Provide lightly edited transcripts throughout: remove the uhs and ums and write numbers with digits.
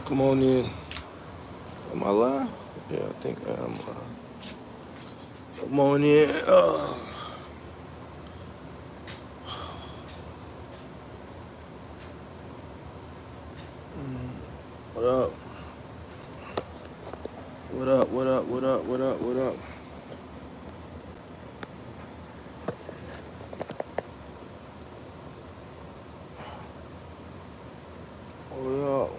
Come on in. Am I live? Yeah, I think I am. Come on in. What up? What up? What up? What up? What up? What up? What up?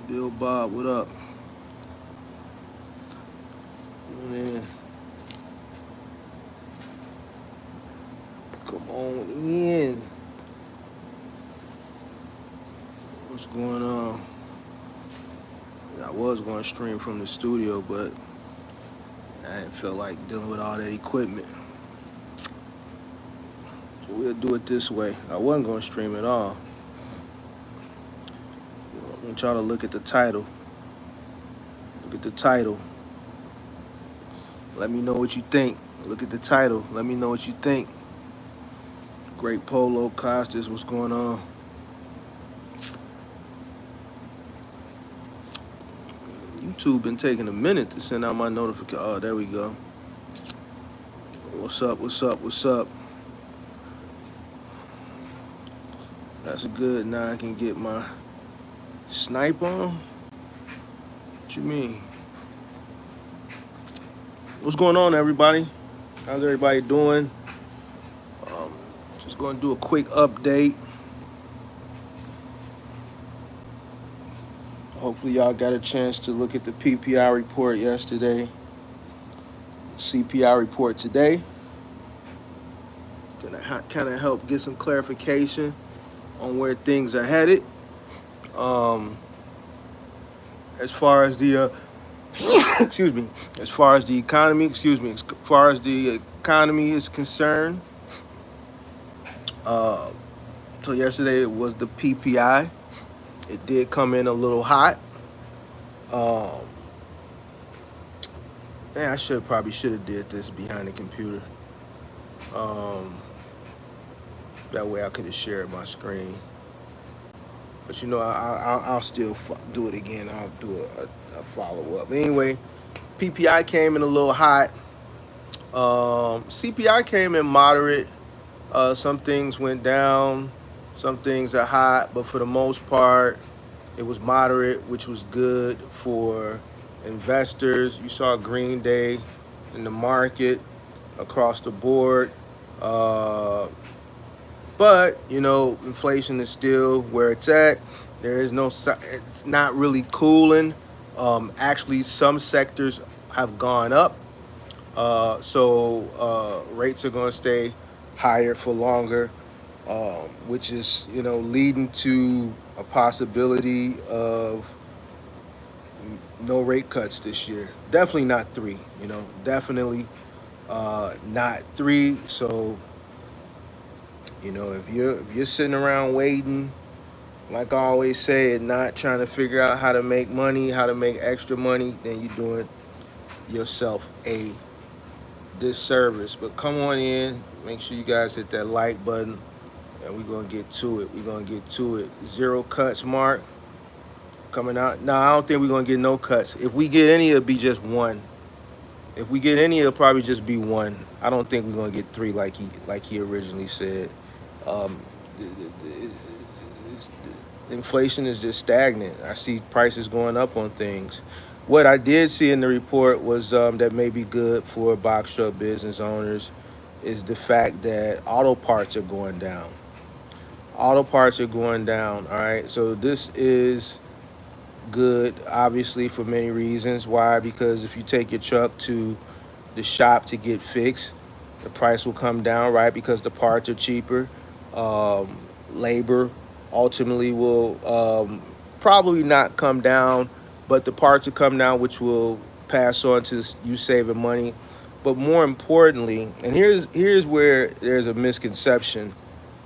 Bill Bob, what up? Come on in. Come on in. What's going on? I was going to stream from the studio, but I didn't feel like dealing with all that equipment. So we'll do it this way. I wasn't going to stream at all. I want y'all to look at the title. Look at the title. Let me know what you think. Look at the title. Let me know what you think. Great Polo Costas, what's going on? YouTube been taking a minute to send out my notification. Oh, there we go. What's up? What's up? What's up? That's good. Now I can get my snipe on. What you mean? What's going on, everybody? How's everybody doing? Just going to do a quick update. Hopefully y'all got a chance to look at the PPI report yesterday. CPI report today. Gonna kind of help get some clarification on where things are headed. As far as the excuse me, as far as the economy, as far as the economy is concerned. So yesterday it was the PPI. It did come in a little hot. I probably should have did this behind the computer. That way I could have shared my screen. But you know, I'll still do it again. I'll do a follow up. Anyway, PPI came in a little hot. CPI came in moderate. Some things went down. Some things are hot, but for the most part, it was moderate, which was good for investors. You saw a green day in the market across the board. But, you know, inflation is still where it's at. It's not really cooling. Actually, some sectors have gone up. So rates are going to stay higher for longer, which is, you know, leading to a possibility of no rate cuts this year. Definitely not 3, you know, definitely not 3. So, you know, if you're sitting around waiting, like I always say, and not trying to figure out how to make money, how to make extra money, then you're doing yourself a disservice. But come on in, make sure you guys hit that like button, and we're gonna get to it. 0 cuts mark coming out. No, I don't think we're gonna get no cuts. If we get any, it'll be just 1. If we get any, it'll probably just be 1. I don't think we're gonna get 3 like he originally said. Inflation is just stagnant. I see prices going up on things. What I did see in the report was that may be good for box truck business owners is the fact that auto parts are going down. Auto parts are going down, all right? So this is good, obviously, for many reasons. Why? Because if you take your truck to the shop to get fixed, the price will come down, right? Because the parts are cheaper. Labor ultimately will probably not come down, but the parts will come down, which will pass on to you saving money. But more importantly, and here's where there's a misconception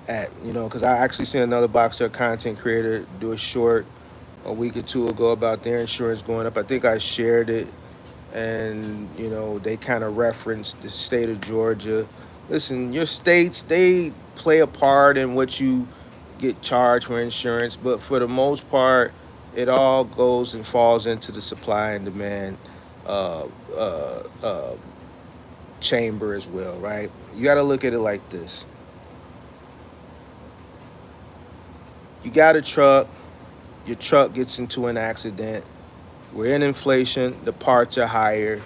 at, you know, because I actually seen another box truck content creator do a short a week or 2 ago about their insurance going up. I think I shared it, and you know, they kind of referenced the state of Georgia Listen, your states, they play a part in what you get charged for insurance, but for the most part, it all goes and falls into the supply and demand uh, uh, uh, chamber as well, right? You got to look at it like this: you got a truck, your truck gets into an accident. We're in inflation, the parts are higher.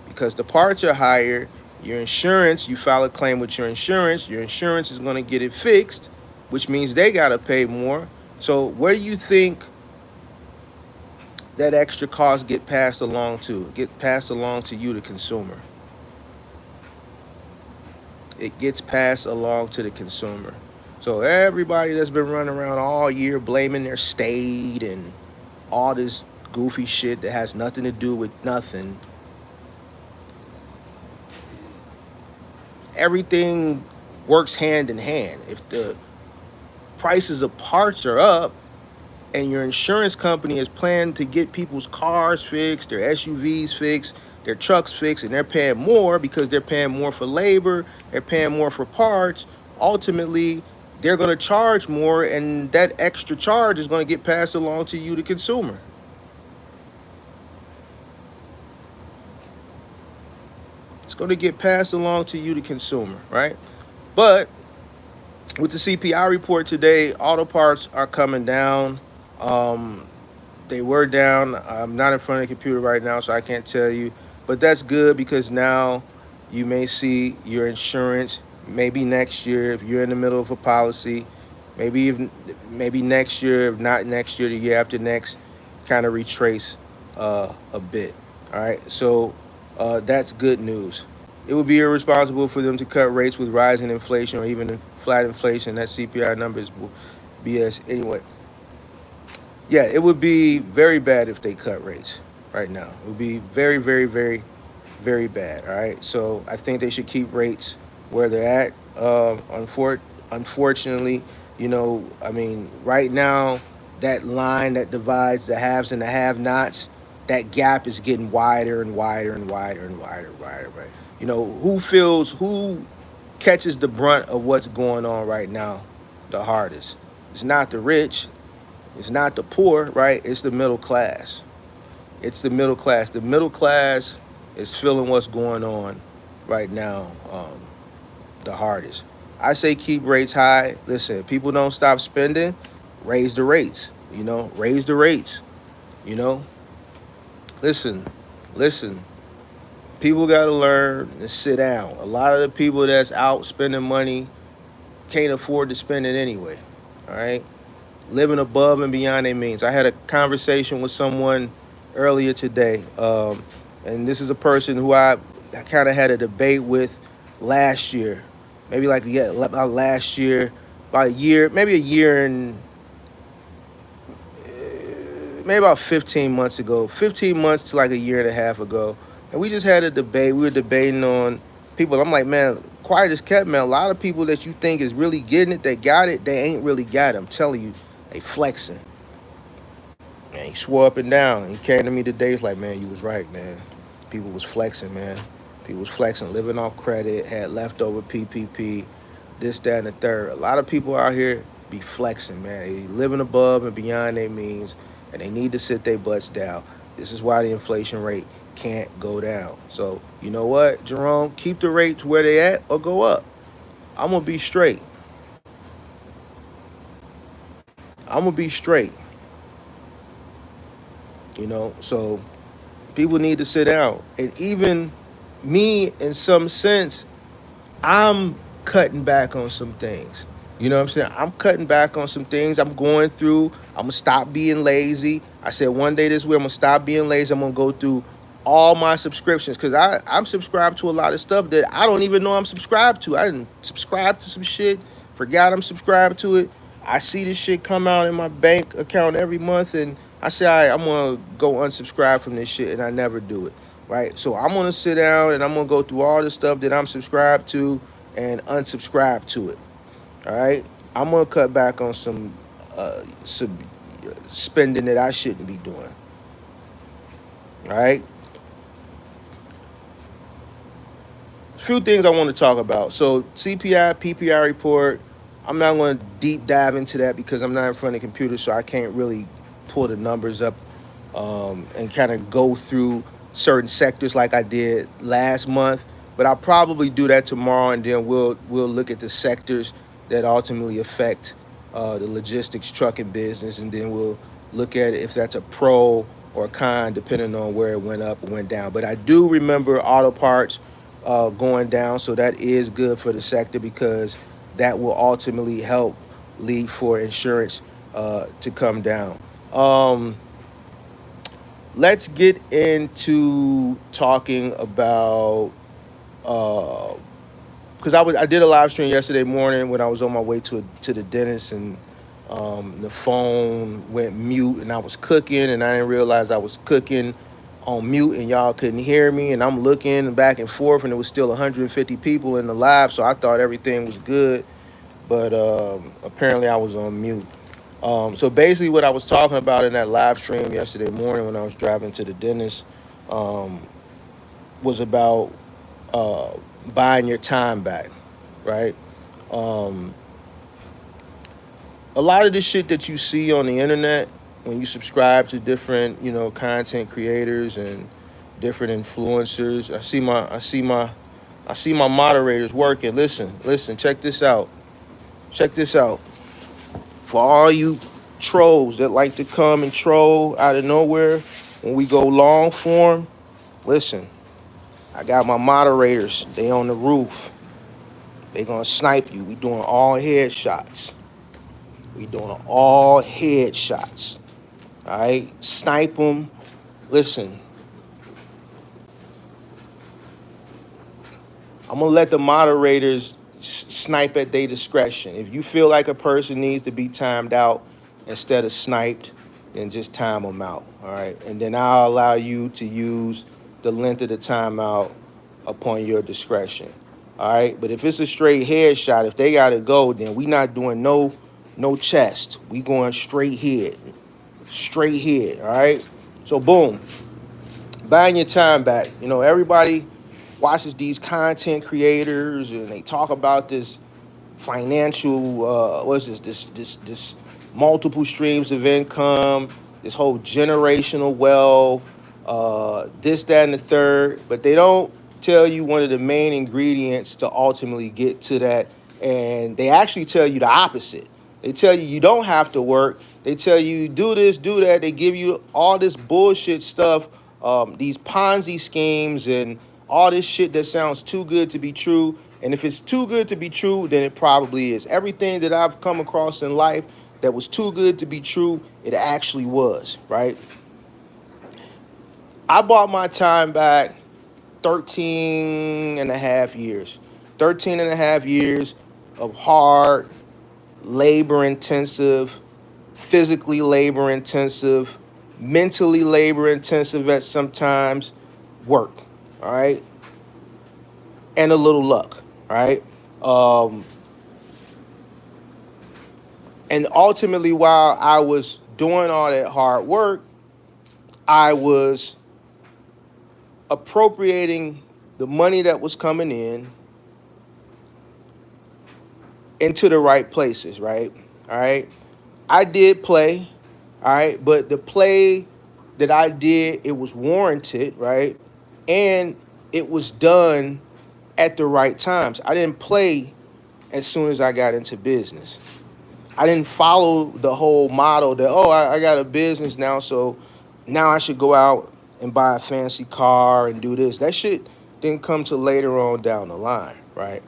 Because the parts are higher, your insurance, you file a claim with your insurance is going to get it fixed, which means they got to pay more. So where do you think that extra cost get passed along to? Get passed along to you, the consumer. It gets passed along to the consumer. So everybody that's been running around all year blaming their state and all this goofy shit that has nothing to do with nothing, everything works hand in hand. If the prices of parts are up and your insurance company is planning to get people's cars fixed, their SUVs fixed, their trucks fixed, and they're paying more because they're paying more for labor, they're paying more for parts, ultimately they're going to charge more, and that extra charge is going to get passed along to you, the consumer. It's going to get passed along to you, the consumer, right? But with the CPI report today, auto parts are coming down. Um, they were down. I'm not in front of the computer right now, so I can't tell you. But that's good because now you may see your insurance maybe next year if you're in the middle of a policy, maybe even maybe next year, if not next year, the year after next, kind of retrace a bit. All right, so that's good news. It would be irresponsible for them to cut rates with rising inflation or even flat inflation. That CPI number is BS anyway. Yeah, it would be very bad if they cut rates right now. It would be very, very, very, very bad. All right. So I think they should keep rates where they're at. Unfortunately, I mean, right now, that line that divides the haves and the have-nots, that gap is getting wider and wider and wider and wider and wider. Right. Who catches the brunt of what's going on right now the hardest? It's not the rich. It's not the poor, right? It's the middle class. It's the middle class. The middle class is feeling what's going on right now the hardest. I say keep rates high. Listen, if people don't stop spending, raise the rates. Raise the rates. You know, listen, listen. People got to learn to sit down. A lot of the people that's out spending money can't afford to spend it anyway. All right, living above and beyond their means. I had a conversation with someone earlier today, and this is a person who I kind of had a debate with last year, maybe like yeah, about last year, about a year, maybe a year and maybe about 15 months ago, 15 months to like a year and a half ago, and we just had a debate. We were debating on people. I'm like, man, quiet as kept, man. A lot of people that you think is really getting it, they got it, they ain't really got it. I'm telling you, they flexing. And he swore up and down. He came to me today. He's like, man, you was right, man. People was flexing, man. People was flexing, living off credit, had leftover PPP, this, that, and the third. A lot of people out here be flexing, man. They living above and beyond their means, and they need to sit their butts down. This is why the inflation rate can't go down. So, you know what, Jerome? Keep the rates where they at or go up. I'm going to be straight. I'm going to be straight. So people need to sit down. And even me, in some sense, I'm cutting back on some things. You know what I'm saying? I'm cutting back on some things. I'm going through. I'm gonna stop being lazy. I said one day this week I'm gonna stop being lazy. I'm gonna go through all my subscriptions because I'm subscribed to a lot of stuff that I don't even know I'm subscribed to. I didn't subscribe to some shit, forgot I'm subscribed to it. I see this shit come out in my bank account every month, and I say, all right, I'm gonna go unsubscribe from this shit, and I never do it. Right? So I'm gonna sit down and I'm gonna go through all the stuff that I'm subscribed to and unsubscribe to it. All right, I'm gonna cut back on some spending that I shouldn't be doing. All right, few things I want to talk about. So CPI, PPI report. I'm not going to deep dive into that because I'm not in front of the computer, so I can't really pull the numbers up and kind of go through certain sectors like I did last month. But I'll probably do that tomorrow, and then we'll look at the sectors that ultimately affect the logistics trucking business, and then we'll look at it if that's a pro or con, depending on where it went up or went down. But I do remember auto parts going down, so that is good for the sector because that will ultimately help lead for insurance to come down. Um, let's get into talking about because I did a live stream yesterday morning when I was on my way to the dentist, and the phone went mute and I was cooking and I didn't realize I was cooking on mute and y'all couldn't hear me, and I'm looking back and forth and it was still 150 people in the live, so I thought everything was good, but apparently I was on mute. So basically what I was talking about in that live stream yesterday morning when I was driving to the dentist um, was about uh, buying your time back, right? Um, a lot of the shit that you see on the internet when you subscribe to different, content creators and different influencers. I see my moderators working. Listen, check this out. Check this out. For all you trolls that like to come and troll out of nowhere when we go long form, listen, I got my moderators. They on the roof. They gonna snipe you. We doing all headshots. We doing all headshots. All right, snipe them. Listen, I'm gonna let the moderators snipe at their discretion. If you feel like a person needs to be timed out instead of sniped, then just time them out. All right, and then I'll allow you to use the length of the timeout upon your discretion. All right, but if it's a straight headshot, if they gotta go, then we not doing no chest. We going straight head, straight head. All right. So boom, buying your time back. Everybody watches these content creators and they talk about this financial what's this multiple streams of income, this whole generational wealth, this, that, and the third, but they don't tell you one of the main ingredients to ultimately get to that. And they actually tell you the opposite. They tell you don't have to work. They tell you do this, do that. They give you all this bullshit stuff, these Ponzi schemes and all this shit that sounds too good to be true. And if it's too good to be true, then it probably is. Everything that I've come across in life that was too good to be true, it actually was, right? I bought my time back 13 and a half years. 13 and a half years of hard, labor intensive, physically labor intensive, mentally labor intensive at sometimes work, all right? And a little luck, all right? Um, and ultimately, while I was doing all that hard work, I was appropriating the money that was coming in into the right places, right? All right. I did play, all right, but the play that I did, it was warranted, right? And it was done at the right times. I didn't play as soon as I got into business. I didn't follow the whole model that, oh, I got a business now, so now I should go out and buy a fancy car and do this. That shit didn't come till later on down the line, right?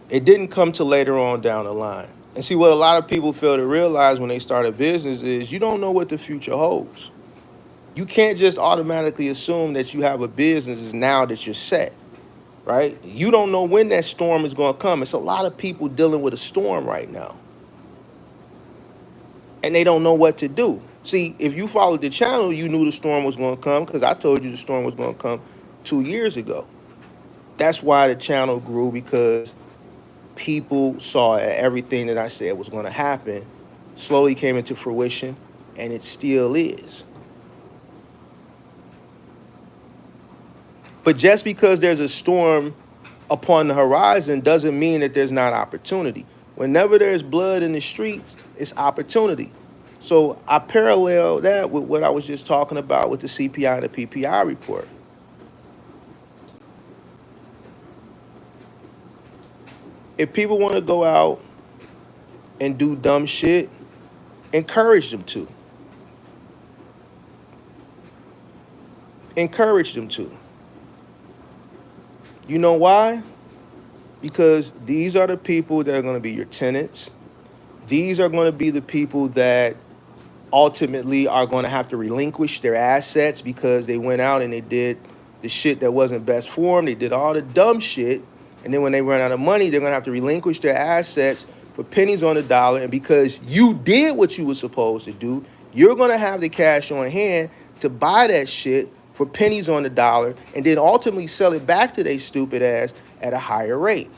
It didn't come till later on down the line. And see, what a lot of people fail to realize when they start a business is you don't know what the future holds. You can't just automatically assume that you have a business now that you're set, right? You don't know when that storm is going to come. It's a lot of people dealing with a storm right now, and they don't know what to do. See, if you followed the channel, you knew the storm was going to come because I told you the storm was going to come 2 years ago. That's why the channel grew, because people saw everything that I said was going to happen slowly came into fruition, and it still is. But just because there's a storm upon the horizon doesn't mean that there's not opportunity. Whenever there's blood in the streets, it's opportunity. So I parallel that with what I was just talking about with the CPI and the PPI report. If people want to go out and do dumb shit, encourage them to. Encourage them to. You know why? Because these are the people that are going to be your tenants. These are going to be the people that ultimately are going to have to relinquish their assets because they went out and they did the shit that wasn't best for them. They did all the dumb shit. And then when they run out of money, they're going to have to relinquish their assets for pennies on the dollar. And because you did what you were supposed to do, you're going to have the cash on hand to buy that shit for pennies on the dollar and then ultimately sell it back to their stupid ass at a higher rate.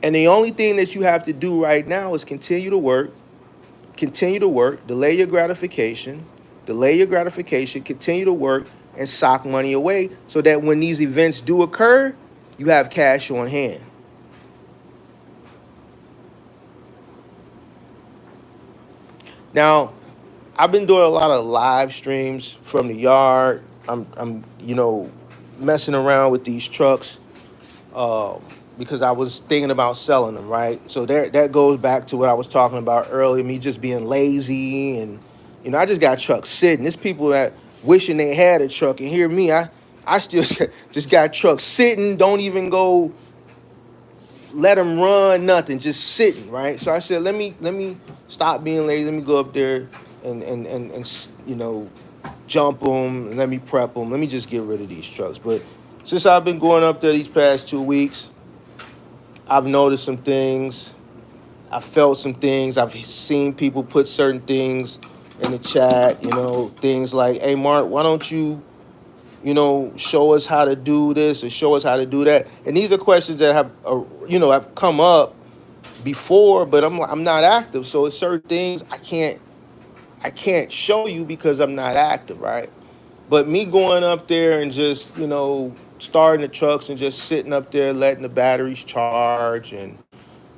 And the only thing that you have to do right now is continue to work, delay your gratification, continue to work and sock money away so that when these events do occur, you have cash on hand. Now, I've been doing a lot of live streams from the yard. I'm messing around with these trucks um, because I was thinking about selling them, right? So that goes back to what I was talking about earlier, me just being lazy and I just got trucks sitting. There's people that wishing they had a truck, and hear me, I still just got trucks sitting, don't even go let them run, nothing, just sitting, right? So I said, let me stop being lazy. Let me go up there and jump them. Let me prep them. Let me just get rid of these trucks. But since I've been going up there these past 2 weeks, I've noticed some things. I felt some things. I've seen people put certain things in the chat. Things like, "Hey, Mark, why don't you show us how to do this or show us how to do that?" And these are questions that have come up before, but I'm not active. So it's certain things I can't show you because I'm not active, right? But me going up there and just starting the trucks and just sitting up there letting the batteries charge and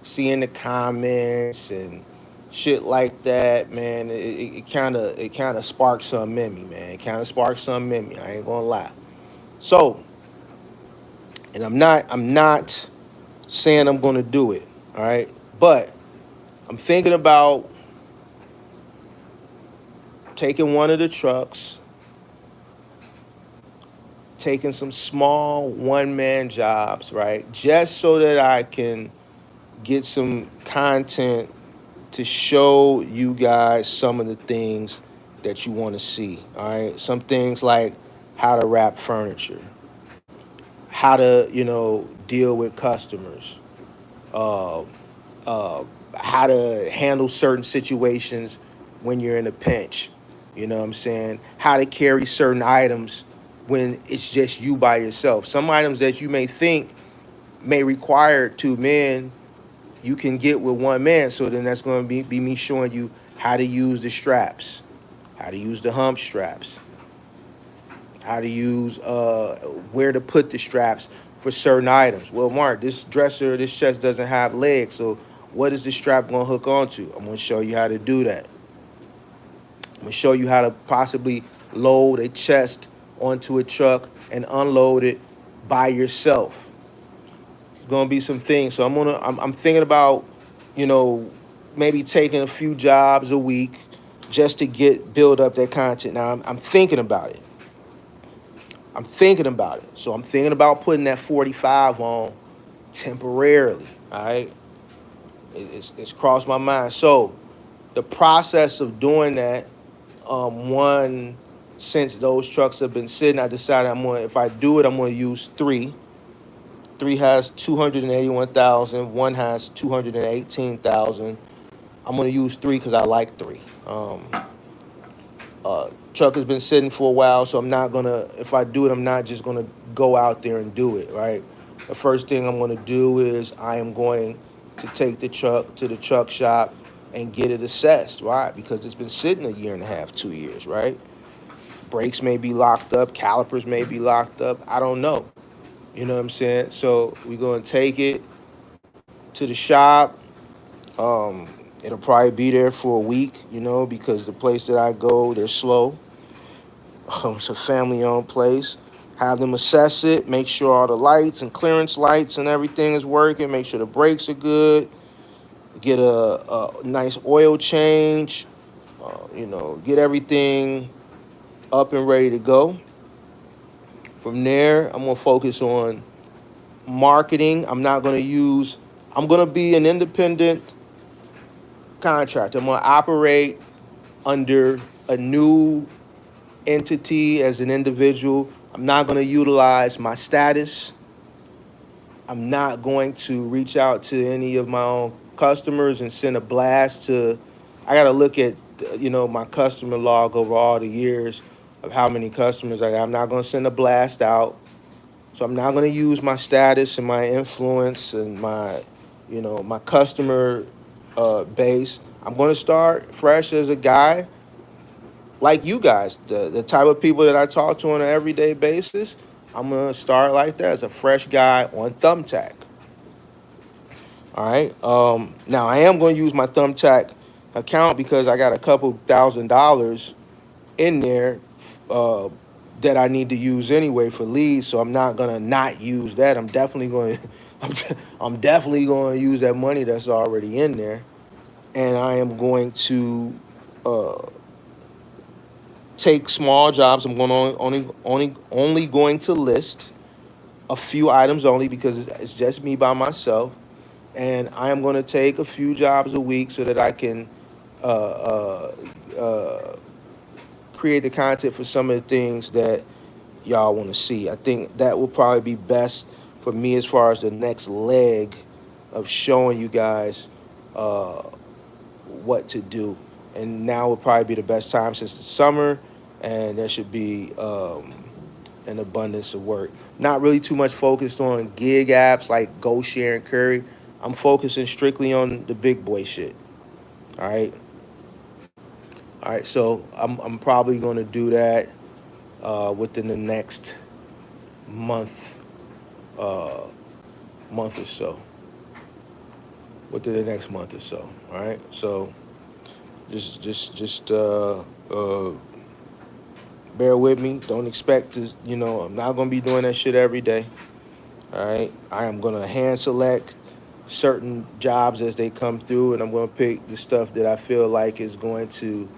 seeing the comments and shit like that, man, it kind of sparked something in me, man. It kind of sparked something in me. I ain't gonna lie. So, and I'm not saying I'm gonna do it, all right, but I'm thinking about taking one of the trucks, taking some small one-man jobs, right, just so that I can get some content to show you guys some of the things that you want to see. All right. Some things like how to wrap furniture, how to, deal with customers, uh, uh, how to handle certain situations when you're in a pinch. You know what I'm saying? How to carry certain items when it's just you by yourself. Some items that you may think may require two men you can get with one man. So then that's going to be me showing you how to use the straps, how to use the hump straps, how to use where to put the straps for certain items. Well, Mark, this chest doesn't have legs, so what is the strap going to hook onto? I'm going to show you how to do that. I'm going to show you how to possibly load a chest onto a truck and unload it by yourself. Gonna be some things. So I'm thinking about, you know, maybe taking a few jobs a week just to build up that content. Now I'm thinking about it. I'm thinking about it. So I'm thinking about putting that 45 on temporarily. All right. It's crossed my mind. So the process of doing that, one, since those trucks have been sitting, I decided if I do it, I'm gonna use three. Three has 281,000. One has 218,000. I'm gonna use three because I like three. Truck has been sitting for a while, so I'm not gonna. If I do it, I'm not just gonna go out there and do it. Right. The first thing I'm gonna do is I am going to take the truck to the truck shop and get it assessed. Right, because it's been sitting a year and a half, 2 years. Right. Brakes may be locked up, calipers may be locked up. I don't know. You know what I'm saying? So we're gonna take it to the shop. Um, it'll probably be there for a week, because the place that I go, they're slow. It's a family-owned place. Have them assess it, make sure all the lights and clearance lights and everything is working, make sure the brakes are good, get a nice oil change, get everything up and ready to go. From there, I'm gonna focus on marketing. I'm gonna be an independent contractor. I'm gonna operate under a new entity as an individual. I'm not gonna utilize my status. I'm not going to reach out to any of my own customers and send a blast to. I got to look at my customer log over all the years of how many customers I got. I'm not going to send a blast out. So I'm not going to use my status and my influence and my customer base. I'm going to start fresh as a guy like you guys, the type of people that I talk to on an everyday basis. I'm going to start like that as a fresh guy on Thumbtack. All right. Now I am going to use my Thumbtack account because I got a couple $1,000s in there uh, that I need to use anyway for leads. So I'm not going to not use that. I'm definitely going to, I'm definitely going to use that money that's already in there. And I am going to take small jobs. I'm going to only going to list a few items only because it's just me by myself. And I am going to take a few jobs a week so that I can uh, uh, uh, create the content for some of the things that y'all want to see. I think that will probably be best for me as far as the next leg of showing you guys uh, what to do. And now would probably be the best time since the summer, and there should be an abundance of work. Not really too much focused on gig apps like GoShare and Curry. I'm focusing strictly on the big boy shit. All right. All right. So I'm probably going to do that within the next month, uh, month or so. Within the next month or so. All right. So just bear with me. Don't expect to. I'm not going to be doing that shit every day. All right. I am going to hand select certain jobs as they come through, and I'm going to pick the stuff that I feel like is going to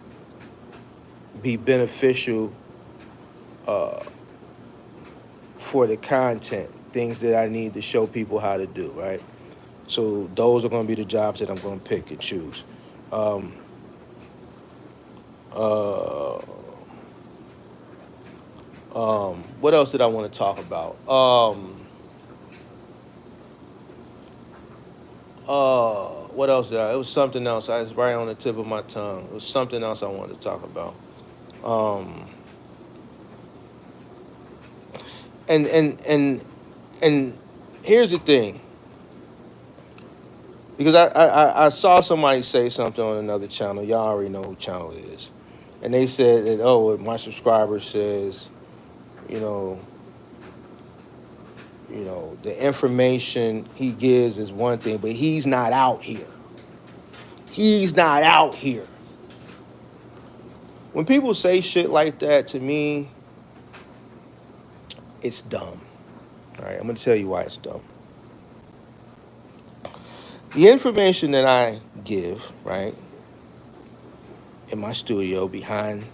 be beneficial for the content, things that I need to show people how to do, right? So those are going to be the jobs that I'm going to pick and choose. Um, uh, what else did I want to talk about? What else did it was something else. I was right on the tip of my tongue. It was something else I wanted to talk about. Um, and and and and here's the thing, because I saw somebody say something on another channel. Y'all already know who channel it is, and they said that, oh, my subscriber says, you know, the information he gives is one thing, but he's not out here. He's not out here. When people say shit like that to me, it's dumb. All right, I'm gonna tell you why it's dumb. The information that I give, right, in my studio behind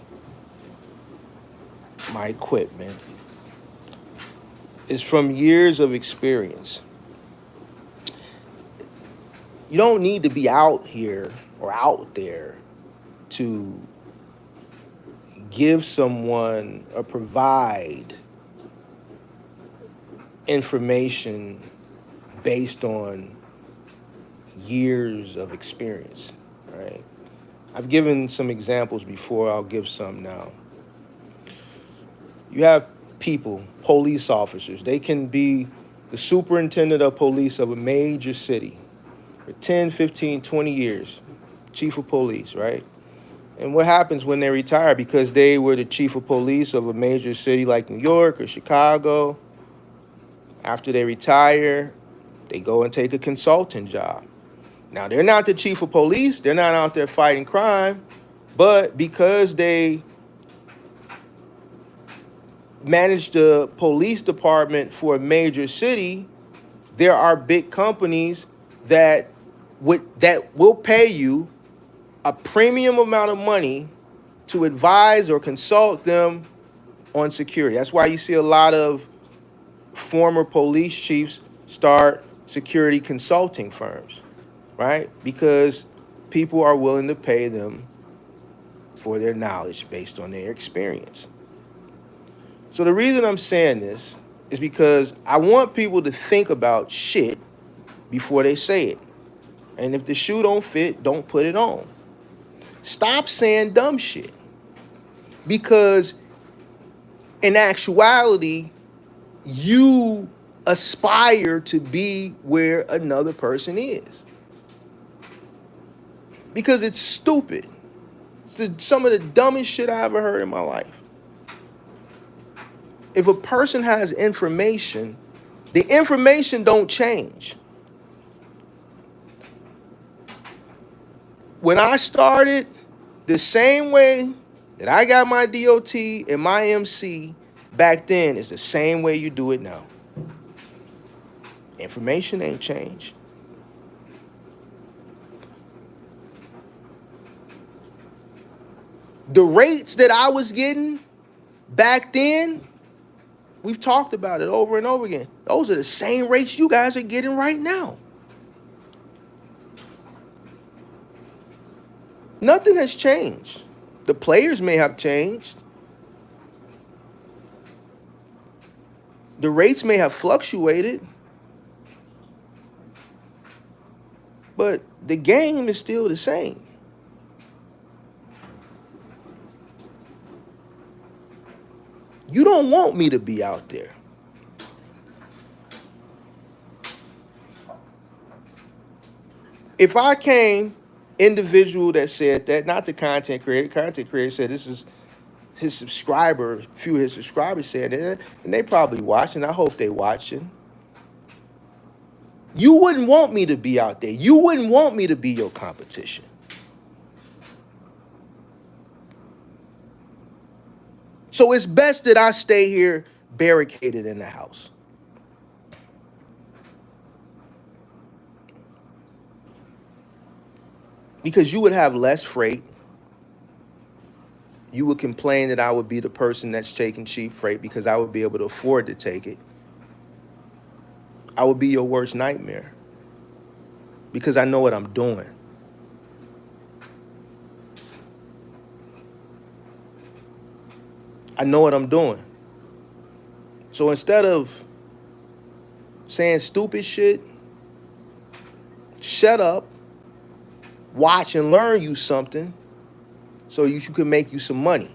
my equipment is from years of experience. You don't need to be out here or out there to give someone or provide information based on years of experience, right? I've given some examples before. I'll give some now. You have people, police officers. They can be the superintendent of police of a major city for 10, 15, 20 years, chief of police, right? And what happens when they retire? Because they were the chief of police of a major city like New York or Chicago. After they retire, they go and take a consulting job. Now, they're not the chief of police. They're not out there fighting crime. But because they manage the police department for a major city, there are big companies that will pay you a premium amount of money to advise or consult them on security. That's why you see a lot of former police chiefs start security consulting firms, right? Because people are willing to pay them for their knowledge based on their experience. So the reason I'm saying this is because I want people to think about shit before they say it. And if the shoe don't fit, don't put it on. Stop saying dumb shit. Because in actuality, you aspire to be where another person is. Because it's stupid. It's some of the dumbest shit I ever heard in my life. If a person has information, the information don't change. When I started, the same way that I got my DOT and my MC back then is the same way you do it now. Information ain't changed. The rates that I was getting back then, we've talked about it over and over again. Those are the same rates you guys are getting right now. Nothing has changed. The players may have changed. The rates may have fluctuated. But the game is still the same. You don't want me to be out there. If I came, individual that said that, not the content creator said this is his subscriber, few of his subscribers said it, and they probably watching. I hope they watching. You wouldn't want me to be out there. You wouldn't want me to be your competition. So it's best that I stay here barricaded in the house. Because you would have less freight. You would complain that I would be the person that's taking cheap freight because I would be able to afford to take it. I would be your worst nightmare because I know what I'm doing. I know what I'm doing. So instead of saying stupid shit, shut up, watch and learn you something so you can make you some money.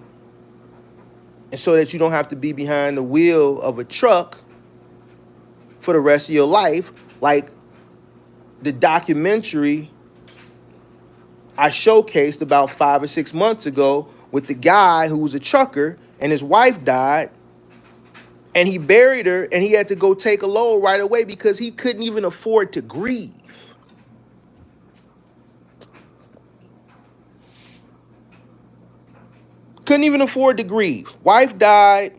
And so that you don't have to be behind the wheel of a truck for the rest of your life, like the documentary I showcased about 5 or 6 months ago with the guy who was a trucker and his wife died and he buried her and he had to go take a load right away because he couldn't even afford to grieve. Couldn't even afford to grieve. Wife died,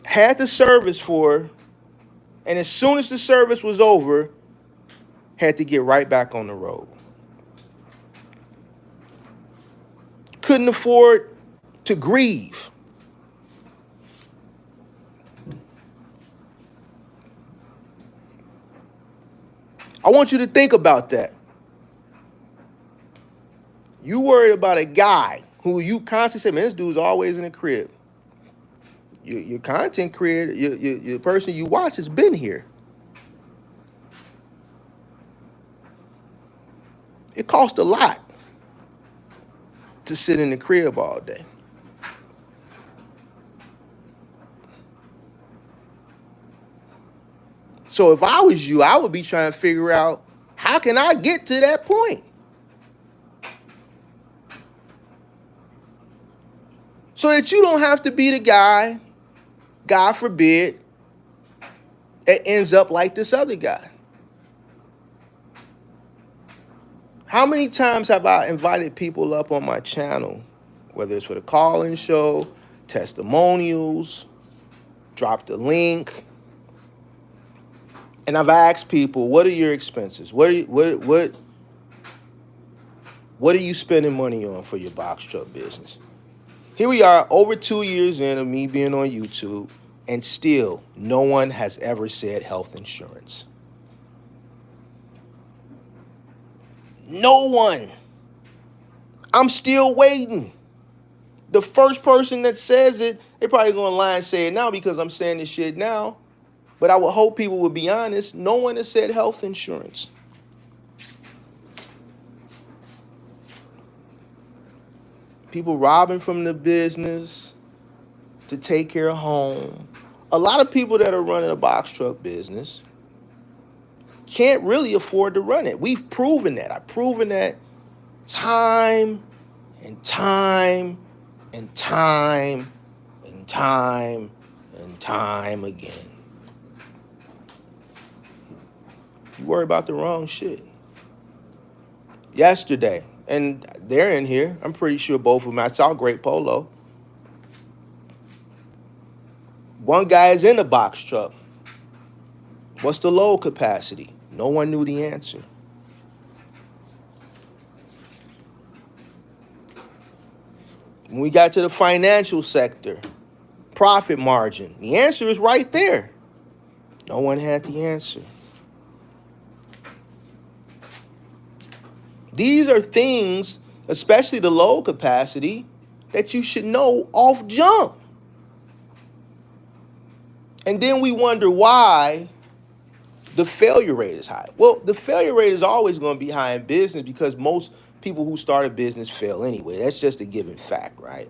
had the service for her, and as soon as the service was over, had to get right back on the road. Couldn't afford to grieve. I want you to think about that. You worried about a guy who you constantly say, man, this dude's always in the crib. Your content creator, your person you watch has been here. It costs a lot to sit in the crib all day. So if I was you, I would be trying to figure out how can I get to that point? so that you don't have to be the guy, God forbid, that ends up like this other guy. How many times have I invited people up on my channel, whether it's for the call-in show, testimonials, drop the link, and I've asked people, what are your expenses? What are you spending money on for your box truck business? Here we are, over 2 years in of me being on YouTube, and still no one has ever said health insurance. No one. I'm still waiting. The first person that says it, they probably gonna lie and say it now because I'm saying this shit now. But I would hope people would be honest. No one has said health insurance. People robbing from the business to take care of home. A lot of people that are running a box truck business can't really afford to run it. We've proven that. I've proven that time and time and time and time and time again. You worry about the wrong shit. Yesterday, and they're in here, I'm pretty sure both of them. I saw Great Polo. One guy is in a box truck. What's the load capacity? No one knew the answer. When we got to the financial sector, profit margin, the answer is right there. No one had the answer. These are things, especially the load capacity, that you should know off jump. And then we wonder why the failure rate is high. Well, the failure rate is always going to be high in business because most people who start a business fail anyway. That's just a given fact, right?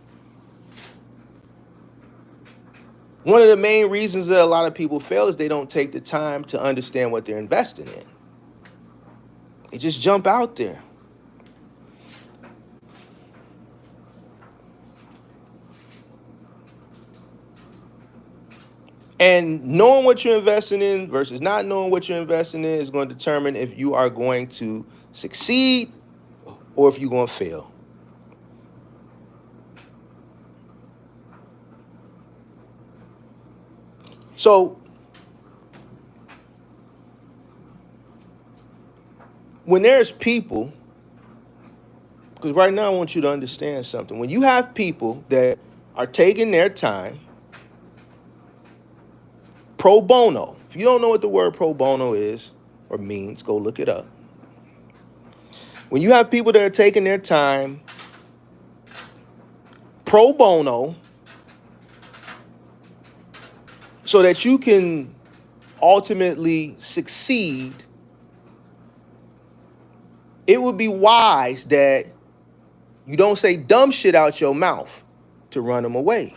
One of the main reasons that a lot of people fail is they don't take the time to understand what they're investing in. They just jump out there. And knowing what you're investing in versus not knowing what you're investing in is going to determine if you are going to succeed or if you're going to fail. So when there's people, because right now I want you to understand something. When you have people that are taking their time, pro bono. If you don't know what the word pro bono is or means, go look it up. When you have people that are taking their time pro bono so that you can ultimately succeed, it would be wise that you don't say dumb shit out your mouth to run them away.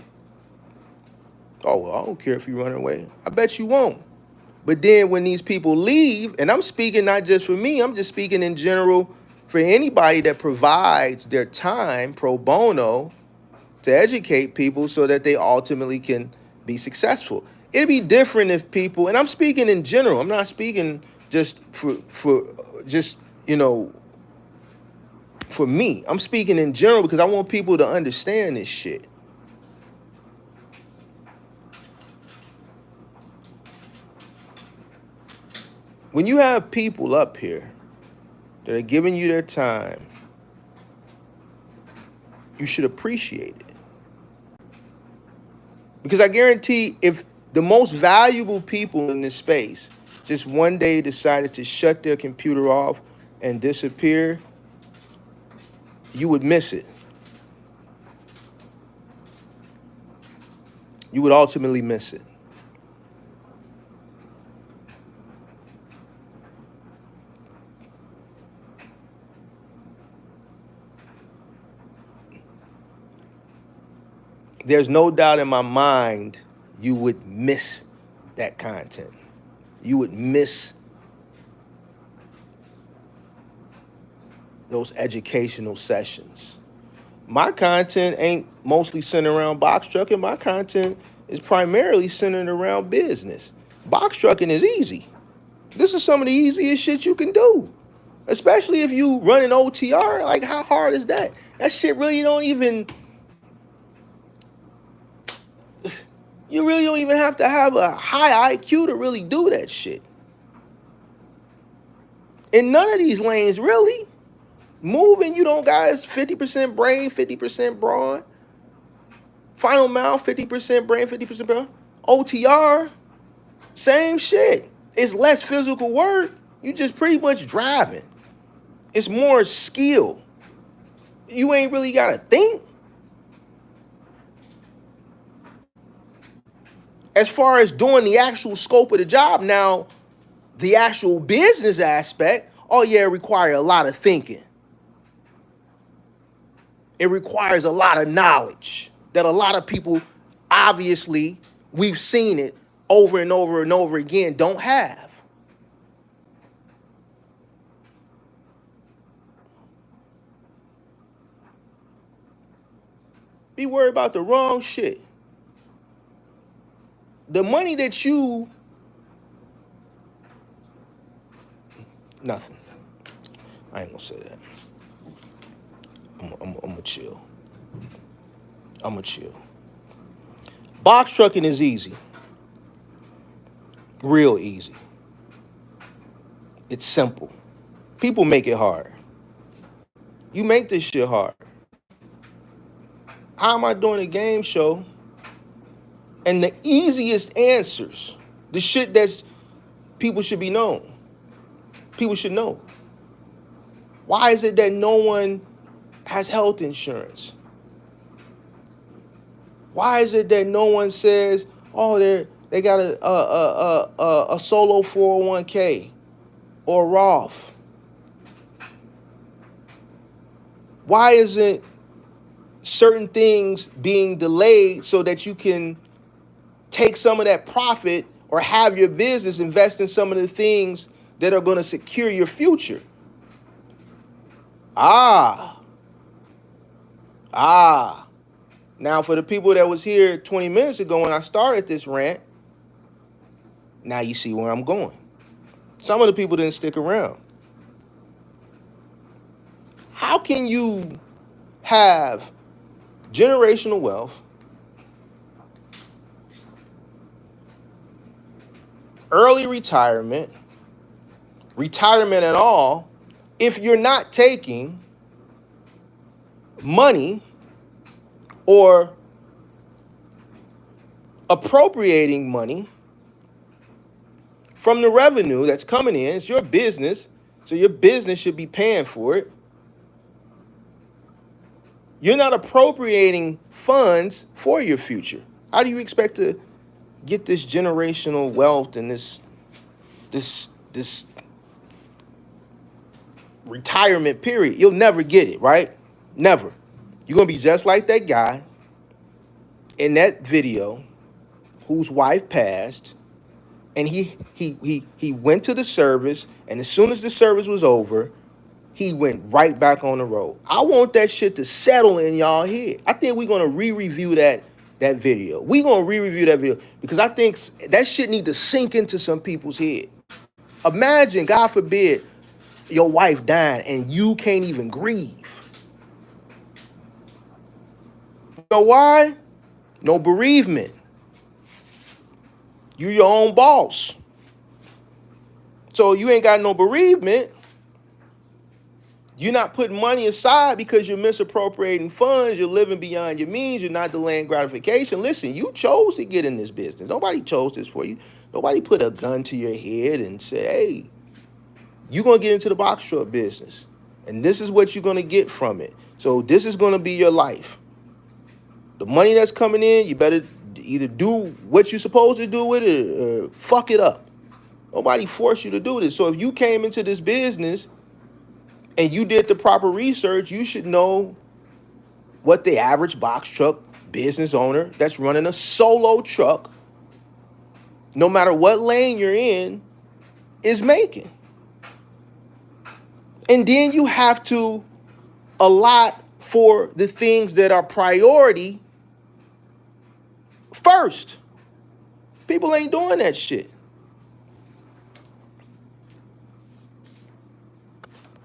Oh, well, I don't care if you run away. I bet you won't. But then when these people leave, and I'm speaking not just for me, I'm just speaking in general for anybody that provides their time pro bono to educate people so that they ultimately can be successful. It'd be different if people, and I'm speaking in general, I'm not speaking just for just, for me. I'm speaking in general because I want people to understand this shit. When you have people up here that are giving you their time, you should appreciate it. Because I guarantee if the most valuable people in this space just one day decided to shut their computer off and disappear, you would miss it. You would ultimately miss it. There's no doubt in my mind you would miss that content. You would miss those educational sessions. My content ain't mostly centered around box trucking. My content is primarily centered around business. Box trucking is easy. This is some of the easiest shit you can do. Especially if you run an OTR. Like, how hard is that? That shit really don't even, you really don't even have to have a high IQ to really do that shit. In none of these lanes, really. Moving, you don't guys 50% brain, 50% brawn. Final mile, 50% brain, 50% brawn. OTR, same shit. It's less physical work. You just pretty much driving. It's more skill. You ain't really gotta think. As far as doing the actual scope of the job, now the actual business aspect, oh yeah, it requires a lot of thinking. It requires a lot of knowledge that a lot of people, obviously, we've seen it over and over and over again, don't have. Be worried about the wrong shit. The money that you, nothing. I ain't gonna say that. I'm gonna chill. I'm gonna chill. Box trucking is easy. Real easy. It's simple. People make it hard. You make this shit hard. How am I doing a game show? And the easiest answers, the shit that's people should be known. People should know. Why is it that no one has health insurance? Why is it that no one says, oh, they got a solo 401k or Roth? Why isn't certain things being delayed so that you can take some of that profit or have your business invest in some of the things that are going to secure your future? Ah. Now, for the people that was here 20 minutes ago when I started this rant, now you see where I'm going. Some of the people didn't stick around. How can you have generational wealth, early retirement at all, if you're not taking money or appropriating money from the revenue that's coming in? It's your business, so your business should be paying for it. You're not appropriating funds for your future. How do you expect to get this generational wealth and this retirement period? You'll never get it, right? Never. You're gonna be just like that guy in that video whose wife passed, and he went to the service, and as soon as the service was over, he went right back on the road. I want that shit to settle in y'all head. I think we're gonna re-review that video. We're gonna re-review that video because I think that shit need to sink into some people's head. Imagine, God forbid, your wife dying and you can't even grieve. You know why? No bereavement. You your own boss. So you ain't got no bereavement. You're not putting money aside because you're misappropriating funds. You're living beyond your means. You're not delaying gratification. Listen, you chose to get in this business. Nobody chose this for you. Nobody put a gun to your head and said, hey, you're going to get into the box truck business. And this is what you're going to get from it. So this is going to be your life. The money that's coming in, you better either do what you're supposed to do with it or fuck it up. Nobody forced you to do this. So if you came into this business and you did the proper research, you should know what the average box truck business owner that's running a solo truck, no matter what lane you're in, is making. And then you have to allot for the things that are priority first. People ain't doing that shit.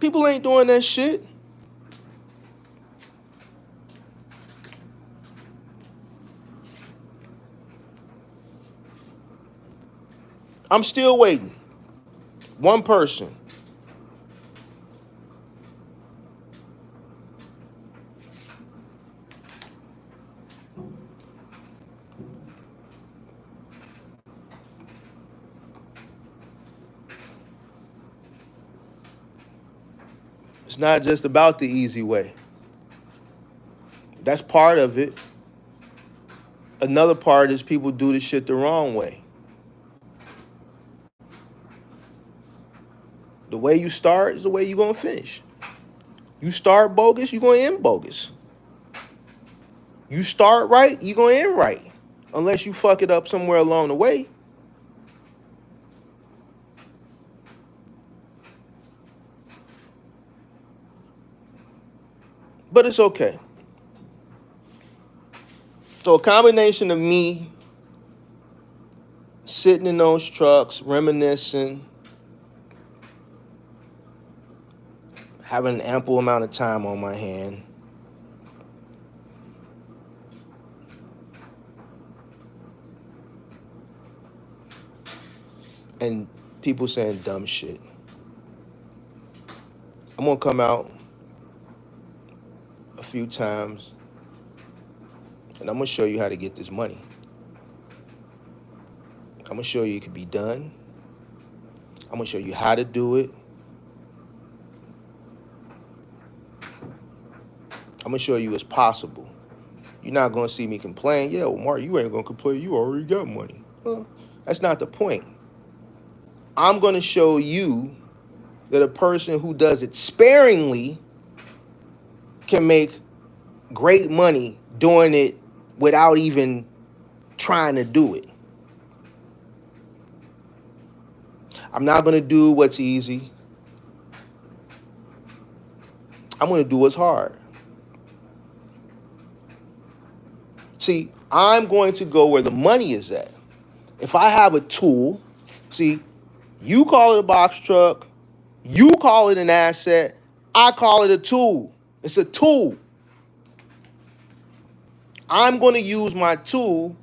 People ain't doing that shit. I'm still waiting. One person. It's not just about the easy way. That's part of it. Another part is people do the shit the wrong way. The way you start is the way you're going to finish. You start bogus, you're going to end bogus. You start right, you're going to end right. Unless you fuck it up somewhere along the way. But it's okay. So a combination of me sitting in those trucks, reminiscing, having an ample amount of time on my hand, and people saying dumb shit. I'm gonna come out a few times and I'm gonna show you how to get this money. I'm gonna show you it can be done. I'm gonna show you how to do it. I'm gonna show you it's possible. You're not gonna see me complain. Yeah, well, Mark, you ain't gonna complain. You already got money. Well, that's not the point. I'm gonna show you that a person who does it sparingly can make great money doing it without even trying to do it. I'm not going to do what's easy. I'm going to do what's hard. See, I'm going to go where the money is at. If I have a tool, see, you call it a box truck, you call it an asset, I call it a tool. It's a tool. I'm going to use my tool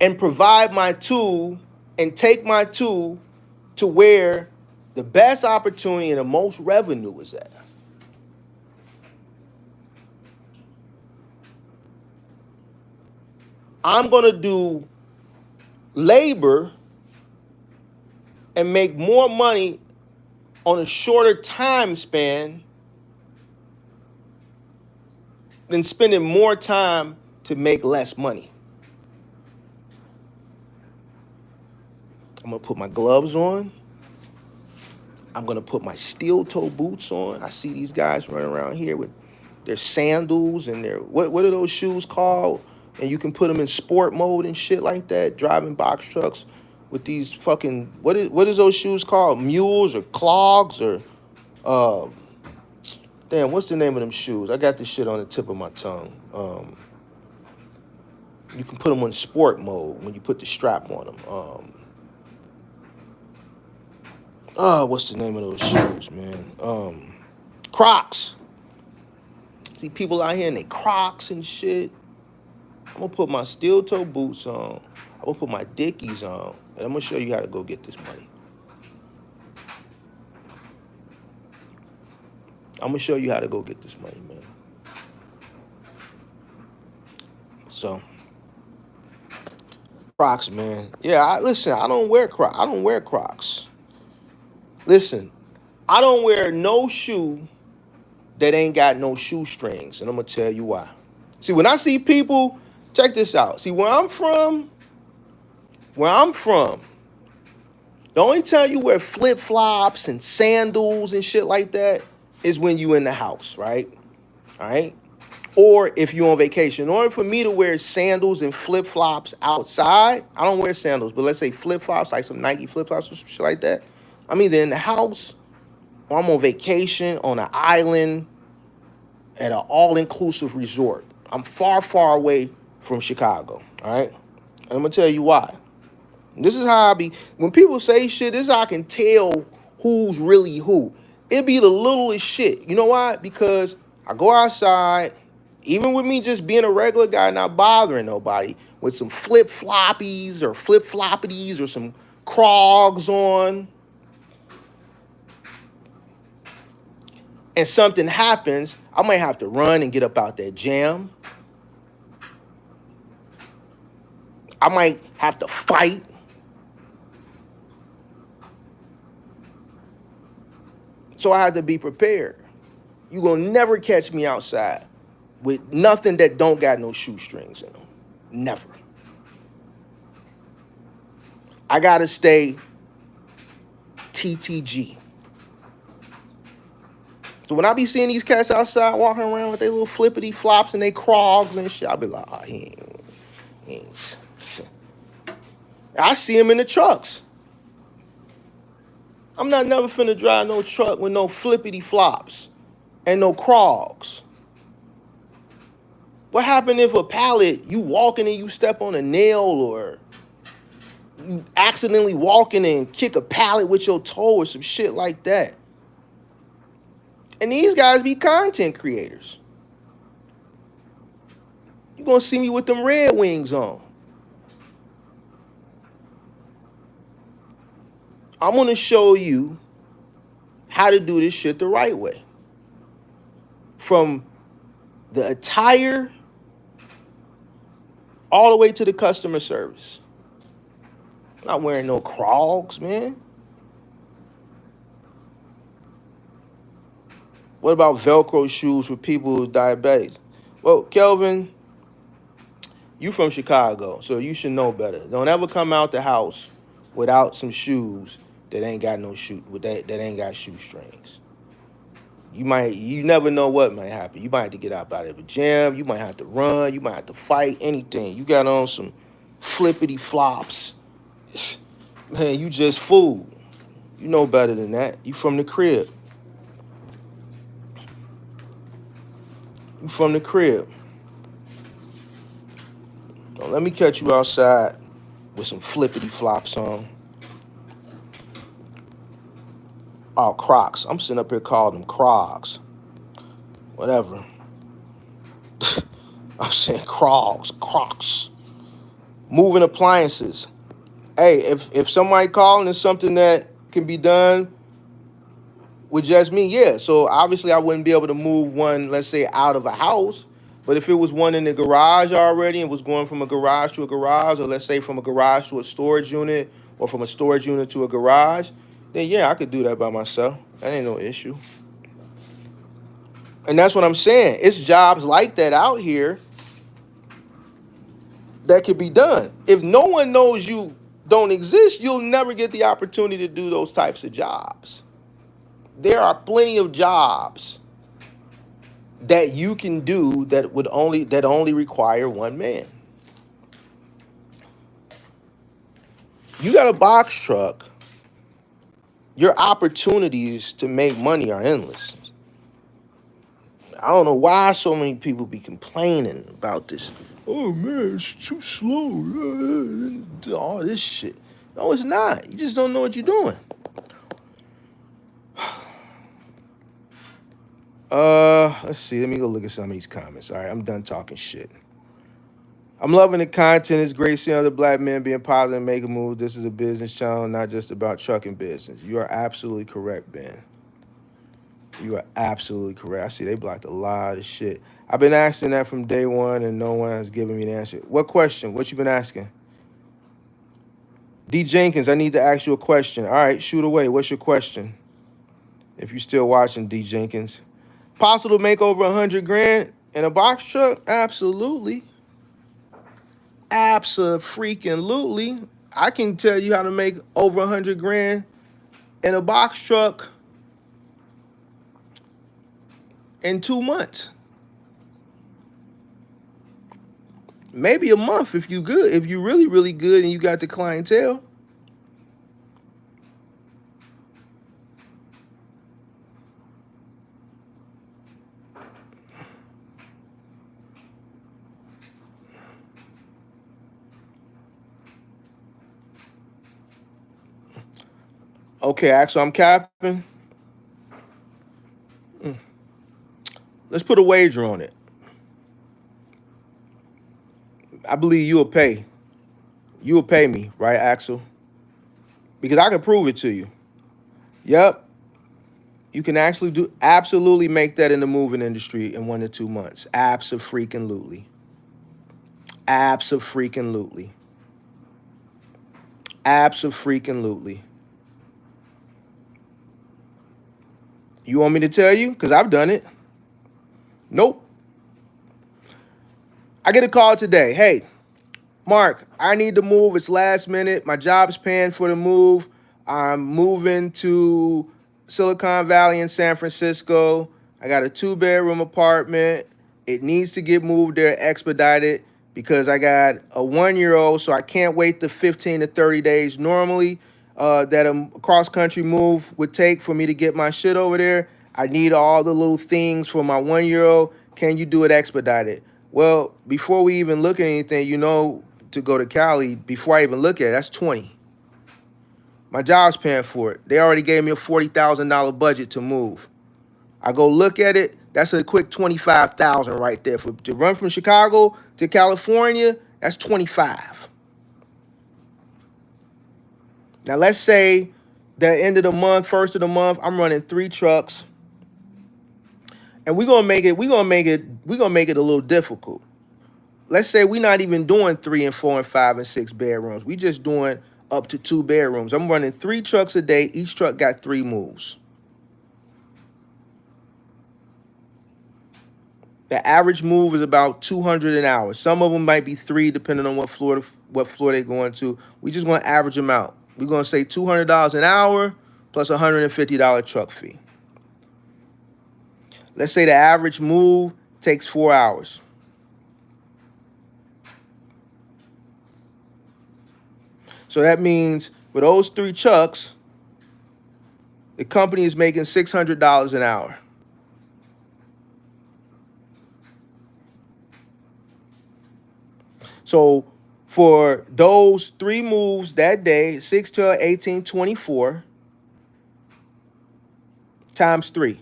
and provide my tool and take my tool to where the best opportunity and the most revenue is at. I'm going to do labor and make more money on a shorter time span than spending more time to make less money. I'm going to put my gloves on. I'm going to put my steel toe boots on. I see these guys running around here with their sandals and their, what are those shoes called? And you can put them in sport mode and shit like that, driving box trucks with these fucking, what is those shoes called? Mules or clogs or, damn, what's the name of them shoes? I got this shit on the tip of my tongue. You can put them on sport mode when you put the strap on them. What's the name of those shoes, man? Crocs. See people out here in their Crocs and shit. I'm gonna put my steel toe boots on. I'm gonna put my Dickies on, and I'm gonna show you how to go get this money. I'm gonna show you how to go get this money, man. So, Crocs, man. Yeah, listen, I don't wear Crocs. I don't wear Crocs. Listen, I don't wear no shoe that ain't got no shoestrings, and I'm gonna tell you why. See, when I see people, check this out. See, where I'm from, the only time you wear flip-flops and sandals and shit like that is when you in the house, right? All right? Or if you're on vacation. In order for me to wear sandals and flip-flops outside, I don't wear sandals, but let's say flip-flops, like some Nike flip-flops or some shit like that, I'm either in the house I'm on vacation on an island at an all-inclusive resort. I'm far, far away from Chicago, all right? And I'm going to tell you why. This is how I be, when people say shit, this is how I can tell who's really who. It be the littlest shit. You know why? Because I go outside, even with me just being a regular guy, not bothering nobody, with some flip-floppies or flip-floppities or some crogs on, and something happens, I might have to run and get up out that jam. I might have to fight. So I had to be prepared. You're going to never catch me outside with nothing that don't got no shoestrings in them. Never. I got to stay TTG. So when I be seeing these cats outside walking around with their little flippity flops and they crogs and shit, I be like, oh, he ain't. I see him in the trucks. I'm not never finna drive no truck with no flippity flops and no crogs. What happened if a pallet, you walking and you step on a nail, or you accidentally walking and kick a pallet with your toe or some shit like that? And these guys be content creators. You gonna see me with them Red Wings on. I'm gonna show you how to do this shit the right way. From the attire all the way to the customer service. I'm not wearing no crogs, man. What about Velcro shoes for people with diabetes? Well, Kelvin, you from Chicago, so you should know better. Don't ever come out the house without some shoes that ain't got no that ain't got shoestrings. You never know what might happen. You might have to get out of the gym. You might have to run. You might have to fight. Anything. You got on some flippity flops. Man, you just fool. You know better than that. You from the crib. You from the crib. Don't let me catch you outside with some flippity flops on. Oh, Crocs. I'm sitting up here calling them Crocs. Whatever. I'm saying Crocs. Moving appliances. Hey, if somebody calling is something that can be done with just me, yeah. So obviously I wouldn't be able to move one, let's say, out of a house. But if it was one in the garage already and was going from a garage to a garage, or let's say from a garage to a storage unit, or from a storage unit to a garage, then yeah, I could do that by myself. That ain't no issue. And that's what I'm saying. It's jobs like that out here that could be done. If no one knows you don't exist, you'll never get the opportunity to do those types of jobs. There are plenty of jobs that you can do that only require one man. You got a box truck, your opportunities to make money are endless. I don't know why so many people be complaining about this. Oh man, it's too slow. All this shit. No, it's not. You just don't know what you're doing. Let's see. Let me go look at some of these comments. All right, I'm done talking shit. I'm loving the content. It's great seeing other black men being positive and making moves. This is a business channel, not just about trucking business. You are absolutely correct, Ben. You are absolutely correct. I see they blocked a lot of shit. I've been asking that from day one, and no one has given me the answer. What question? What you been asking? D. Jenkins, I need to ask you a question. All right, shoot away. What's your question? If you're still watching, D. Jenkins. Possible to make over 100 grand in a box truck? Absolutely. Abso-freaking-lutely. I can tell you how to make over 100 grand in a box truck in 2 months. Maybe a month if you good. If you really, really good and you got the clientele. Okay, Axel, I'm capping. Let's put a wager on it. I believe you will pay. You will pay me, right, Axel? Because I can prove it to you. Yep, you can actually do absolutely make that in the moving industry in 1 to 2 months. Abso-freaking-lutely. Abso-freaking-lutely. Abso-freaking-lutely. You want me to tell you? Because I've done it. Nope. I get a call today. Hey, Mark, I need to move. It's last minute. My job's paying for the move. I'm moving to Silicon Valley in San Francisco. I got a 2 bedroom apartment. It needs to get moved there expedited because I got a 1 year old, so I can't wait the 15 to 30 days normally that a cross country move would take for me to get my shit over there. I need all the little things for my 1 year old. Can you do it expedited? Well, before we even look at anything, to go to Cali, before I even look at it, that's 20. My job's paying for it. They already gave me a $40,000 budget to move. I go look at it, that's a quick 25,000 right there. To run from Chicago to California, that's 25. Now let's say the end of the month, first of the month, I'm running 3 trucks, and we're gonna make it a little difficult. Let's say we're not even doing 3 and 4 and 5 and 6 bedrooms. We just doing up to 2 bedrooms. I'm running 3 trucks a day. Each truck got 3 moves. The average move is about 200 an hour. Some of them might be three, depending on what floor they're going to. We just going to average them out. We're going to say $200 an hour plus a $150 truck fee. Let's say the average move takes 4 hours. So that means for those 3 trucks, the company is making $600 an hour. So for those 3 moves that day, 6 to 18, 24 times 3.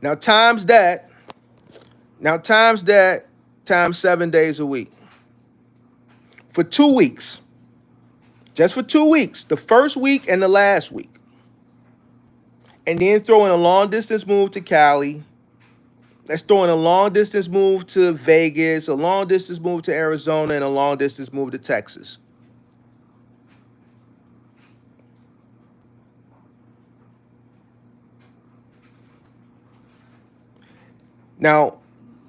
Now times that, times 7 days a week. For 2 weeks. Just for 2 weeks. The first week and the last week. And then throw in a long distance move to Cali. Let's throw in a long distance move to Vegas, a long distance move to Arizona, and a long distance move to Texas. Now,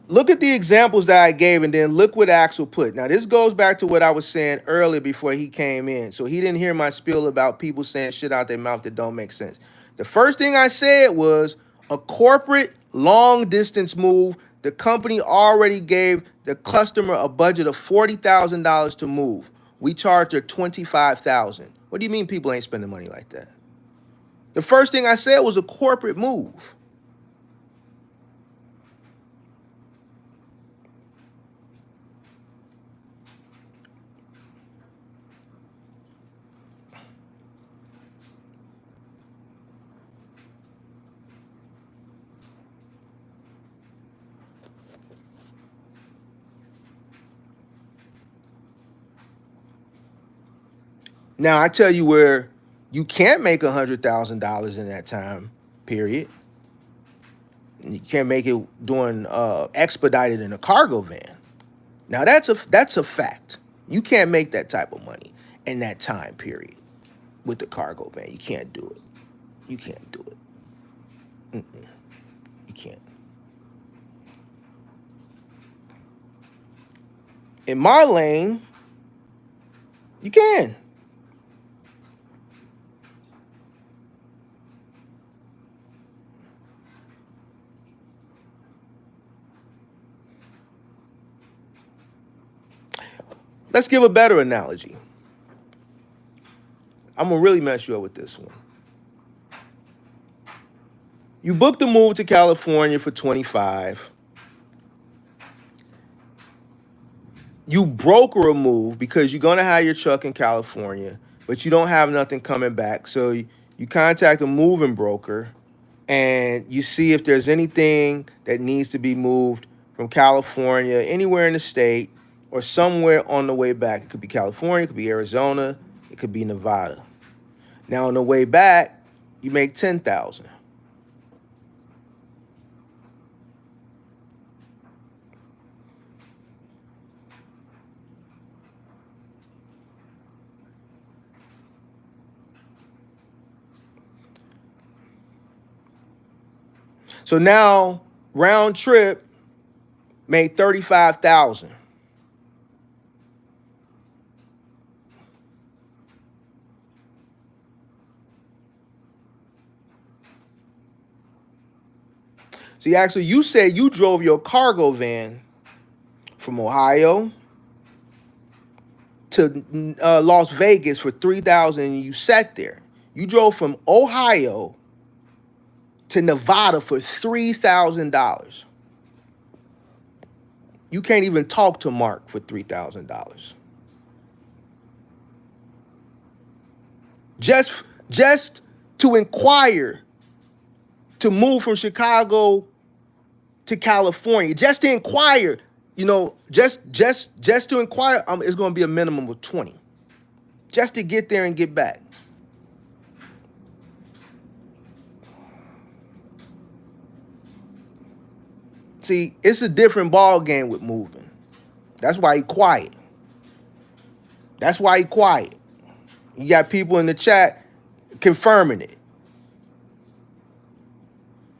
look at the examples that I gave, and then look what Axel put. Now, this goes back to what I was saying earlier before he came in. So he didn't hear my spiel about people saying shit out their mouth that don't make sense. The first thing I said was a corporate long distance move. The company already gave the customer a budget of $40,000 to move. We charge her $25,000. What do you mean people ain't spending money like that? The first thing I said was a corporate move. Now I tell you where you can't make $100,000 in that time period. You can't make it doing expedited in a cargo van. Now that's a fact. You can't make that type of money in that time period with the cargo van. You can't do it. You can't do it. You can't. In my lane, you can. Let's give a better analogy. I'm gonna really mess you up with this one. You booked a move to California for 25. you broker a move because you're gonna have your truck in California, but you don't have nothing coming back. So you contact a moving broker and you see if there's anything that needs to be moved from California, anywhere in the state, or somewhere on the way back. It could be California, it could be Arizona, it could be Nevada. Now on the way back, you make 10,000. So now round trip made 35,000. See, actually, you said you drove your cargo van from Ohio to Las Vegas for 3,000, and you sat there. You drove from Ohio to Nevada for $3,000. You can't even talk to Mark for $3,000. Just to inquire to move from Chicago to California, just to inquire, just to inquire, it's going to be a minimum of 20, just to get there and get back. See, it's a different ball game with moving. That's why he quiet. That's why he quiet. You got people in the chat confirming it.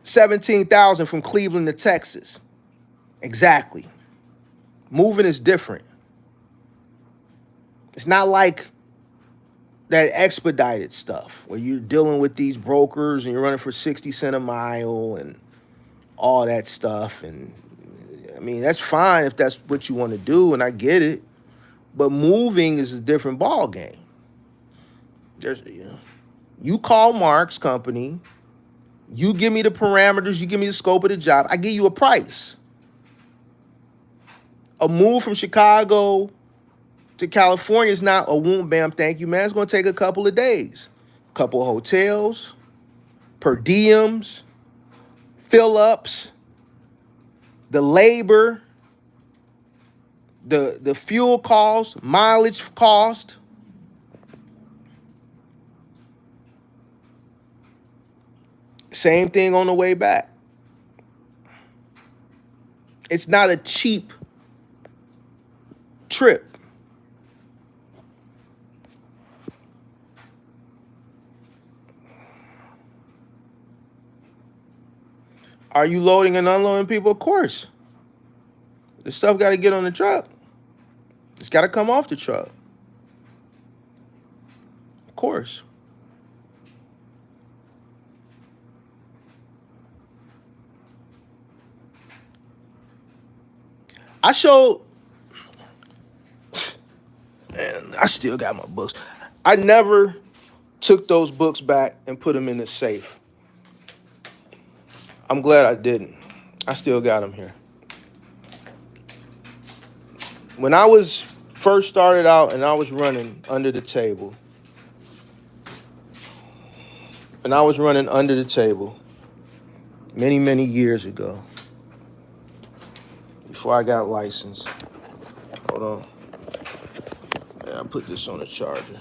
17,000 from Cleveland to Texas. Exactly. Moving is different. It's not like that expedited stuff where you're dealing with these brokers and you're running for 60 cents a mile and all that stuff. And I mean, that's fine if that's what you want to do, and I get it. But moving is a different ball game. You call Mark's company, you give me the parameters, you give me the scope of the job, I give you a price. A move from Chicago to California is not a whoom, bam, thank you, man. It's going to take a couple of days. A couple of hotels, per diems, fill-ups, the labor, the fuel cost, mileage cost. Same thing on the way back. It's not a cheap trip. Are you loading and unloading people? Of course. The stuff got to get on the truck. It's got to come off the truck. Of course. I showed, man, I still got my books. I never took those books back and put them in the safe. I'm glad I didn't. I still got them here. When I was first started out and I was running under the table, many, many years ago, before I got licensed. Hold on. Man, I put this on a charger.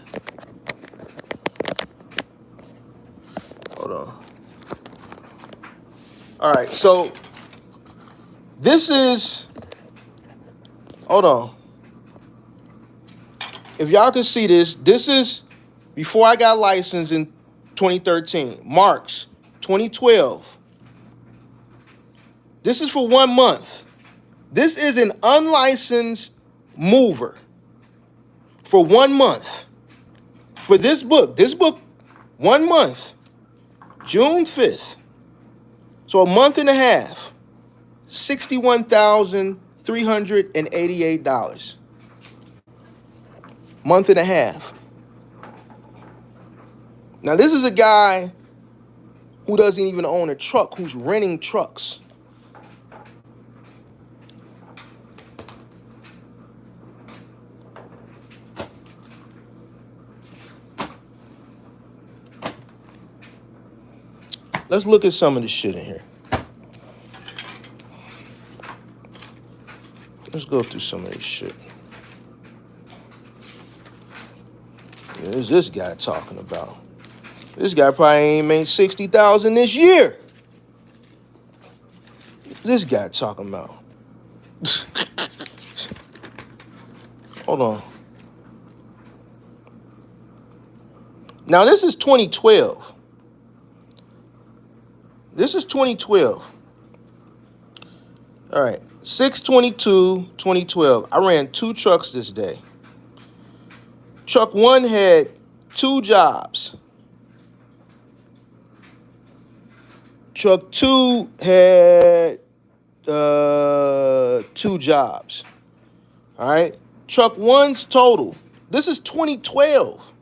Hold on. All right, so this is, hold on. If y'all can see this, this is before I got licensed in 2013. Marks, 2012. This is for 1 month. This is an unlicensed mover for 1 month. For this book, 1 month, June 5th. So a month and a half, $61,388. Month and a half. Now this is a guy who doesn't even own a truck, who's renting trucks. Let's look at some of the shit in here. Let's go through some of this shit. What is this guy talking about? This guy probably ain't made 60,000 this year. This guy talking about. Hold on. Now this is 2012. This is 2012. All right. 6/22/2012. I ran 2 trucks this day. Truck 1 had 2 jobs. Truck 2 had 2 jobs. All right. Truck 1's total. This is 2012.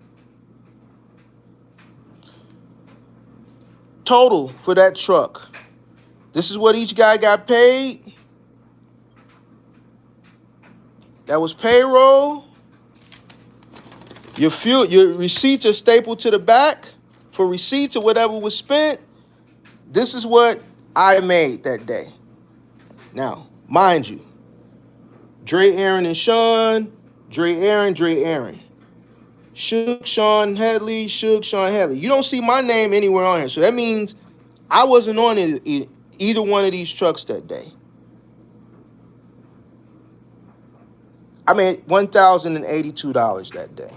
Total for that truck. This is what each guy got paid. That was payroll. Your receipts are stapled to the back for receipts or whatever was spent. This is what I made that day. Now, mind you, Dre, Aaron, and Sean, Dre, Aaron, Suge, Sean Headley, Suge, Sean Headley. You don't see my name anywhere on here. So that means I wasn't on either one of these trucks that day. I made $1,082 that day.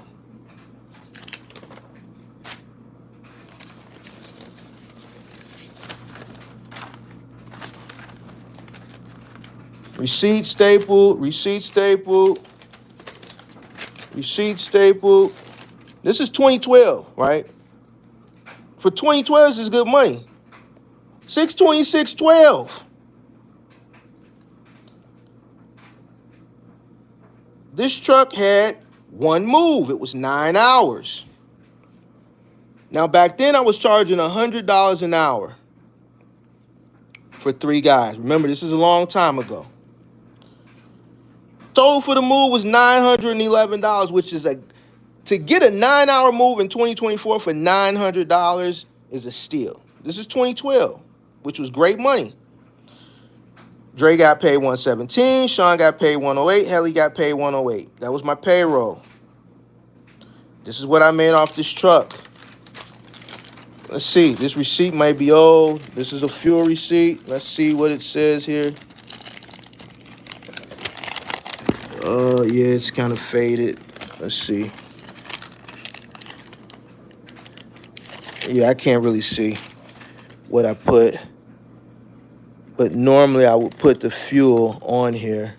Receipt stapled, receipt stapled, receipt stapled. This is 2012, right? For 2012, this is good money. 6/26/12. This truck had 1 move. It was 9 hours. Now, back then, I was charging $100 an hour for 3 guys. Remember, this is a long time ago. Total for the move was $911, which is to get a 9-hour move in 2024 for $900 is a steal. This is 2012, which was great money. Dre got paid $117, Sean got paid $108, Helly got paid $108. That was my payroll. This is what I made off this truck. Let's see. This receipt might be old. This is a fuel receipt. Let's see what it says here. Yeah, it's kind of faded. Let's see. Yeah, I can't really see what I put. But normally I would put the fuel on here.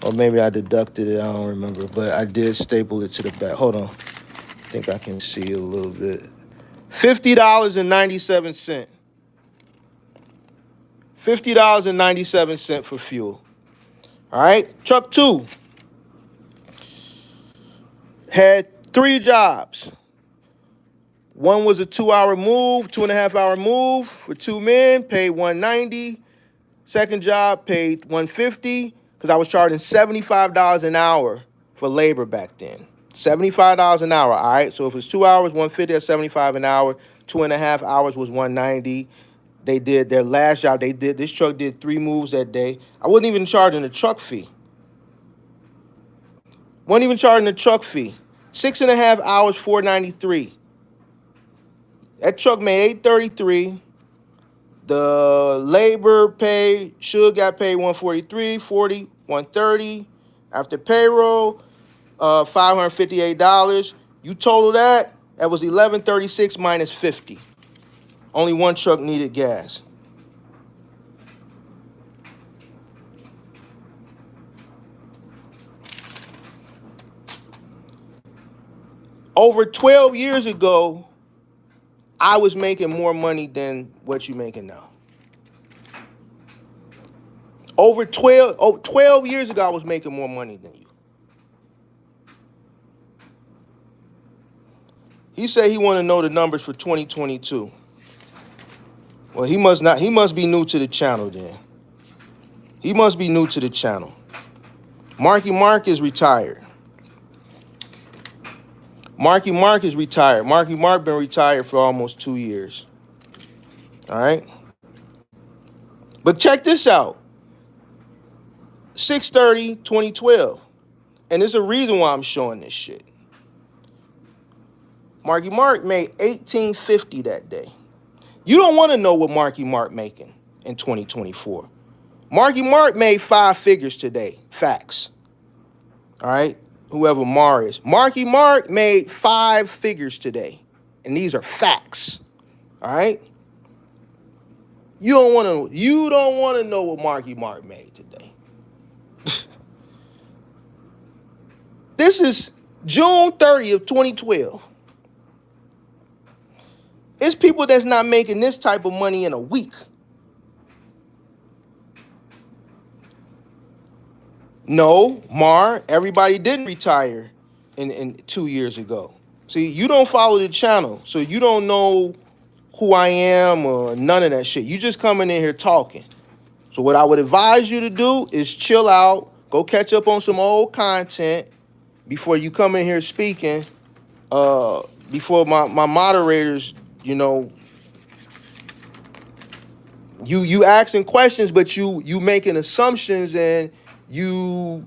Or maybe I deducted it, I don't remember. But I did staple it to the back. Hold on. I think I can see it a little bit. $50.97. $50.97 for fuel. All right. Truck 2 had 3 jobs. One was a 2-hour move, 2.5-hour move for 2 men, paid $190. Second job paid $150 because I was charging $75 an hour for labor back then. $75 an hour, all right? So if it's 2 hours, $150, that's $75 an hour. 2.5 hours was $190. They did their last job. This truck did 3 moves that day. I wasn't even charging the truck fee. 6.5 hours, $493. That truck made $833. The labor pay, Suge got paid $143, 40, $130. After payroll, $558. You total that was $1,136 minus $50. Only 1 truck needed gas. Over 12 years ago, I was making more money than what you're making now. Over 12 years ago, I was making more money than you. He said he want to know the numbers for 2022. Well, he must be new to the channel then. He must be new to the channel. Marky Mark is retired. Marky Mark is retired. Marky Mark been retired for almost 2 years. All right. But check this out. 6/30/2012. And there's a reason why I'm showing this shit. Marky Mark made $18.50 that day. You don't want to know what Marky Mark making in 2024. Marky Mark made 5 figures today. Facts. All right? Whoever Mar is. Marky Mark made 5 figures today. And these are facts. All right? You don't want to know what Marky Mark made today. This is June 30th, 2012. It's people that's not making this type of money in a week. No, Mar, everybody didn't retire in 2 years ago. See, you don't follow the channel, so you don't know who I am or none of that shit. You just coming in here talking. So what I would advise you to do is chill out, go catch up on some old content before you come in here speaking, before my moderators, you know, you asking questions, but you making assumptions, and you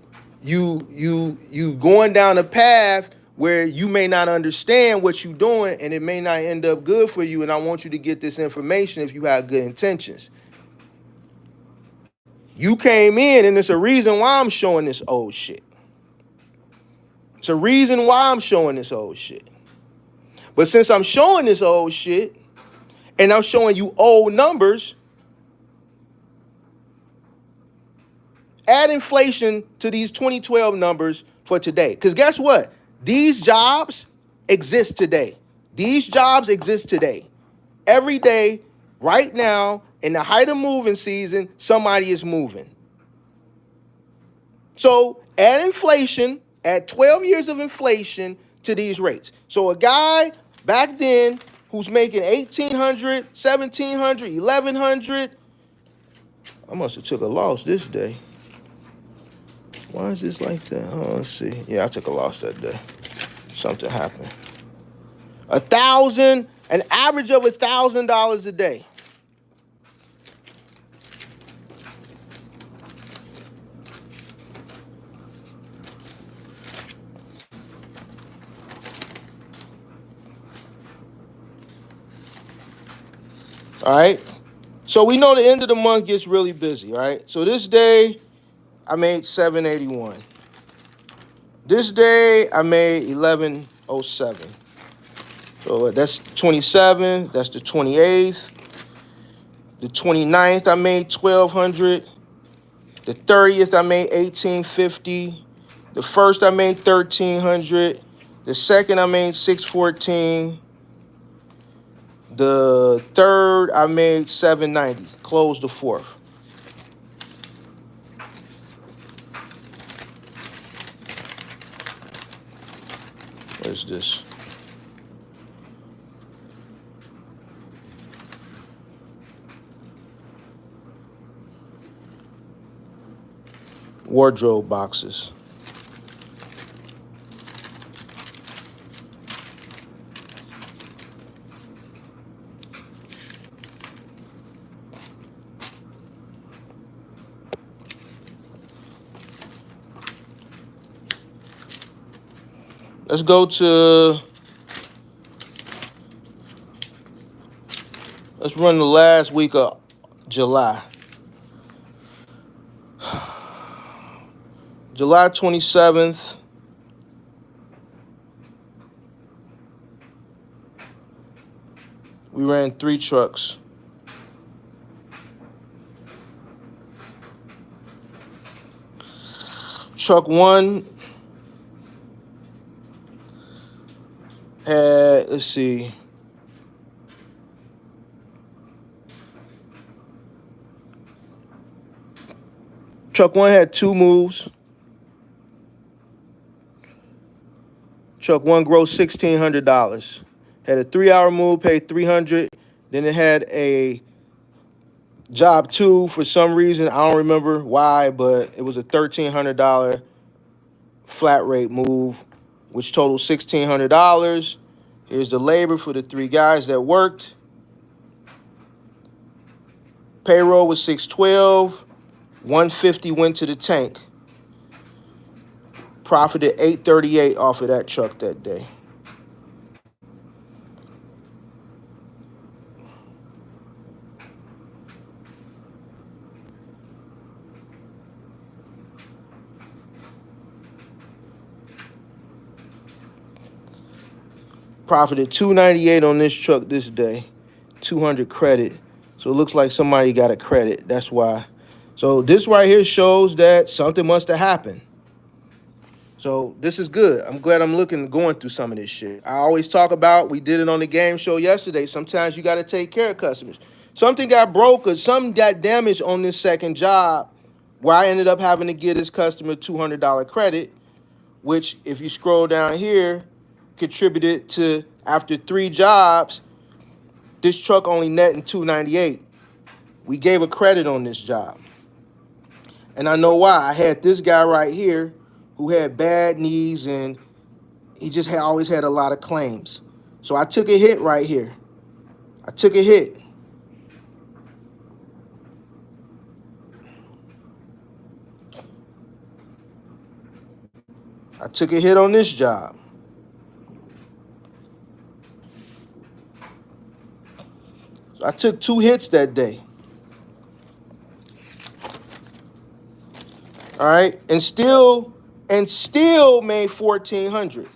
going down a path where you may not understand what you're doing, and it may not end up good for you. And I want you to get this information if you have good intentions. You came in, and it's a reason why I'm showing this old shit. It's a reason why I'm showing this old shit. But since I'm showing this old shit, and I'm showing you old numbers, add inflation to these 2012 numbers for today. Because guess what? These jobs exist today. These jobs exist today. Every day, right now, in the height of moving season, somebody is moving. So add inflation, add 12 years of inflation to these rates. So a guy back then who's making $1,800, $1,700, $1,100, I must have took a loss this day. Why is this like that? Oh, let's see. Yeah, I took a loss that day. Something happened. 1,000, an average of $1,000 a day. All right. So we know the end of the month gets really busy, right? So this day, I made $781. This day, I made $1107. So that's 27th. That's the 28th. The 29th, I made $1,200. The 30th, I made $1,850. The 1st, I made $1,300. The 2nd, I made $614. The 3rd, I made $790. Closed the 4th. What is this? Wardrobe boxes. Let's go to, let's run the last week of July. July 27th. We ran 3 trucks. Truck 1 had, let's see, truck 1 had 2 moves. Truck 1 grossed $1,600. Had a 3-hour move, paid $300. Then it had a job 2 for some reason. I don't remember why, but it was a $1,300 flat rate move which totaled $1,600. Here's the labor for the 3 guys that worked. Payroll was $612. $150 went to the tank. Profited $838 off of that truck that day. Profited $298 on this truck this day. 200 credit. So it looks like somebody got a credit. That's why. So this right here shows that something must have happened. So this is good. I'm glad I'm going through some of this shit. I always talk about, we did it on the game show yesterday, sometimes you got to take care of customers. Something got broke or something got damaged on this second job where I ended up having to give this customer $200 credit, which if you scroll down here, contributed to, after 3 jobs, this truck only netting $298. We gave a credit on this job. And I know why. I had this guy right here who had bad knees and he just always had a lot of claims. So I took a hit right here. I took a hit. I took a hit on this job. So I took 2 hits that day. All right, and still made $1,400.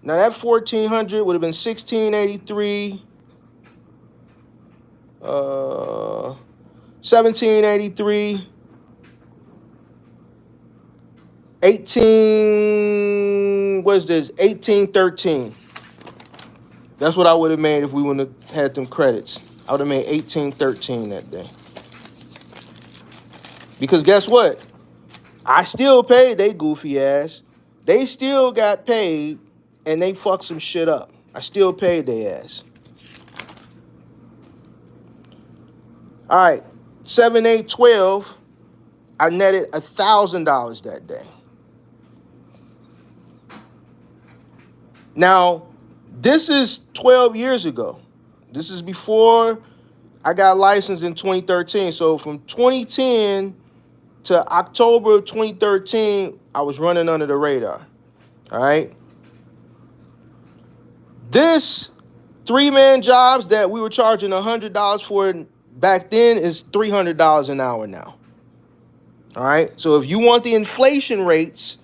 Now that $1,400 would have been $1,683, $1,783, $1,813. That's what I would have made if we wouldn't have had them credits. I would have made $1,813 that day. Because guess what? I still paid they goofy ass. They still got paid and they fucked some shit up. I still paid their ass. All right, 7, 8, 12. I netted $1,000 that day. Now, this is 12 years ago. This is before I got licensed in 2013. So from 2010 to October of 2013, I was running under the radar. All right. This 3-man jobs that we were charging $100 for back then is $300 an hour now. All right. So if you want the inflation rates,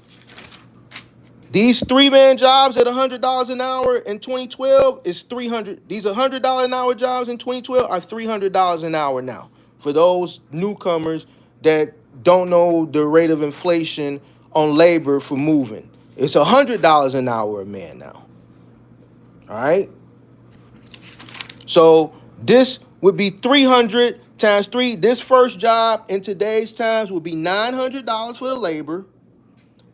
these 3-man jobs at $100 an hour in 2012 is $300. These $100 an hour jobs in 2012 are $300 an hour now. For those newcomers that don't know the rate of inflation on labor for moving, it's $100 an hour a man now. All right. So this would be 300 times 3. This first job in today's times would be $900 for the labor.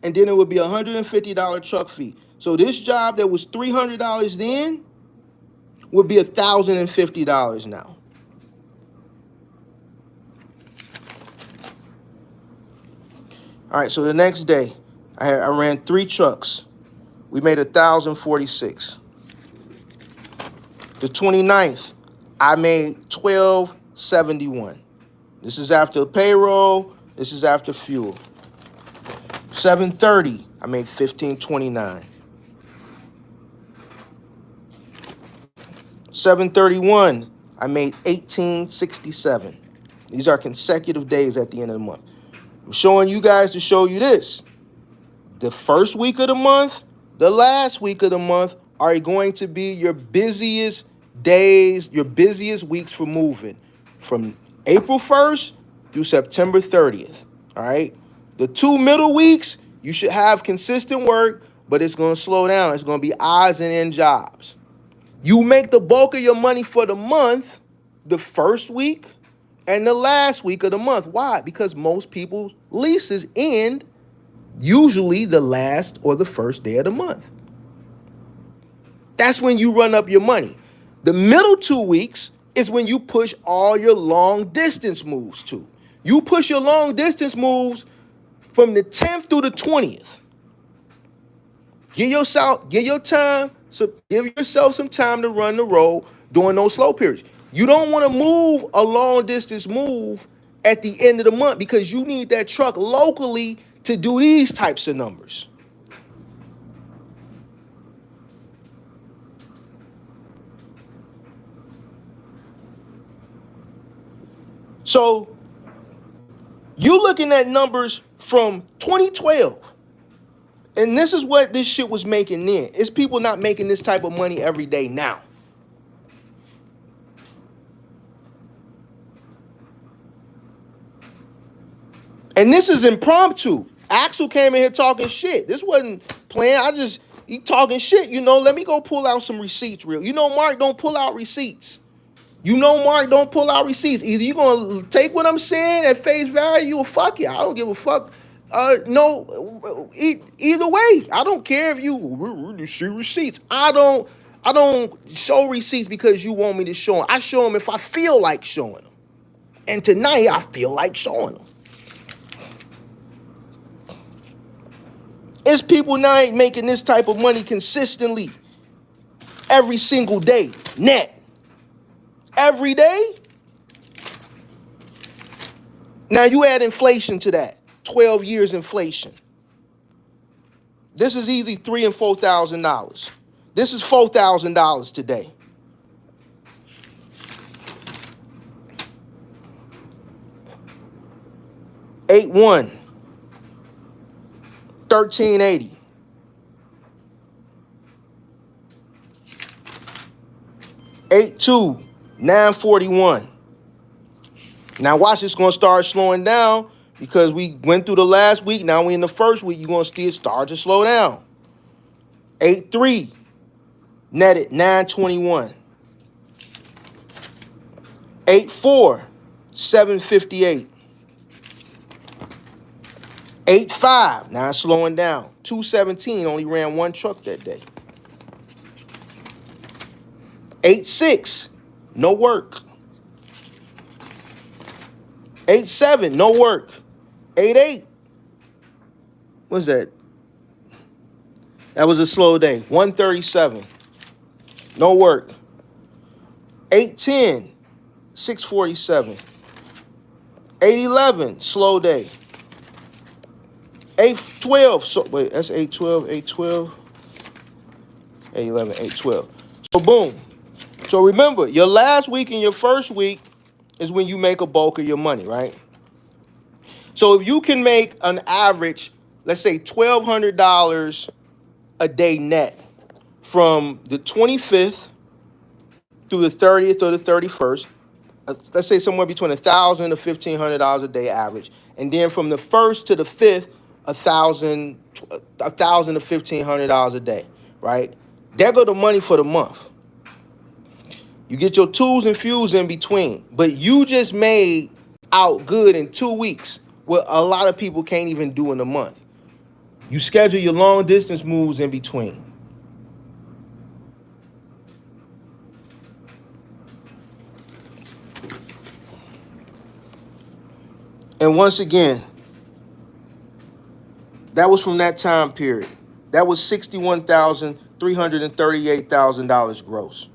And then it would be a $150 truck fee. So this job that was $300 then would be $1,050 now. All right, so the next day, I ran 3 trucks. We made $1,046. The 29th, I made $1,271. This is after payroll. This is after fuel. 7:30, I made $1,529. 7:31, I made $1,867. These are consecutive days at the end of the month. I'm showing you guys to show you this. The first week of the month, the last week of the month are going to be your busiest days, your busiest weeks for moving, from April 1st through September 30th. All right. The 2 middle weeks, you should have consistent work, but it's going to slow down. It's going to be odds and end jobs. You make the bulk of your money for the month, the first week and the last week of the month. Why? Because most people's leases end usually the last or the first day of the month. That's when you run up your money. The middle 2 weeks is when you push all your long distance moves to. You push your long distance moves from the 10th through the 20th. Give yourself some time to run the road during those slow periods. You don't want to move a long distance move at the end of the month because you need that truck locally to do these types of numbers. So you looking at numbers from 2012, and this is what this shit was making then. It's people not making this type of money every day now. And this is impromptu. Axel came in here talking shit. This wasn't playing. He talking shit. Let me go pull out some receipts real. Mark don't pull out receipts. Mark don't pull out receipts. Either you gonna take what I'm saying at face value or fuck it. I don't give a fuck. No, either way, I don't care if you see receipts. I don't show receipts because you want me to show them. I show them if I feel like showing them. And tonight I feel like showing them. It's people now ain't making this type of money consistently every single day, net. Every day. Now you add inflation to that. 12 years inflation. This is easy $3,000 and $4,000. This is $4,000 today. $8,100. $1,380. $8,200. $941. Now watch, it's gonna start slowing down because we went through the last week. Now we in the first week. You're gonna see it start to slow down. 8,300. Netted $921. 8,400. $758. 8,500. Now it's slowing down. 217 only ran one truck that day. 8,600. No work. 8,700. No work. 8,800. What's that? That was a slow day. 137. No work. 8,10. 647. 8,11. Slow day. 8,12. So wait, that's 8,12. 8,12. 8,11. 8,12. So boom. So remember, your last week and your first week is when you make a bulk of your money, right? So if you can make an average, let's say $1,200 a day net from the 25th through the 30th or the 31st, let's say somewhere between $1,000 to $1,500 a day average, and then from the 1st to the 5th, $1,000 to $1,500 a day, right? There go the money for the month. You get your tools and fuels in between, but you just made out good in 2 weeks, what a lot of people can't even do in a month. You schedule your long distance moves in between. And once again, that was from that time period. That was $61,338,000 gross.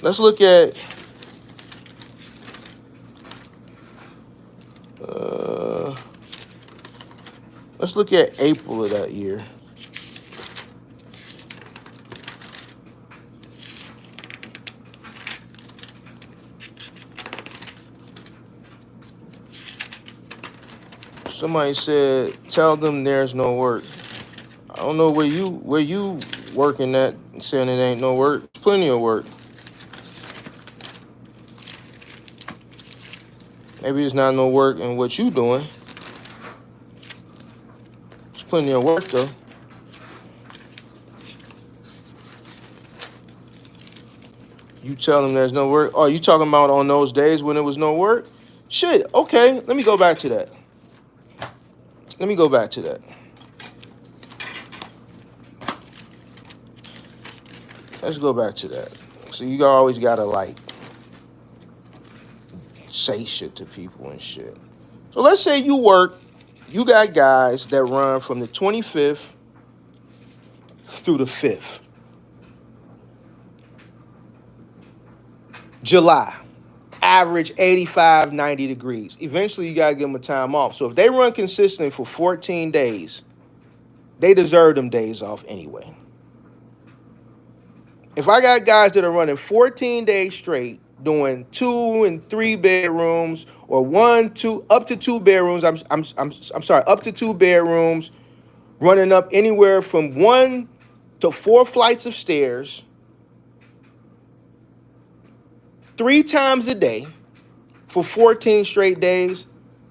Let's look at April of that year. Somebody said, "Tell them there's no work." I don't know where you working at, saying it ain't no work. There's plenty of work. Maybe it's not no work in what you doing. There's plenty of work though. You tell them there's no work. Oh, you talking about on those days when it was no work? Shit, okay. Let me go back to that. let's go back to that. So you always gotta like say shit to people and shit. So let's say you got guys that run from the 25th through the 5th. July, average 85, 90 degrees. Eventually, you got to give them a time off. So if they run consistently for 14 days, they deserve them days off anyway. If I got guys that are running 14 days straight, doing 2 and 3 bedrooms, or 1, 2, up to 2 bedrooms, I'm sorry, up to 2 bedrooms, running up anywhere from 1 to 4 flights of stairs, 3 times a day, for 14 straight days,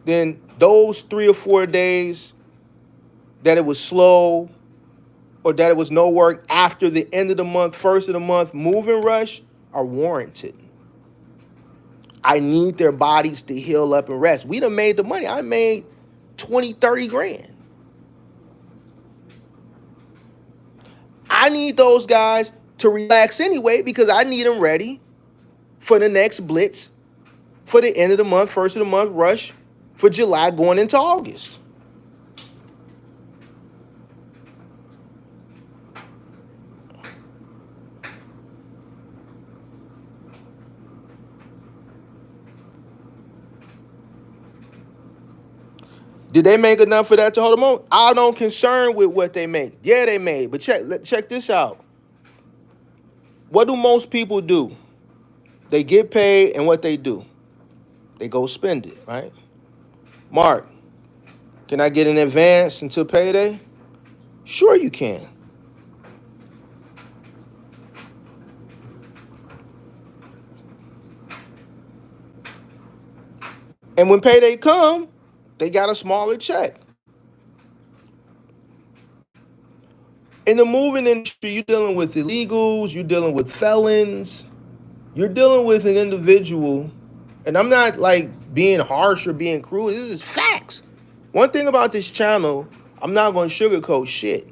then those 3 or 4 days that it was slow or that it was no work after the end of the month, first of the month, moving rush are warranted. I need their bodies to heal up and rest. We done made the money. I made 20, 30 grand. I need those guys to relax anyway because I need them ready for the next blitz, for the end of the month, first of the month rush, for July going into August. Did they make enough for that to hold them on? I don't concern with what they make. Yeah, they made, but check this out. What do most people do? They get paid, and what they do? They go spend it, right? Mark, can I get an advance until payday? Sure you can. And when payday come, they got a smaller check. In the moving industry, you're dealing with illegals, you're dealing with felons, you're dealing with an individual, and I'm not like being harsh or being cruel. This is facts. One thing about this channel, I'm not going to sugarcoat shit.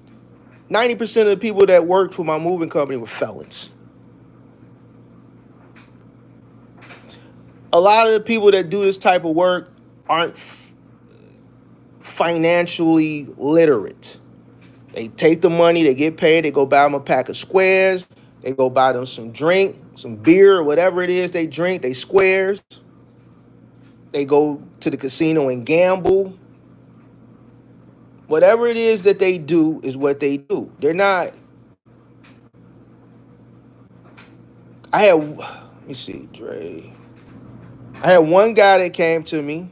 90% of the people that worked for my moving company were felons. A lot of the people that do this type of work aren't financially literate. They take the money, they get paid, they go buy them a pack of squares, they go buy them some drink, some beer, or whatever it is they drink, they squares. They go to the casino and gamble. Whatever it is that they do is what they do. They're not. Let me see, Dre. I had one guy that came to me,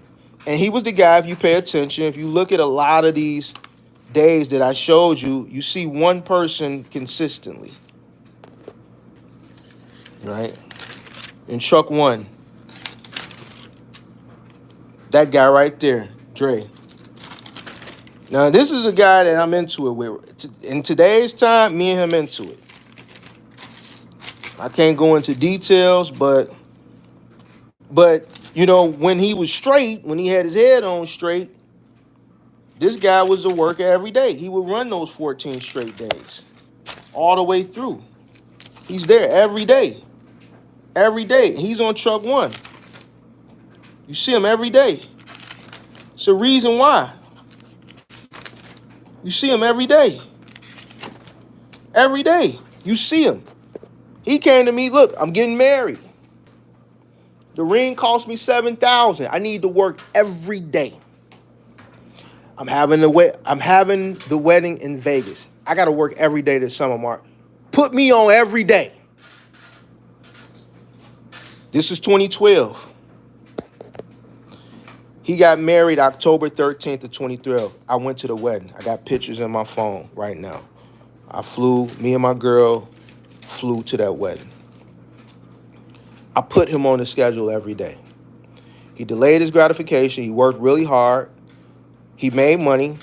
and he was the guy, if you pay attention, if you look at a lot of these days that I showed you, you see one person consistently, right? In truck 1, that guy right there, Dre. Now, this is a guy that I'm into it with. In today's time, me and him into it. I can't go into details, but you know, when he was straight, when he had his head on straight, this guy was a worker every day. He would run those 14 straight days, all the way through. He's there every day. Every day. He's on truck 1. You see him every day. It's a reason why. You see him every day. Every day. You see him. He came to me, look, I'm getting married. The ring cost me $7,000. I need to work every day. I'm having the wedding in Vegas. I got to work every day this summer, Mark. Put me on every day. This is 2012. He got married October 13th of 2012. I went to the wedding. I got pictures in my phone right now. Me and my girl flew to that wedding. I put him on the schedule every day. He delayed his gratification. He worked really hard. He made money.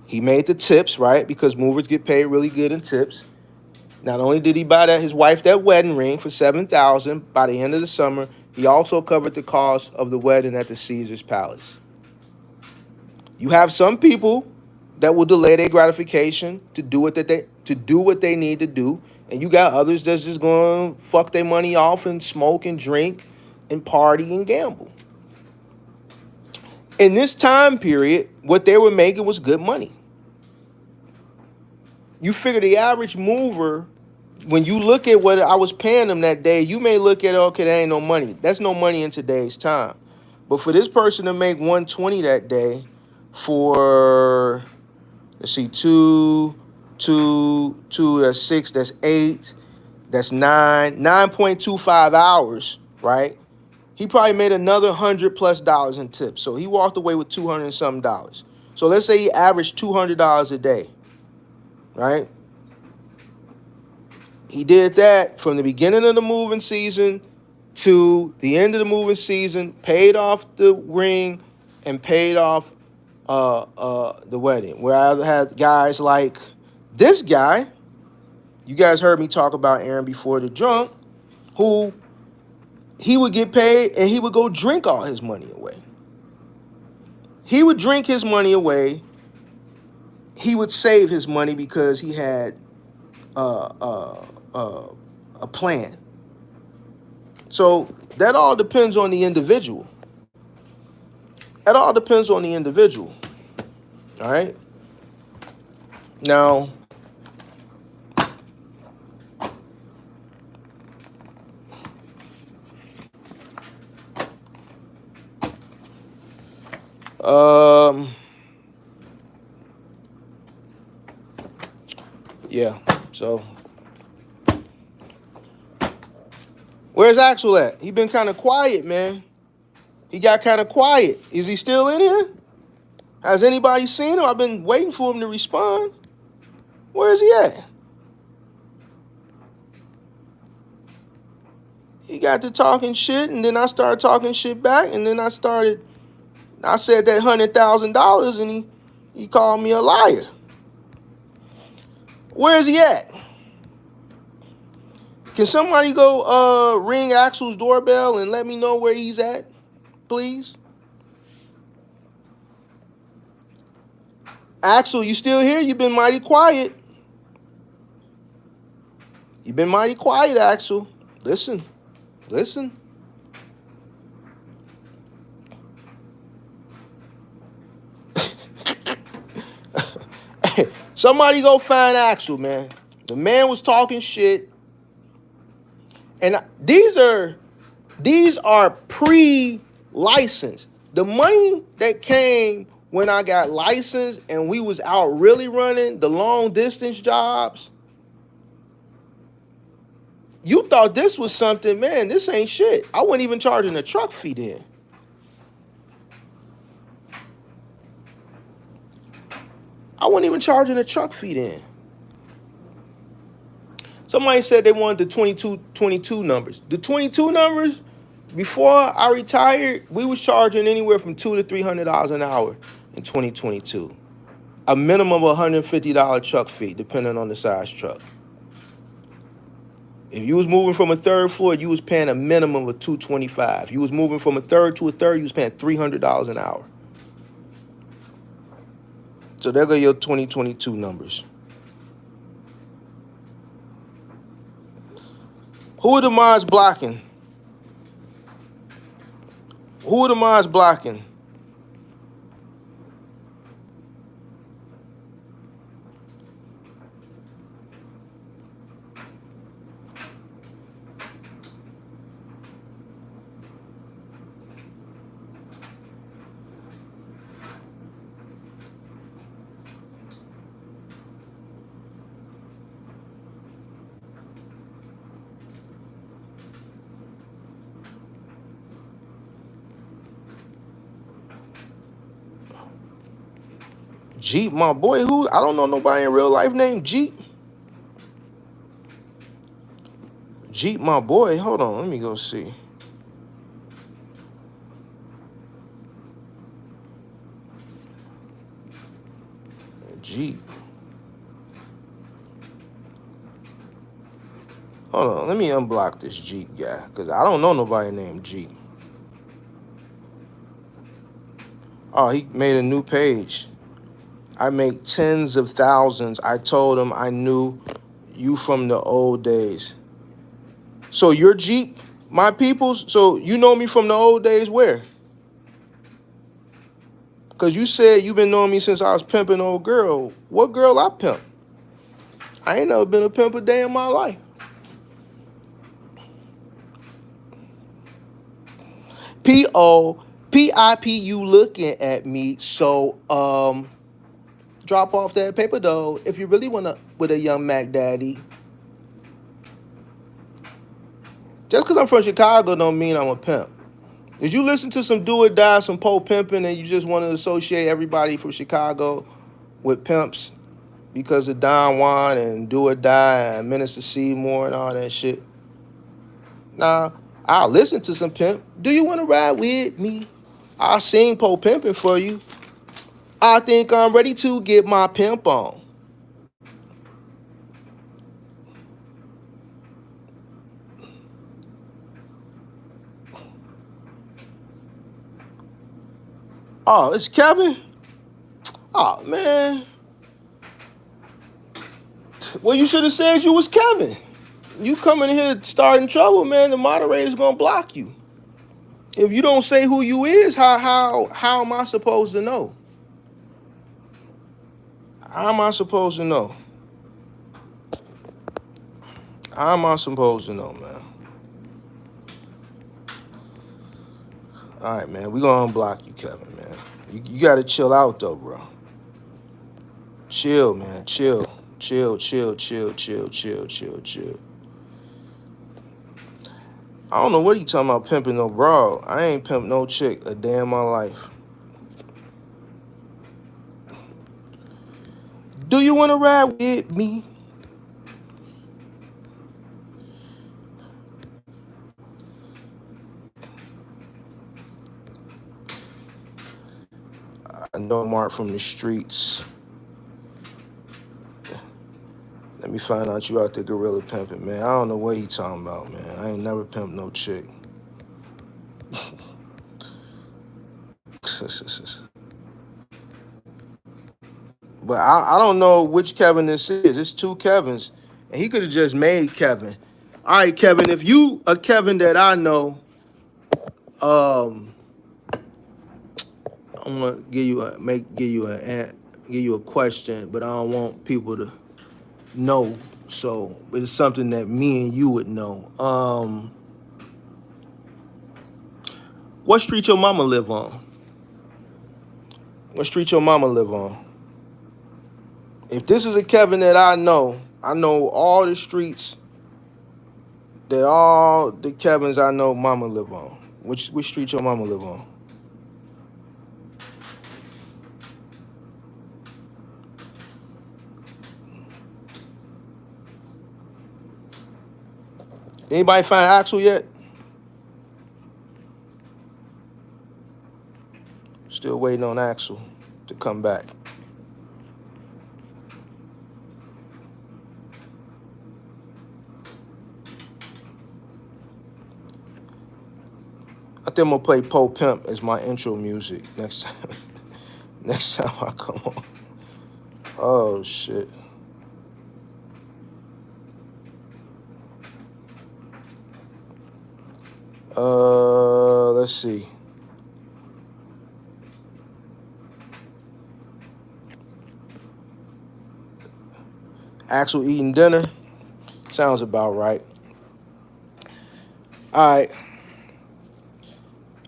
He made the tips, right? Because movers get paid really good in tips. Not only did he buy his wife that wedding ring for $7,000 by the end of the summer, he also covered the cost of the wedding at the Caesars Palace. You have some people that will delay their gratification to do what they need to do, And you got others that's just going to fuck their money off and smoke and drink and party and gamble. In this time period, what they were making was good money. You figure the average mover, when you look at what I was paying them that day, you may look at, okay, that ain't no money. That's no money in today's time. But for this person to make 120 that day for, let's see, two, that's 6, that's 8, that's 9.25 hours, right? He probably made another $100+ in tips. So he walked away with $200 and something dollars. So let's say he averaged $200 a day, right? He did that from the beginning of the moving season to the end of the moving season, paid off the ring and paid off the wedding. Where I had guys like this guy, you guys heard me talk about Aaron before the drunk, who he would get paid and he would go drink all his money away. He would drink his money away. He would save his money because he had a plan. So that all depends on the individual. That all depends on the individual. All right. Now, yeah. So, where's Axel at? He been kind of quiet, man. He got kind of quiet. Is he still in here? Has anybody seen him? I've been waiting for him to respond. Where is he at? He got to talking shit, and then I started talking shit back, and then I said that $100,000, and he called me a liar. Where is he at? Can somebody go ring Axel's doorbell and let me know where he's at, please? Axel, you still here? You've been mighty quiet. You've been mighty quiet, Axel. Listen. Somebody go find Axel, man. The man was talking shit. And these are pre-licensed. The money that came when I got licensed and we was out really running the long distance jobs, you thought this was something, man, this ain't shit. I wasn't even charging a truck fee then. Somebody said they wanted the 22 numbers. The 22 numbers, before I retired, we was charging anywhere from $200 to $300 an hour in 2022. A minimum of $150 truck fee, depending on the size truck. If you was moving from a third floor, you was paying a minimum of $225. If you was moving from a third to a third, you was paying $300 an hour. So there go your 2022 numbers. Who are the mods blocking? Jeep, my boy, who? I don't know nobody in real life named Jeep. Jeep, my boy. Hold on, let me go see. Jeep. Hold on, let me unblock this Jeep guy, because I don't know nobody named Jeep. Oh, he made a new page. I make tens of thousands. I told him I knew You from the old days. So your Jeep, my peoples. So you know me from the old days. Where? Cause you said you been knowing me since I was pimping old girl. What girl I pimp? I ain't never been a pimp a day in my life. P-O-P-I-P, you looking at me. So drop off that paper though. If you really wanna with a young Mac Daddy. Just cause I'm from Chicago don't mean I'm a pimp. If you listen to some do or die, some pole pimping, and you just want to associate everybody from Chicago with pimps because of Don Juan and do or die and Minister Seymour and all that shit. Nah, I'll listen to some pimp. Do you want to ride with me? I'll sing pole pimping for you. I think I'm ready to get my pimp on. Oh, it's Kevin? Oh, man. Well, you should have said you was Kevin. You coming here starting trouble, man, the moderator's gonna block you. If you don't say who you is, how am I supposed to know? How am I supposed to know? How am I supposed to know, man? All right, man. We gonna unblock you, Kevin, man. You gotta chill out though, bro. Chill, man. Chill. Chill, chill, chill, chill, chill, chill, chill. I don't know what he talking about pimping no bro. I ain't pimp no chick a day in my life. Do you wanna ride with me? I know Mark from the streets. Let me find out you out there gorilla pimping, man. I don't know what he talking about, man. I ain't never pimped no chick. But I don't know which Kevin this is. It's two Kevins. And he could have just made Kevin. All right, Kevin, if you a Kevin that I know, I'm gonna give you a question, but I don't want people to know. So it's something that me and you would know. What street your mama live on? What street your mama live on? If this is a Kevin that I know all the streets that all the Kevins I know mama live on. Which street your mama live on? Anybody find Axel yet? Still waiting on Axel to come back. I think I'm gonna play Poe Pimp as my intro music next time. Next time I come on. Oh shit. Let's see. Axel eating dinner. Sounds about right. All right.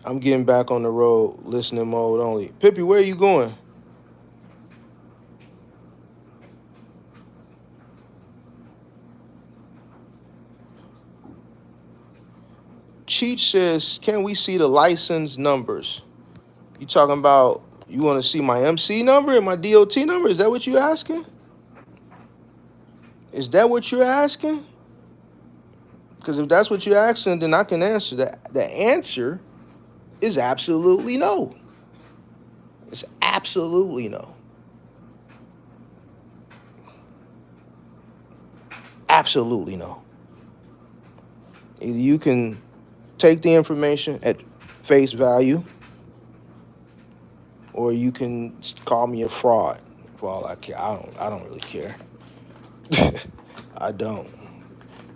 I'm getting back on the road, listening mode only. Pippi, where are you going? Cheech says, can we see the license numbers? You talking about you want to see my MC number and my DOT number? Is that what you're asking? Is that what you're asking? Because if that's what you're asking, then I can answer that. The answer is absolutely no. It's absolutely no. Absolutely no. Either you can take the information at face value, or you can call me a fraud for all I care. I don't really care. I don't.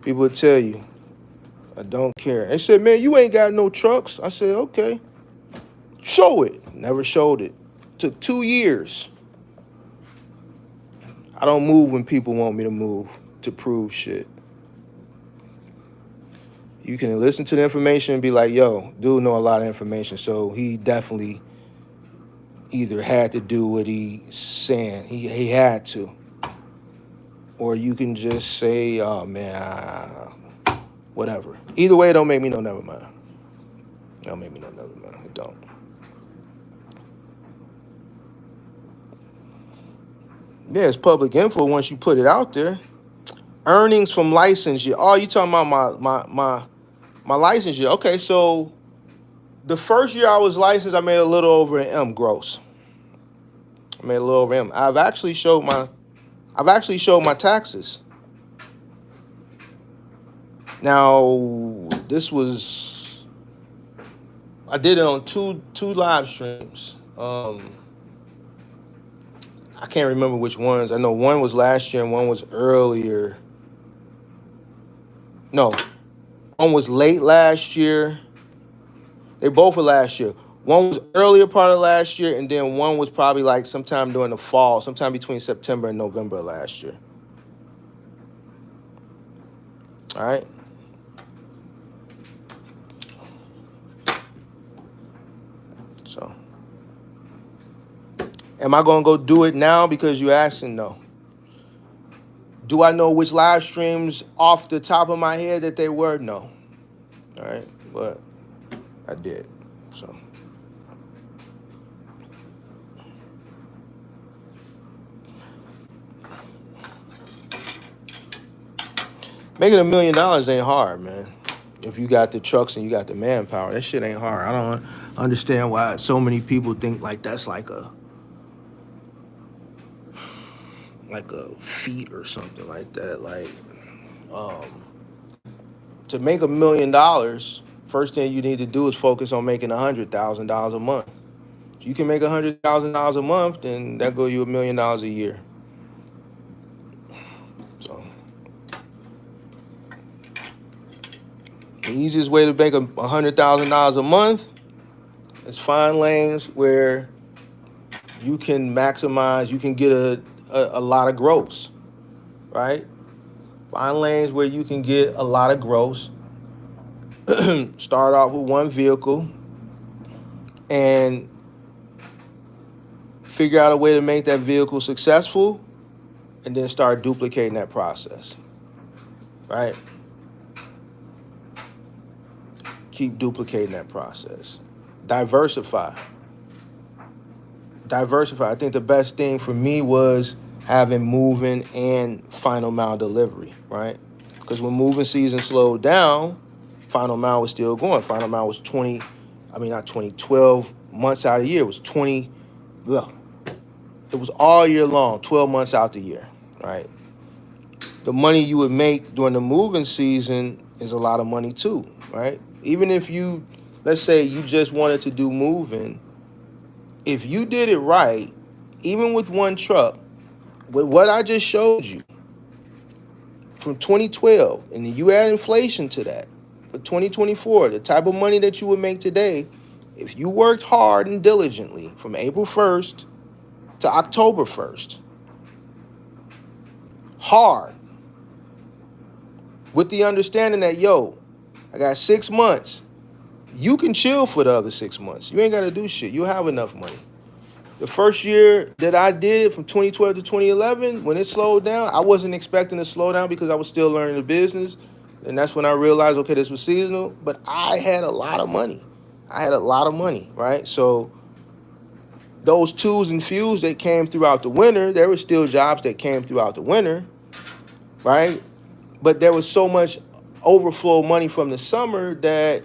People would tell you, I don't care. They said, man, you ain't got no trucks. I said, okay, show it. Never showed it. Took 2 years. I don't move when people want me to move to prove shit. You can listen to the information and be like, yo, dude know a lot of information, so he definitely either had to do what he's saying. He had to. Or you can just say, oh man, whatever. Either way, it don't make me no never mind. It don't make me no never mind. It don't. Yeah, it's public info once you put it out there. Earnings from license year. Oh, you talking about my license year. Okay, so the first year I was licensed, I made a little over an M gross. I made a little over M. I've actually showed my taxes. Now, I did it on two live streams. I can't remember which ones. I know one was last year and one was earlier. No, one was late last year. They both were last year. One was earlier part of last year, and then one was probably like sometime during the fall, sometime between September and November last year. All right. So, am I gonna go do it now because you asking? No. Do I know which live streams off the top of my head that they were? No. All right, but I did. So. Making $1 million ain't hard, man. If you got the trucks and you got the manpower, that shit ain't hard. I don't understand why so many people think like that's like a feat or something like that. Like, um, to make $1 million, first thing you need to do is focus on making $100,000 a month. If you can make $100,000 a month, then that go you $1 million a year. So the easiest way to make $100,000 a month is find lanes where you can maximize, you can get a lot of gross, right? Find lanes where you can get a lot of gross. Start off with one vehicle and figure out a way to make that vehicle successful and then start duplicating that process, right? Keep duplicating that process. Diversify. I think the best thing for me was having moving and final mile delivery, right? Because when moving season slowed down, final mile was still going. Final mile was 12 months out of the year. It was 20, ugh, it was all year long, 12 months out the year, right? The money you would make during the moving season is a lot of money too, right? Even if let's say you just wanted to do moving, if you did it right, even with one truck, with what I just showed you from 2012, and then you add inflation to that, for 2024, the type of money that you would make today, if you worked hard and diligently from April 1st to October 1st, hard, with the understanding that, yo, I got 6 months, you can chill for the other 6 months. You ain't got to do shit. You have enough money. The first year that I did from 2012 to 2011, when it slowed down, I wasn't expecting to slow down because I was still learning the business. And that's when I realized, okay, this was seasonal. But I had a lot of money. Right? So those twos and fews that came throughout the winter, there were still jobs that came throughout the winter, right? But there was so much overflow money from the summer that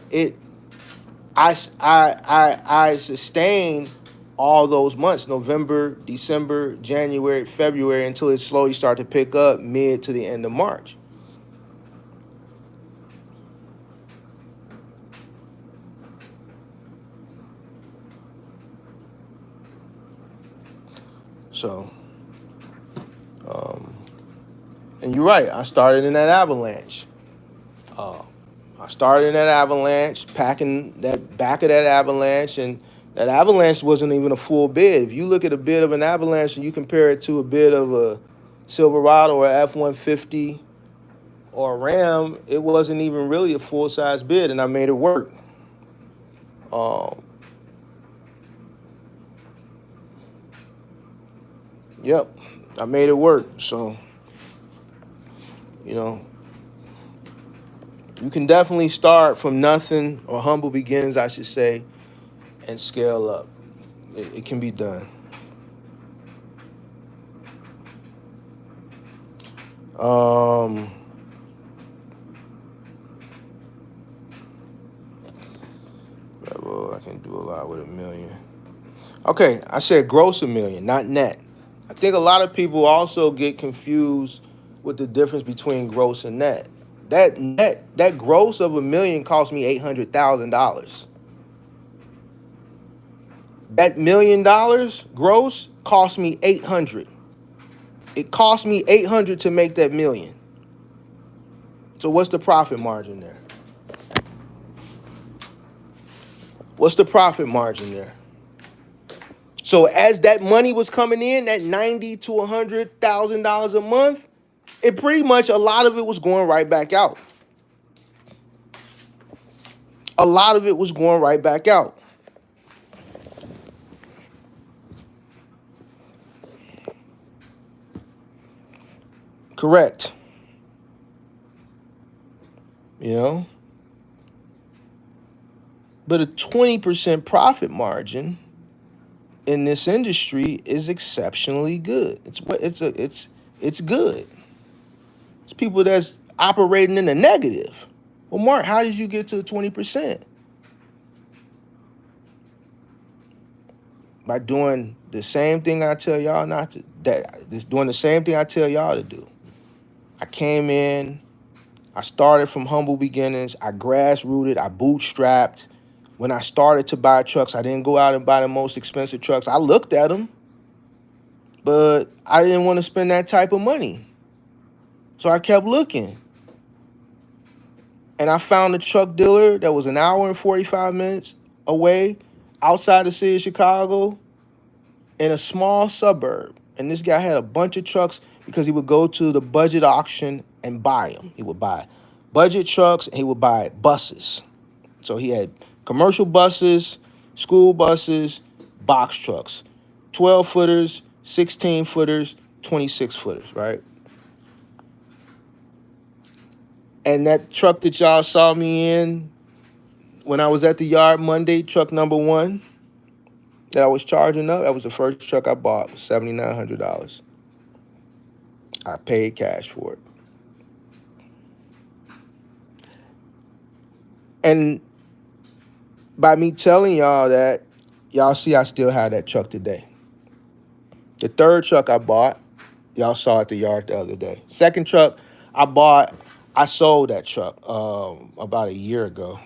I sustained all those months, November, December, January, February, until it slowly started to pick up mid to the end of March. So, and And you're right. I started in that avalanche. Uh, I started in that avalanche, packing that back of that avalanche, and that avalanche wasn't even a full bid. If you look at a bid of an avalanche and you compare it to a bid of a Silverado or F-150 or a Ram, it wasn't even really a full size bid, and I made it work. Um, yep, I made it work. So, you know, you can definitely start from nothing, or humble beginnings, I should say, and scale up. It can be done. Um, well, I can do a lot with $1 million. Okay, I said gross $1 million, not net. I think a lot of people also get confused with the difference between gross and net. That gross of $1 million cost me $800,000. That $1 million gross cost me 800. It cost me 800 to make that million. So what's the profit margin there? What's the profit margin there? So as that money was coming in, that $90,000 to $100,000 a month, it pretty much, a lot of it was going right back out. A lot of it was going right back out. Correct. You know? But a 20% profit margin in this industry is exceptionally good. It's good. It's people that's operating in the negative. Well, Mark, how did you get to 20%? By doing the same thing I tell y'all not to, doing the same thing I tell y'all to do. I came in, I started from humble beginnings, I grassrooted, I bootstrapped. When I started to buy trucks, I didn't go out and buy the most expensive trucks. I looked at them, but I didn't want to spend that type of money. So I kept looking. And I found a truck dealer that was an hour and 45 minutes away outside the city of Chicago in a small suburb. And this guy had a bunch of trucks because he would go to the budget auction and buy them. He would buy budget trucks and he would buy buses. So he had commercial buses, school buses, box trucks, 12 footers, 16 footers, 26 footers, right? And that truck that y'all saw me in when I was at the yard Monday, truck number 1 that I was charging up, that was the first truck I bought, was $7,900. I paid cash for it. And by me telling y'all that, y'all see I still have that truck today. The third truck I bought, y'all saw at the yard the other day. Second truck I bought, I sold that truck about a year ago.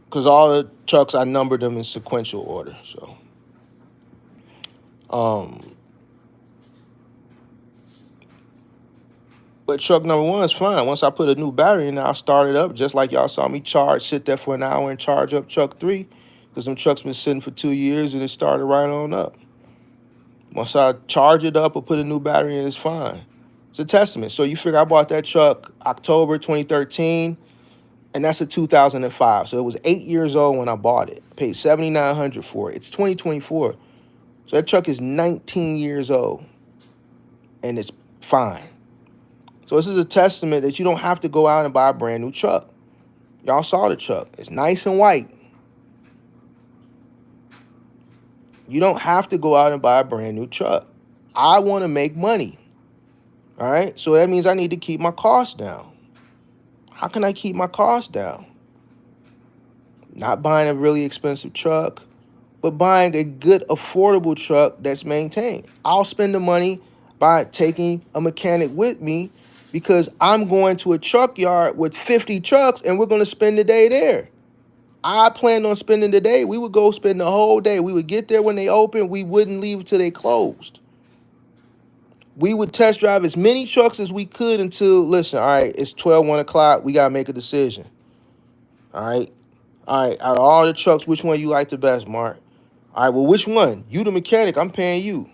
Because all the trucks, I numbered them in sequential order. So, but truck number 1 is fine. Once I put a new battery in there, I'll start it up just like y'all saw me sit there for an hour and charge up truck 3. Because them trucks been sitting for 2 years and it started right on up. Once I charge it up or put a new battery in, it's fine. It's a testament. So you figure I bought that truck October 2013, and that's a 2005. So it was 8 years old when I bought it. I paid $7,900 for it. It's 2024. So that truck is 19 years old, and it's fine. So this is a testament that you don't have to go out and buy a brand new truck. Y'all saw the truck. It's nice and white. You don't have to go out and buy a brand new truck. I want to make money. All right? So that means I need to keep my costs down. How can I keep my costs down? Not buying a really expensive truck, but buying a good, affordable truck that's maintained. I'll spend the money by taking a mechanic with me because I'm going to a truck yard with 50 trucks and we're going to spend the day there. I planned on spending the day. We would go spend the whole day. We would get there when they opened. We wouldn't leave till they closed. We would test drive as many trucks as we could until, listen, all right, it's 12, 1 o'clock. We got to make a decision. All right. All right. Out of all the trucks, which one you like the best, Mark? All right. Well, which one? You the mechanic. I'm paying you.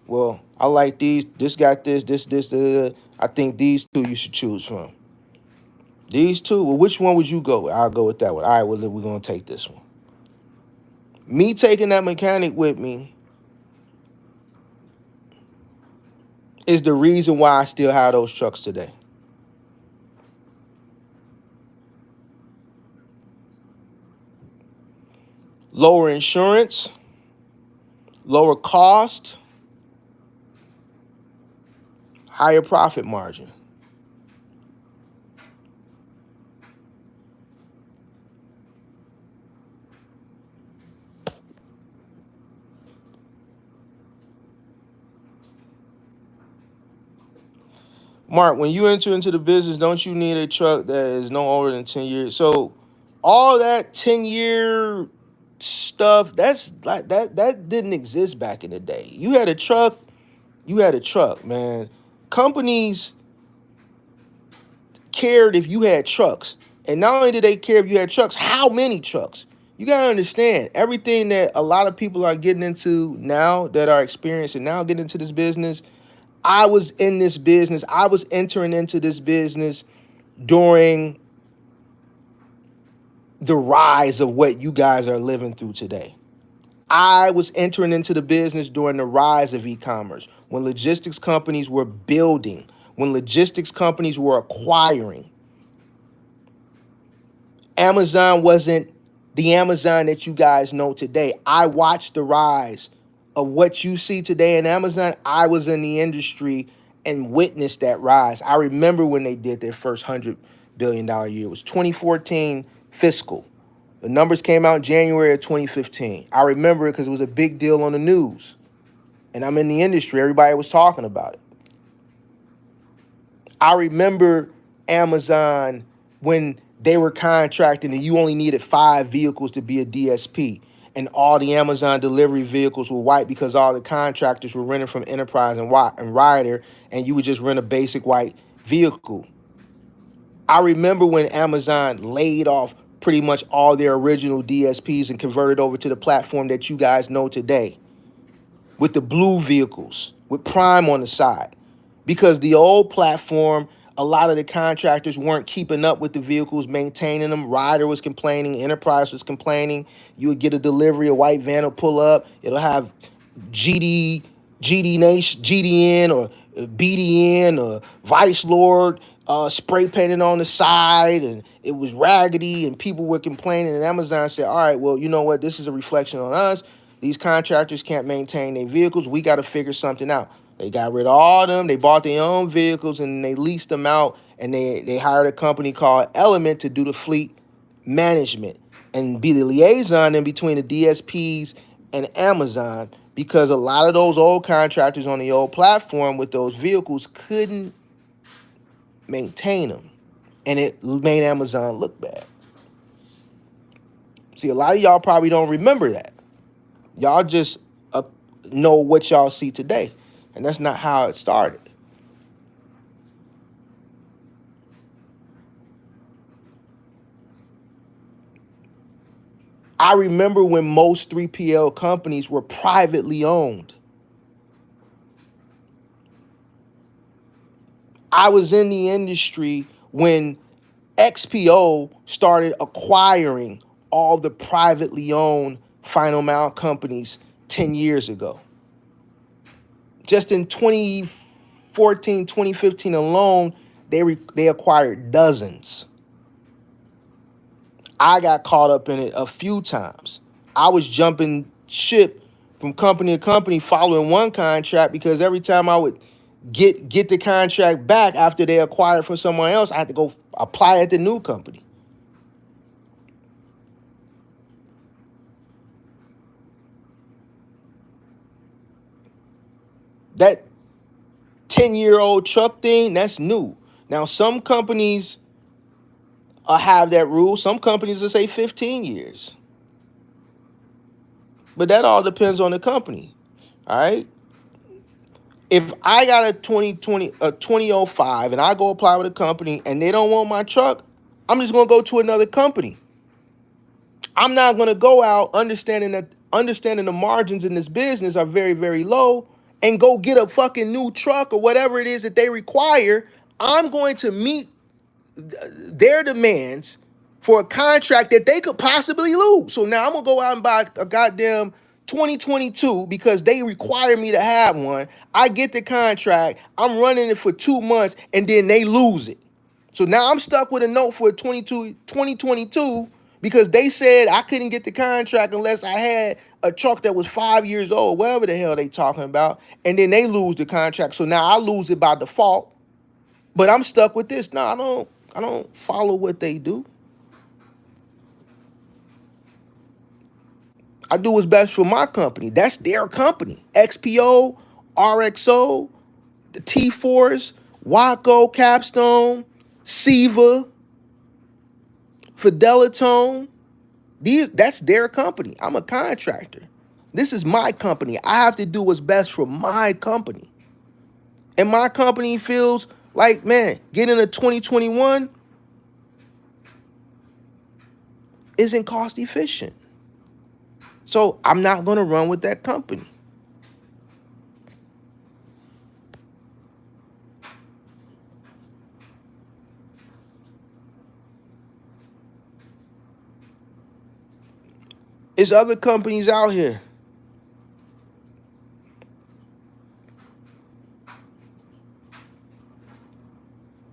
Well, I like these. This got this. I think these two you should choose from. These two. Well, which one would you go with? I'll go with that one. All right. Well, we're going to take this one. Me taking that mechanic with me is the reason why I still have those trucks today. Lower insurance, lower cost, higher profit margin. Mark, when you enter into the business, don't you need a truck that is no older than 10 years? So all that 10-year stuff, that's like that didn't exist back in the day. You had a truck, man. Companies cared if you had trucks. And not only did they care if you had trucks, how many trucks? You gotta understand, everything that a lot of people are getting into now, that are experienced and now getting into this business, I was in this business. I was entering into this business during the rise of what you guys are living through today. I was entering into the business during the rise of e-commerce, when logistics companies were building, when logistics companies were acquiring. Amazon wasn't the Amazon that you guys know today. I watched the rise of what you see today in Amazon. I was in the industry and witnessed that rise. I remember when they did their first $100 billion year. It was 2014 fiscal. The numbers came out in January of 2015. I remember it because it was a big deal on the news. And I'm in the industry. Everybody was talking about it. I remember Amazon when they were contracting and you only needed 5 vehicles to be a DSP. And all the Amazon delivery vehicles were white because all the contractors were renting from Enterprise and Ryder, and you would just rent a basic white vehicle. I remember when Amazon laid off pretty much all their original DSPs and converted over to the platform that you guys know today, with the blue vehicles, with Prime on the side. Because the old platform, a lot of the contractors weren't keeping up with the vehicles, maintaining them. Ryder was complaining, Enterprise was complaining. You would get a delivery, a white van will pull up, it'll have GD Nation, GDN or BDN or Vice Lord spray painted on the side, and it was raggedy, and people were complaining. And Amazon said, all right, well, you know what? This is a reflection on us. These contractors can't maintain their vehicles. We got to figure something out. They got rid of all of them. They bought their own vehicles and they leased them out. And they hired a company called Element to do the fleet management and be the liaison in between the DSPs and Amazon, because a lot of those old contractors on the old platform with those vehicles couldn't maintain them. And it made Amazon look bad. See, a lot of y'all probably don't remember that. Y'all just know what y'all see today. And that's not how it started. I remember when most 3PL companies were privately owned. I was in the industry when XPO started acquiring all the privately owned final mile companies 10 years ago. Just in 2014, 2015 alone, they acquired dozens. I got caught up in it a few times. I was jumping ship from company to company following one contract, because every time I would get the contract back after they acquired from someone else, I had to go apply at the new company. That 10-year-old truck thing, that's new. Now, some companies have that rule. Some companies will say 15 years. But that all depends on the company, all right? If I got a 2005 and I go apply with a company and they don't want my truck, I'm just gonna go to another company. I'm not gonna go out understanding the margins in this business are very, very low and go get a fucking new truck or whatever it is that they require. I'm going to meet their demands for a contract that they could possibly lose. So now I'm gonna go out and buy a goddamn 2022 because they require me to have one. I get the contract, I'm running it for 2 months, and then they lose it. So now I'm stuck with a note for a 2022 because they said I couldn't get the contract unless I had a truck that was 5 years old, whatever the hell they talking about, and then they lose the contract. So now I lose it by default, but I'm stuck with this. No, I don't follow what they do. I do what's best for my company. That's their company. XPO, RXO, the T4s, Waco, Capstone, Siva, Fidelitone. That's their company. I'm a contractor. This is my company. I have to do what's best for my company. And my company feels like, man, getting a 2021 isn't cost efficient. So I'm not going to run with that company. There's other companies out here.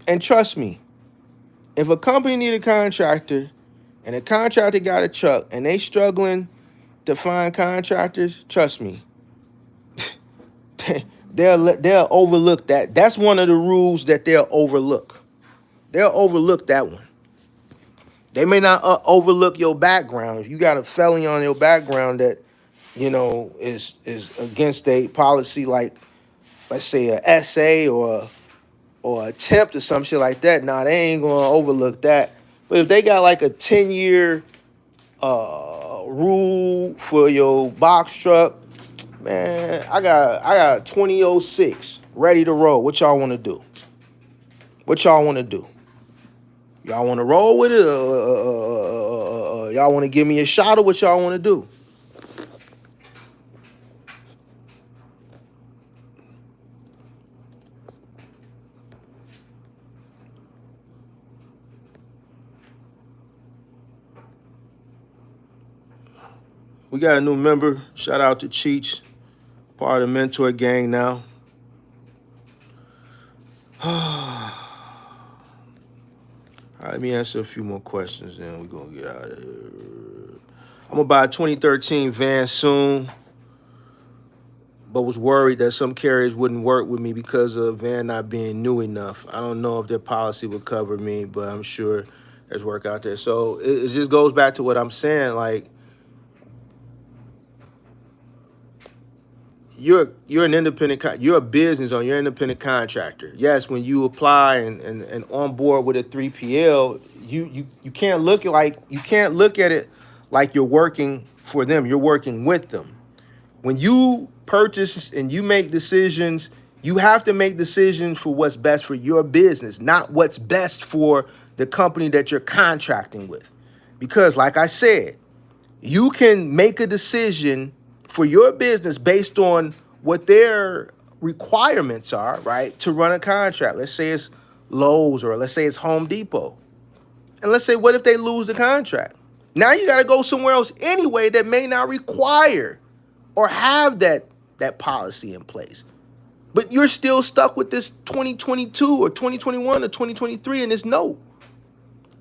And trust me, if a company need a contractor and a contractor got a truck and they struggling to find contractors, trust me, they'll overlook that. That's one of the rules that they'll overlook. They'll overlook that one. They may not overlook your background. If you got a felony on your background that is against a policy, like let's say a SA or attempt or some shit like that, nah, they ain't gonna overlook that. But if they got like a 10-year rule for your box truck, man, I got a 2006 ready to roll. What y'all want to do? What y'all want to do? Y'all want to roll with it? Y'all want to give me a shot, or what y'all want to do? We got a new member. Shout out to Cheech, part of the Mentor Gang now. All right, let me answer a few more questions, then we're going to get out of here. I'm going to buy a 2013 van soon, but was worried that some carriers wouldn't work with me because of van not being new enough. I don't know if their policy would cover me, but I'm sure there's work out there. So it just goes back to what I'm saying. Like, you're an independent, you're a business owner, you're an independent contractor. Yes, when you apply and on board with a 3PL, you can't look at it like you're working for them. You're working with them. When you purchase and you make decisions, you have to make decisions for what's best for your business, not what's best for the company that you're contracting with. Because like I said, you can make a decision for your business based on what their requirements are, right, to run a contract. Let's say it's Lowe's, or let's say it's Home Depot. And let's say, what if they lose the contract? Now you got to go somewhere else anyway that may not require or have that policy in place. But you're still stuck with this 2022 or 2021 or 2023 and it's no.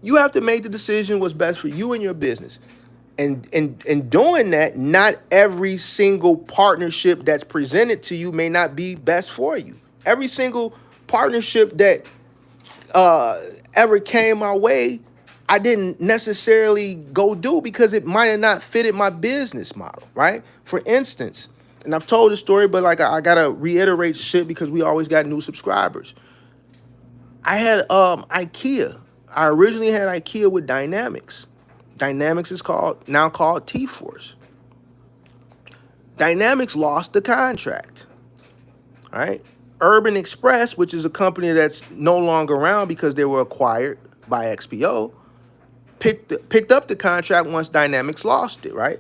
You have to make the decision what's best for you and your business. And doing that, not every single partnership that's presented to you may not be best for you. Every single partnership that ever came my way, I didn't necessarily go do because it might have not fitted my business model, right? For instance, and I've told the story, but like I gotta reiterate shit because we always got new subscribers. I had IKEA. I originally had IKEA with Dynamics. Dynamics is now called T-Force. Dynamics lost the contract. All All right. Urban Express, which is a company that's no longer around because they were acquired by XPO, picked up the contract once Dynamics lost it, right?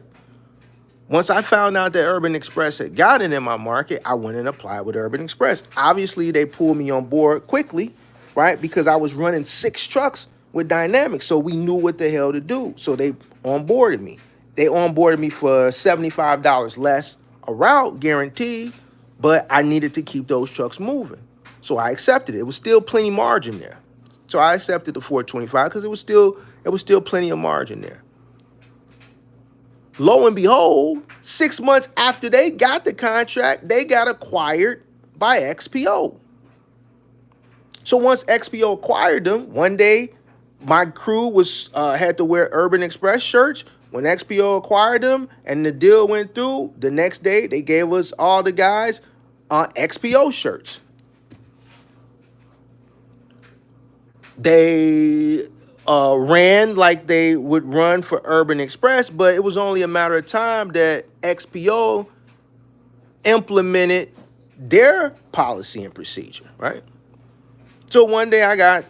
Once I found out that Urban Express had gotten in my market, I went and applied with Urban Express. Obviously, they pulled me on board quickly, right? Because I was running 6 trucks with Dynamics, so we knew what the hell to do. So they onboarded me. They onboarded me for $75 less a route guaranteed, but I needed to keep those trucks moving. So I accepted it. It was still plenty margin there. So I accepted the 425 because it was still plenty of margin there. Lo and behold, 6 months after they got the contract, they got acquired by XPO. So once XPO acquired them, one day my crew had to wear Urban Express shirts. When XPO acquired them and the deal went through, the next day they gave us all the guys XPO shirts. They ran like they would run for Urban Express, but it was only a matter of time that XPO implemented their policy and procedure, right? So one day I got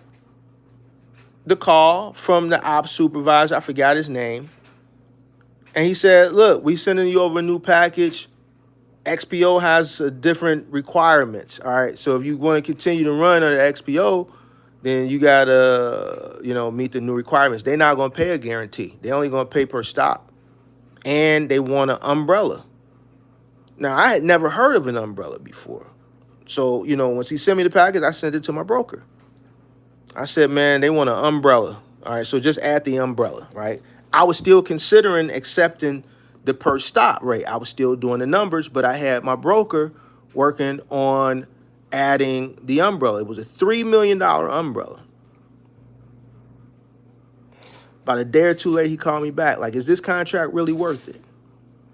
the call from the ops supervisor, I forgot his name, and he said, look, we sending you over a new package. XPO has different requirements, all right? So if you want to continue to run under XPO, then you gotta, meet the new requirements. They're not gonna pay a guarantee. They're only gonna pay per stop. And they want an umbrella. Now, I had never heard of an umbrella before. So, once he sent me the package, I sent it to my broker. I said, man, they want an umbrella. All right, so just add the umbrella, right? I was still considering accepting the per stop rate. I was still doing the numbers, but I had my broker working on adding the umbrella. It was a $3 million umbrella. About a day or two later, he called me back. Like, is this contract really worth it?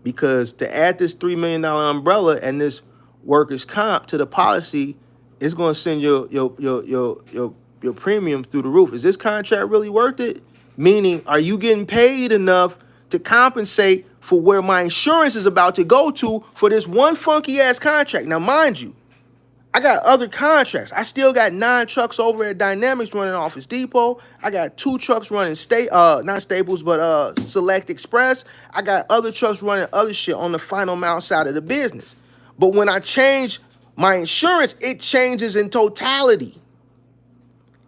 Because to add this $3 million umbrella and this workers' comp to the policy is going to send your premium through the roof. Is this contract really worth it? Meaning, are you getting paid enough to compensate for where my insurance is about to go to for this one funky ass contract? Now, mind you, I got other contracts. I still got 9 trucks over at Dynamics running Office Depot. I got 2 trucks running not Staples, but Select Express. I got other trucks running other shit on the final mile side of the business. But when I change my insurance, it changes in totality.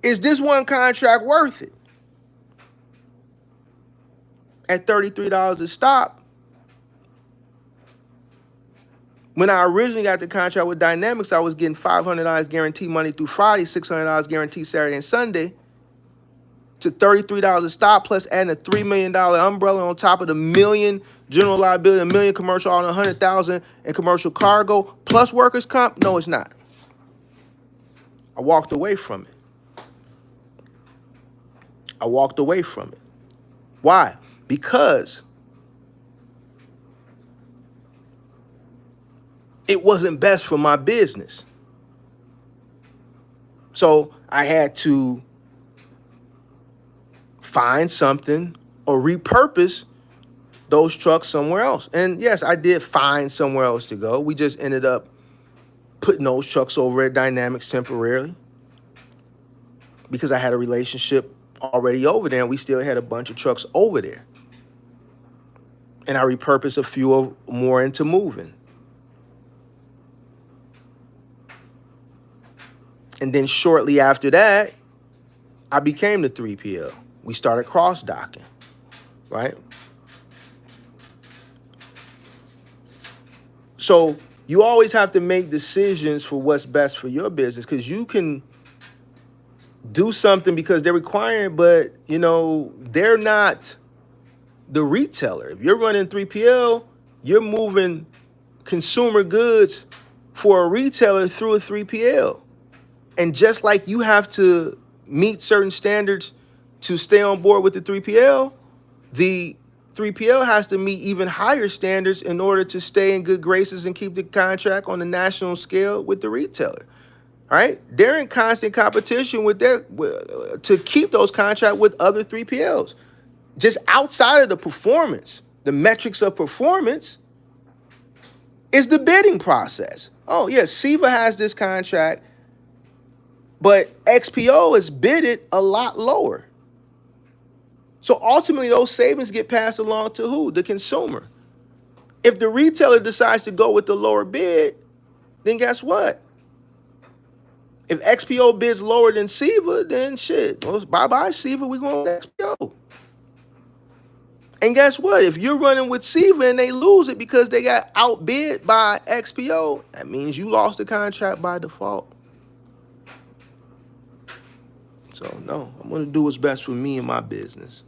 Is this one contract worth it? At $33 a stop, when I originally got the contract with Dynamics, I was getting $500 guarantee Monday through Friday, $600 guarantee Saturday and Sunday, to $33 a stop, plus adding a $3 million umbrella on top of the $1 million general liability, $1 million commercial, all $100,000 in commercial cargo, plus workers' comp. No, it's not. I walked away from it. I walked away from it. Why? Because it wasn't best for my business. So I had to find something or repurpose those trucks somewhere else. And yes, I did find somewhere else to go. We just ended up putting those trucks over at Dynamics temporarily because I had a relationship already over there and we still had a bunch of trucks over there. And I repurposed a few more into moving. And then shortly after that, I became the 3PL. We started cross-docking, right? So you always have to make decisions for what's best for your business, because you can do something because they're requiring, but, they're not the retailer. If you're running 3PL, you're moving consumer goods for a retailer through a 3PL. And just like you have to meet certain standards to stay on board with the 3PL has to meet even higher standards in order to stay in good graces and keep the contract on the national scale with the retailer. Right? They're in constant competition to keep those contracts with other 3PLs. Just outside of the performance, the metrics of performance, It's the bidding process. Oh, yeah, SIVA has this contract, but XPO is bidded a lot lower. So ultimately, those savings get passed along to who? The consumer. If the retailer decides to go with the lower bid, then guess what? If XPO bids lower than SIVA, then shit, well, bye-bye SIVA, we going with XPO. And guess what? If you're running with SIVA and they lose it because they got outbid by XPO, that means you lost the contract by default. So no, I'm gonna do what's best for me and my business.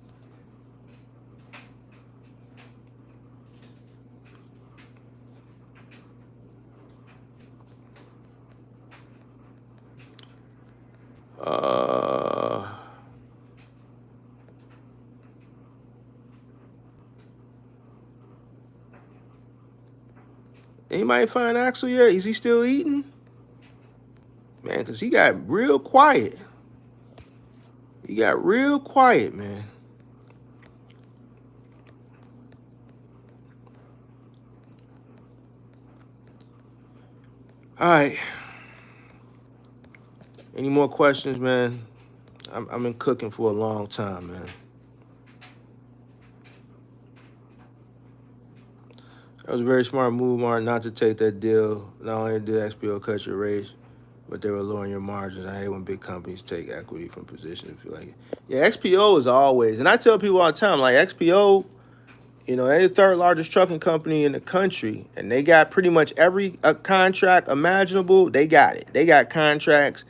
Anybody find Axel yet? Is he still eating? Man, because he got real quiet. He got real quiet, man. All right. Any more questions, man? I've been cooking for a long time, man. That was a very smart move, Martin, not to take that deal. Not only did XPO cut your rates, but they were lowering your margins. I hate when big companies take equity from positions. If you like it. Yeah, XPO is always, and I tell people all the time, like XPO, they're the third largest trucking company in the country, and they got pretty much every contract imaginable. They got it. They got contracts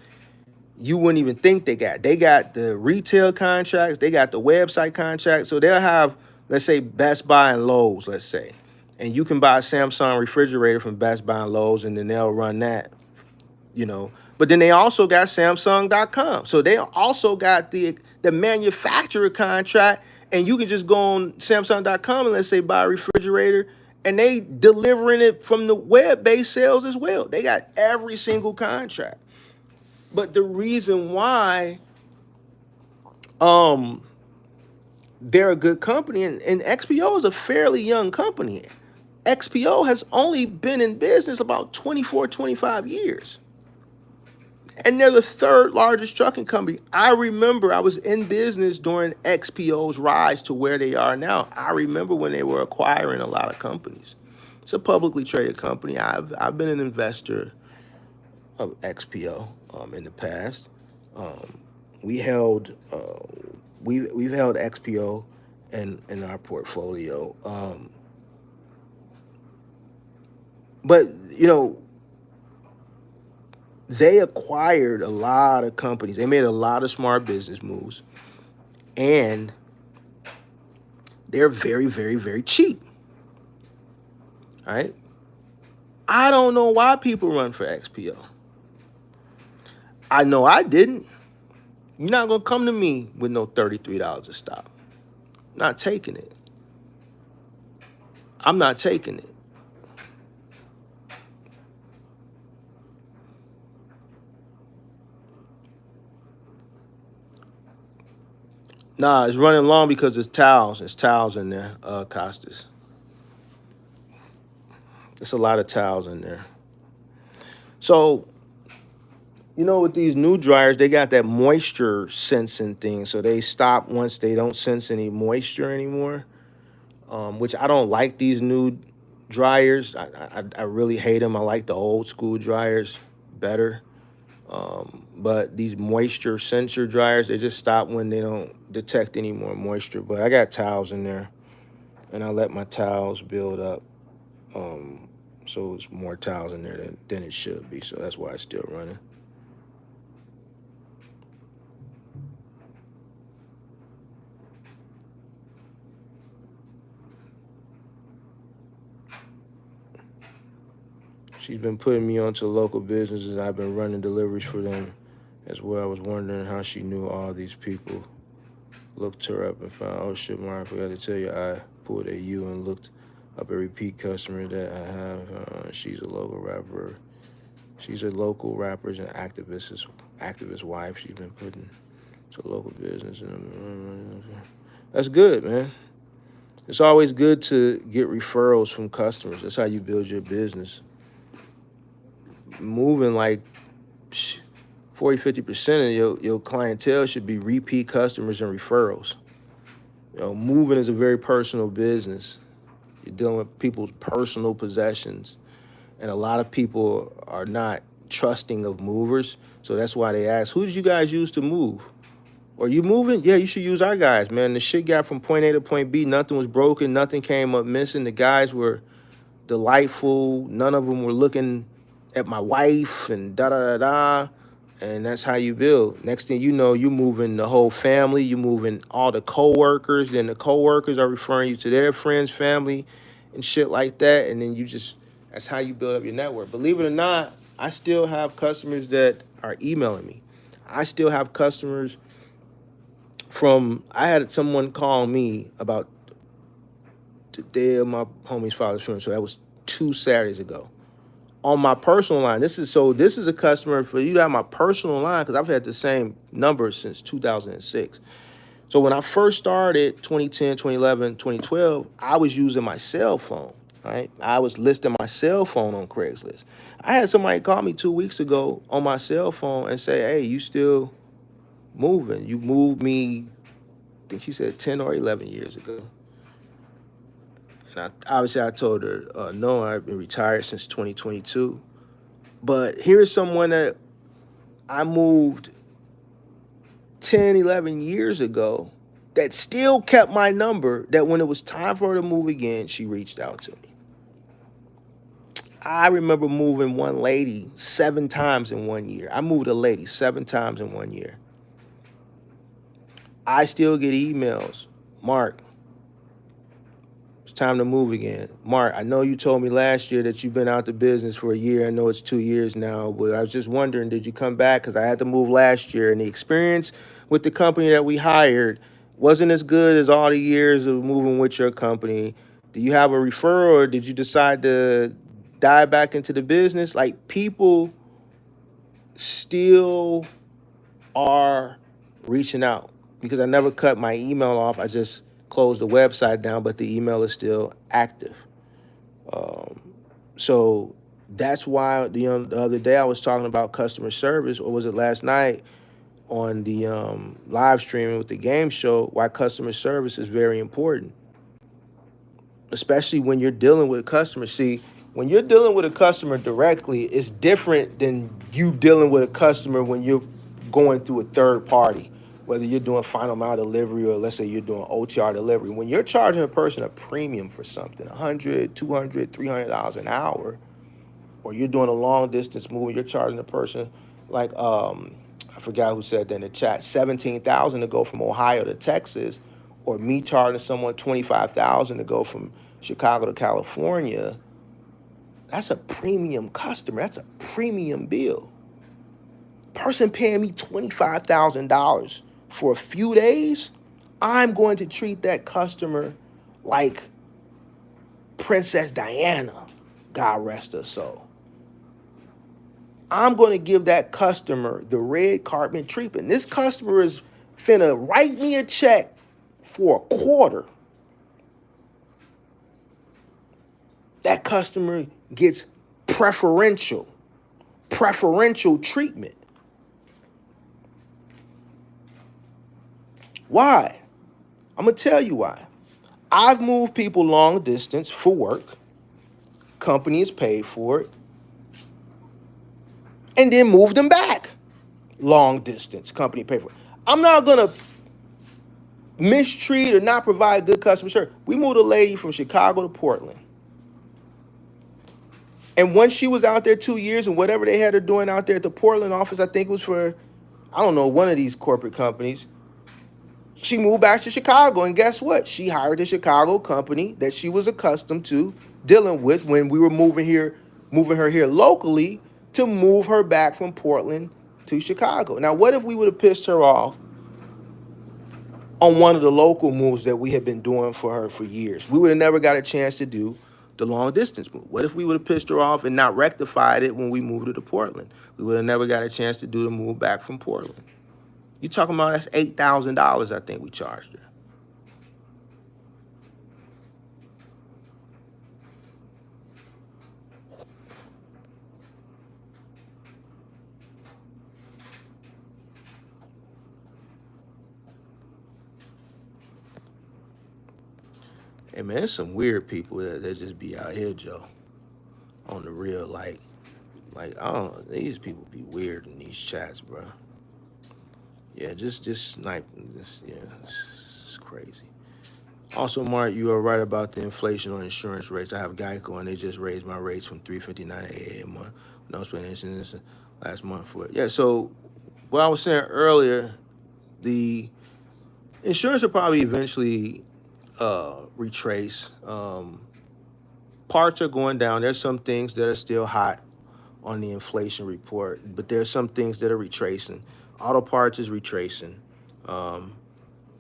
you wouldn't even think they got. They got the retail contracts. They got the website contracts. So they'll have, let's say, Best Buy and Lowe's, let's say. And you can buy a Samsung refrigerator from Best Buy and Lowe's, and then they'll run that, But then they also got Samsung.com. So they also got the manufacturer contract, and you can just go on Samsung.com and, let's say, buy a refrigerator, and they delivering it from the web-based sales as well. They got every single contract. But the reason why they're a good company, and XPO is a fairly young company. XPO has only been in business about 24, 25 years. And they're the third largest trucking company. I remember I was in business during XPO's rise to where they are now. I remember when they were acquiring a lot of companies. It's a publicly traded company. I've been an investor of XPO in the past. We've held XPO in our portfolio. But they acquired a lot of companies. They made a lot of smart business moves, and they're very, very, very cheap. All right. I don't know why people run for XPO. I know I didn't. You're not going to come to me with no $33 a stop. Not taking it. I'm not taking it. Nah, it's running long because it's towels. It's towels in there, Costas. There's a lot of towels in there. So, with these new dryers, they got that moisture sensing thing. So they stop once they don't sense any moisture anymore, which I don't like these new dryers. I really hate them. I like the old school dryers better. But these moisture sensor dryers, they just stop when they don't detect any more moisture. But I got towels in there, and I let my towels build up. So it's more towels in there than it should be. So that's why it's still running. She's been putting me onto local businesses. I've been running deliveries for them as well. I was wondering how she knew all these people. Looked her up and found, oh shit, Mark, I forgot to tell you, I pulled a U and looked up a repeat customer that I have. She's a local rapper. She's a local rapper's and activist wife. She's been putting to local business. That's good, man. It's always good to get referrals from customers. That's how you build your business. Moving like 40, 50% of your clientele should be repeat customers and referrals. Moving is a very personal business. You're dealing with people's personal possessions, and a lot of people are not trusting of movers. So that's why they ask, who did you guys use to move? Are you moving? Yeah, you should use our guys, man. The shit got from point A to point B. Nothing was broken. Nothing came up missing. The guys were delightful. None of them were looking at my wife and da da da da. And that's how you build. Next thing you know, you moving the whole family. You moving all the coworkers. Then the coworkers are referring you to their friends, family, and shit like that. And then that's how you build up your network. Believe it or not, I still have customers that are emailing me. I still have customers I had someone call me about the day of my homie's father's funeral. So that was 2 Saturdays ago. On my personal line, this is a customer for you to have my personal line, because I've had the same number since 2006. So when I first started 2010, 2011, 2012, I was using my cell phone, right? I was listing my cell phone on Craigslist. I had somebody call me 2 weeks ago on my cell phone and say, hey, you still moving? You moved me, I think she said 10 or 11 years ago. And obviously I told her, no, I've been retired since 2022. But here's someone that I moved 10, 11 years ago that still kept my number, that when it was time for her to move again, she reached out to me. I remember moving one lady 7 times in 1 year. I moved a lady 7 times in 1 year. I still get emails. Mark, it's time to move again. Mark, I know you told me last year that you've been out the business for a year. I know it's 2 years now, but I was just wondering, did you come back? Because I had to move last year, and the experience with the company that we hired wasn't as good as all the years of moving with your company. Do you have a referral, or did you decide to dive back into the business? Like, people still are reaching out, because I never cut my email off. I just closed the website down, but the email is still active. Um, so that's why the other day I was talking about customer service, or was it last night on the live streaming with the game show, why customer service is very important, especially when you're dealing with a customer. See, when you're dealing with a customer directly, it's different than you dealing with a customer when you're going through a third party, whether you're doing final mile delivery, or let's say you're doing OTR delivery. When you're charging a person a premium for something, $100, $200, $300 an hour, or you're doing a long distance move, you're charging a person like, I forgot who said that in the chat, 17,000 to go from Ohio to Texas, or me charging someone 25,000 to go from Chicago to California. That's a premium customer. That's a premium bill. Person paying me $25,000 for a few days, I'm going to treat that customer like Princess Diana, God rest her soul. I'm going to give that customer the red carpet treatment. This customer is finna write me a check for a quarter. That customer gets preferential treatment. Why? I'm going to tell you why. I've moved people long distance for work. Company is paid for it. And then moved them back. Long distance. Company paid for it. I'm not going to mistreat or not provide good customer service. We moved a lady from Chicago to Portland. And once she was out there 2 years, and whatever they had her doing out there at the Portland office, I think it was for, I don't know, one of these corporate companies, she moved back to Chicago. And guess what? She hired a Chicago company that she was accustomed to dealing with when we were moving her here locally, to move her back from Portland to Chicago. Now, what if we would have pissed her off on one of the local moves that we had been doing for her for years? We would have never got a chance to do the long distance move. What if we would have pissed her off and not rectified it when we moved her to Portland? We would have never got a chance to do the move back from Portland. You talking about, that's $8,000 I think we charged her. Hey man, there's some weird people that just be out here, Joe, on the real. Like I don't know, these people be weird in these chats, bro. Yeah, just snipe. Yeah, it's crazy. Also, Mark, you are right about the inflation on insurance rates. I have Geico, and they just raised my rates from 359 to 88 a month. No explanation this last month for it. Yeah, so what I was saying earlier, the insurance will probably eventually retrace. Parts are going down. There's some things that are still hot on the inflation report, but there's some things that are retracing. Auto parts is retracing. Um,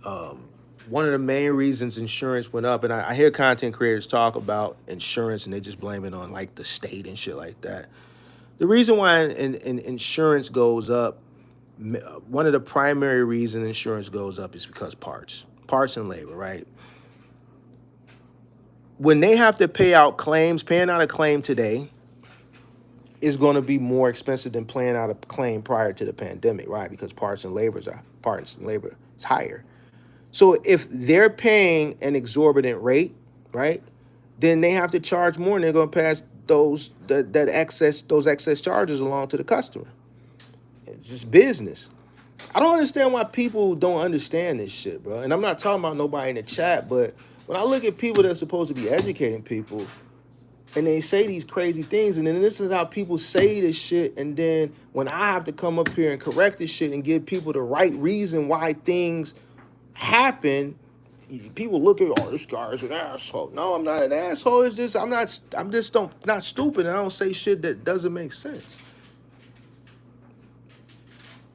um, One of the main reasons insurance went up, and I hear content creators talk about insurance and they just blame it on like the state and shit like that. The reason why insurance goes up, one of the primary reasons insurance goes up is because parts and labor, right? When they have to pay out claims, paying out a claim today is going to be more expensive than paying out a claim prior to the pandemic, right? Because parts and labor is higher. So if they're paying an exorbitant rate, right, then they have to charge more, and they're going to pass those excess charges along to the customer. It's just business. I don't understand why people don't understand this shit, bro. And I'm not talking about nobody in the chat, but when I look at people that are supposed to be educating people, and they say these crazy things, and then this is how people say this shit, and then when I have to come up here and correct this shit and give people the right reason why things happen, people look at, oh, this guy's an asshole. No, I'm not an asshole. It's just I'm just not stupid, and I don't say shit that doesn't make sense.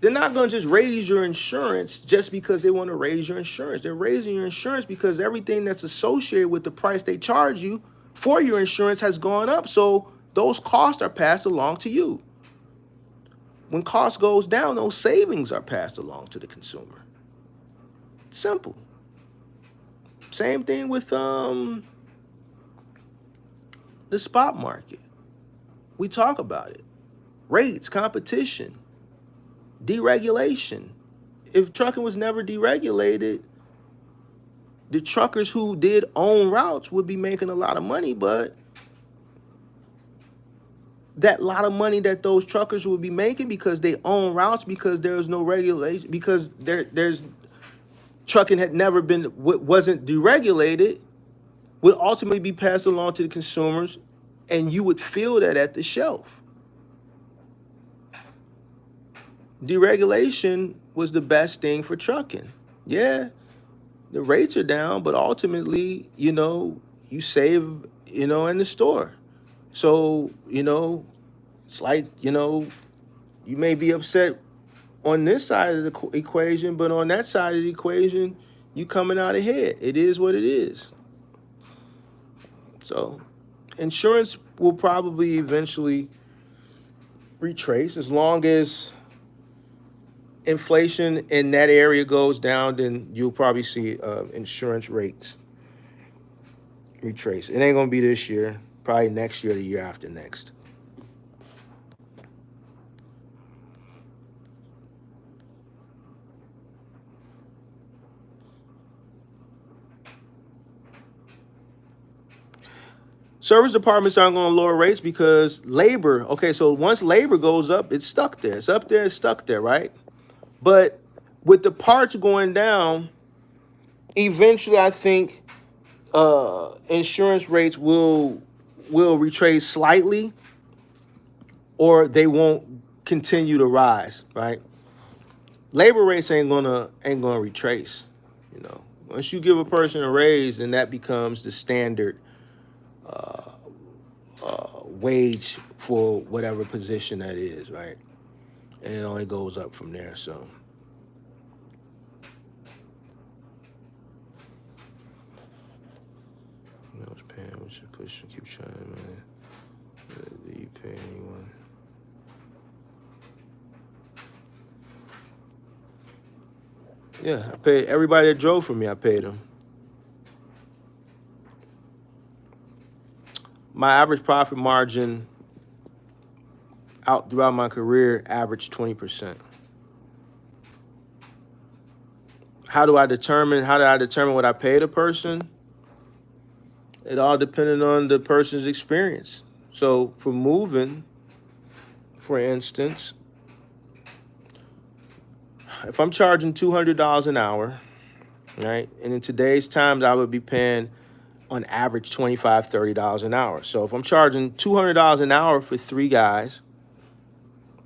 They're not gonna just raise your insurance just because they want to raise your insurance. They're raising your insurance because everything that's associated with the price they charge you for your insurance has gone up. So those costs are passed along to you. When cost goes down, those savings are passed along to the consumer. Simple. Same thing with the spot market. We talk about it. Rates, competition, deregulation. If trucking was never deregulated, the truckers who did own routes would be making a lot of money, but that lot of money that those truckers would be making because they own routes, because there's no regulation, because there's trucking had never been, wasn't deregulated, would ultimately be passed along to the consumers, and you would feel that at the shelf. Deregulation was the best thing for trucking. Yeah, the rates are down, but ultimately, you save, in the store. So, it's like, you may be upset on this side of the equation, but on that side of the equation, you coming out ahead. It is what it is. So, insurance will probably eventually retrace as long as inflation in that area goes down. Then you'll probably see insurance rates retrace. It ain't gonna be this year. Probably next year, the year after next. Service departments aren't going to lower rates because labor. Okay, so once labor goes up, it's stuck there. It's up there. It's stuck there, right? But with the parts going down, eventually, I think insurance rates will retrace slightly, or they won't continue to rise. Right? Labor rates ain't gonna retrace. Once you give a person a raise, then that becomes the standard wage for whatever position that is, right? And it only goes up from there. So I was paying, we should push and keep trying, man. Do you pay anyone? Yeah, I paid everybody that drove for me. I paid them. My average profit margin out throughout my career averaged 20%. How did I determine what I paid a person? It all depended on the person's experience. So for moving, for instance, if I'm charging $200 an hour, right, and in today's times I would be paying on average $25, $30 an hour. So if I'm charging $200 an hour for three guys,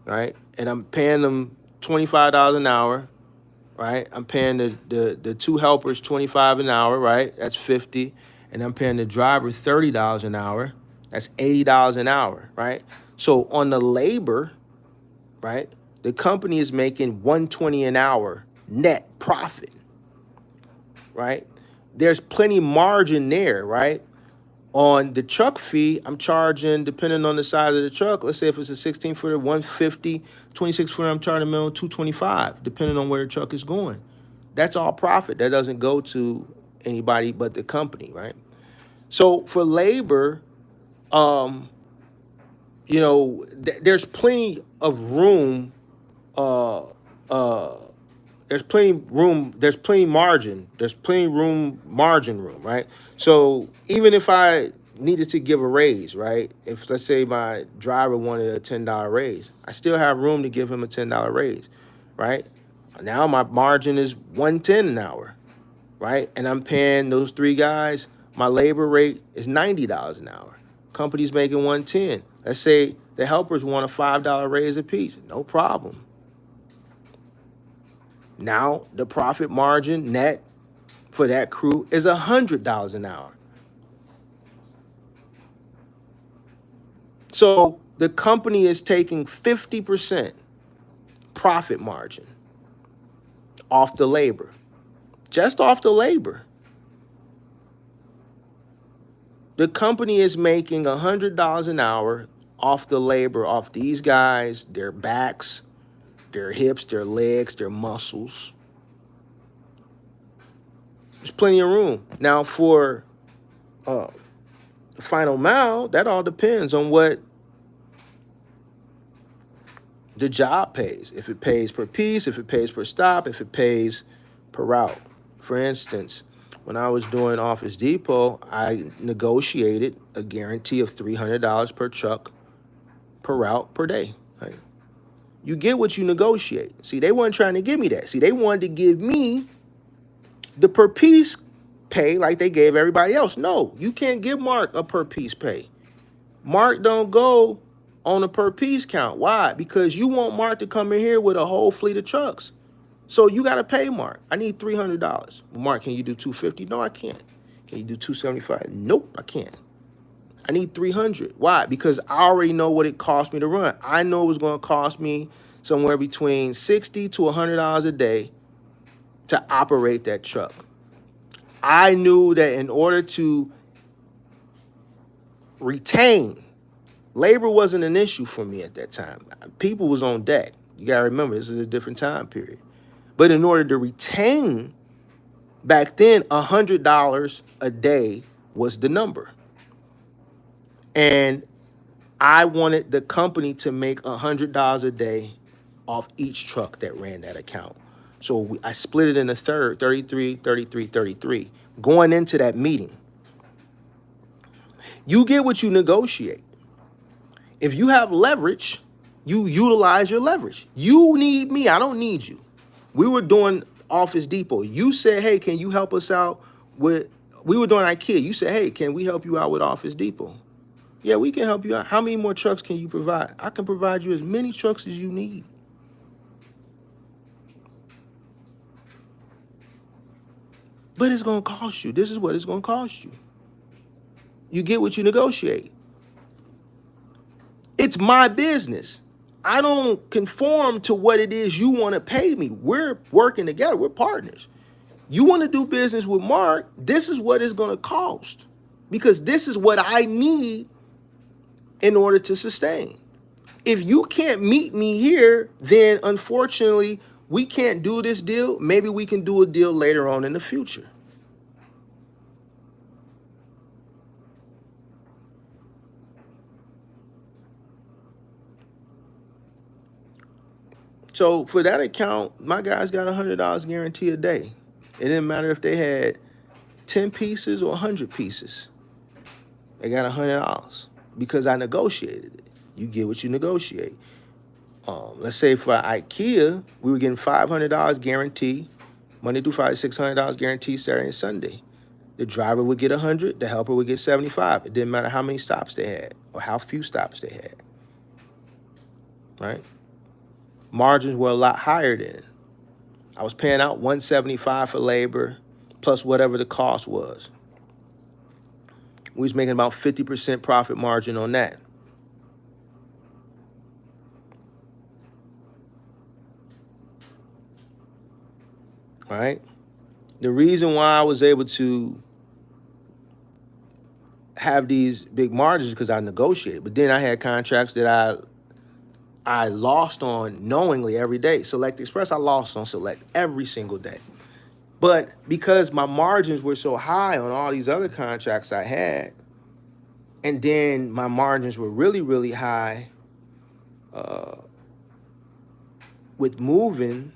right, and I'm paying them $25 an hour, right, I'm paying the two helpers 25 an hour, right, that's 50, and I'm paying the driver $30 an hour, that's $80 an hour, right. So on the labor, right, the company is making 120 an hour net profit, right. There's plenty margin there, right. On the truck fee, I'm charging, depending on the size of the truck, let's say if it's a 16 footer, 150, 26 footer, I'm charging a minimum 225, depending on where the truck is going. That's all profit. That doesn't go to anybody but the company, right? So for labor, um, there's plenty of room, uh, uh, there's plenty margin, margin room, right? So even if I needed to give a raise, right, if let's say my driver wanted a $10 raise, I still have room to give him a $10 raise, right? Now my margin is 110 an hour, right, and I'm paying those three guys, my labor rate is $90 an hour. Company's making 110. Let's say the helpers want a $5 raise apiece, no problem. Now the profit margin net for that crew is $100 an hour. So the company is taking 50% profit margin off the labor, just off the labor. The company is making $100 an hour off the labor, off these guys, their backs, their hips, their legs, their muscles. There's plenty of room. Now for the final mile, that all depends on what the job pays. If it pays per piece, if it pays per stop, if it pays per route. For instance, when I was doing Office Depot, I negotiated a guarantee of $300 per truck, per route, per day. Right? You get what you negotiate. See, they weren't trying to give me that. See, they wanted to give me the per piece pay like they gave everybody else. No, you can't give Mark a per piece pay. Mark don't go on a per piece count. Why? Because you want Mark to come in here with a whole fleet of trucks. So you got to pay Mark. I need $300. Well, Mark, can you do $250? No, I can't. Can you do $275? Nope, I can't. I need $300. Why? Because I already know what it cost me to run. I know it was going to cost me somewhere between $60 to $100 a day to operate that truck. I knew that in order to retain, labor wasn't an issue for me at that time. People was on deck. You got to remember, this is a different time period. But in order to retain, back then, $100 a day was the number. And I wanted the company to make $100 a day off each truck that ran that account. So I split it in a third, 33, 33, 33. Going into that meeting, you get what you negotiate. If you have leverage, you utilize your leverage. You need me, I don't need you. We were doing Office Depot. You said, hey, can you help us out with, we were doing IKEA. You said, hey, can we help you out with Office Depot? Yeah, we can help you out. How many more trucks can you provide? I can provide you as many trucks as you need. But it's going to cost you. This is what it's going to cost you. You get what you negotiate. It's my business. I don't conform to what it is you want to pay me. We're working together. We're partners. You want to do business with Mark, this is what it's going to cost. Because this is what I need in order to sustain. If you can't meet me here, then unfortunately, we can't do this deal. Maybe we can do a deal later on in the future. So for that account, my guys got $100 guarantee a day. It didn't matter if they had 10 pieces or 100 pieces. They got $100 because I negotiated it. You get what you negotiate. Let's say for IKEA, we were getting $500 guarantee, Monday through Friday, $600 guarantee Saturday and Sunday. The driver would get 100, the helper would get 75. It didn't matter how many stops they had or how few stops they had, right? Margins were a lot higher then. I was paying out 175 for labor plus whatever the cost was. We was making about 50% profit margin on that. Right? The reason why I was able to have these big margins is because I negotiated. But then I had contracts that I lost on knowingly every day. Select Express, I lost on Select every single day. But because my margins were so high on all these other contracts I had, and then my margins were really, really high with moving,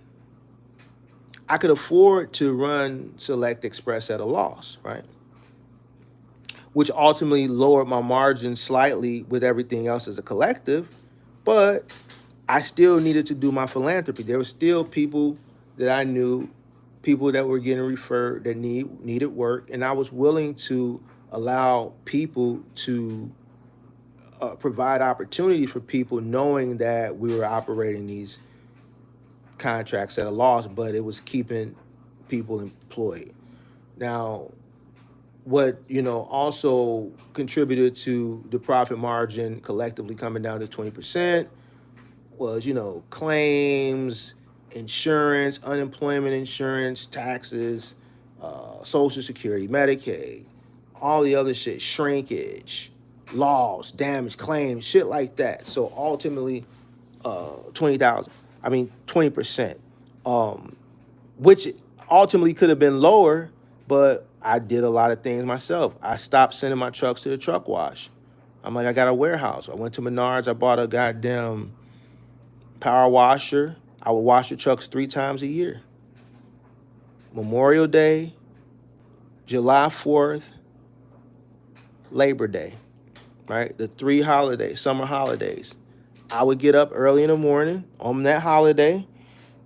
I could afford to run Select Express at a loss, right? Which ultimately lowered my margins slightly with everything else as a collective, but I still needed to do my philanthropy. There were still people that I knew, people that were getting referred that needed work, and I was willing to allow people to provide opportunity for people, knowing that we were operating these contracts at a loss, but it was keeping people employed. Now, what also contributed to the profit margin collectively coming down to 20% was claims, insurance, unemployment insurance, taxes, Social Security, Medicaid, all the other shit, shrinkage, loss, damage, claims, shit like that. So ultimately, 20%, which ultimately could have been lower, but I did a lot of things myself. I stopped sending my trucks to the truck wash. I'm like, I got a warehouse. I went to Menards. I bought a goddamn power washer. I would wash the trucks 3 times a year. Memorial Day, July 4th, Labor Day, right? The 3 holidays, summer holidays. I would get up early in the morning on that holiday.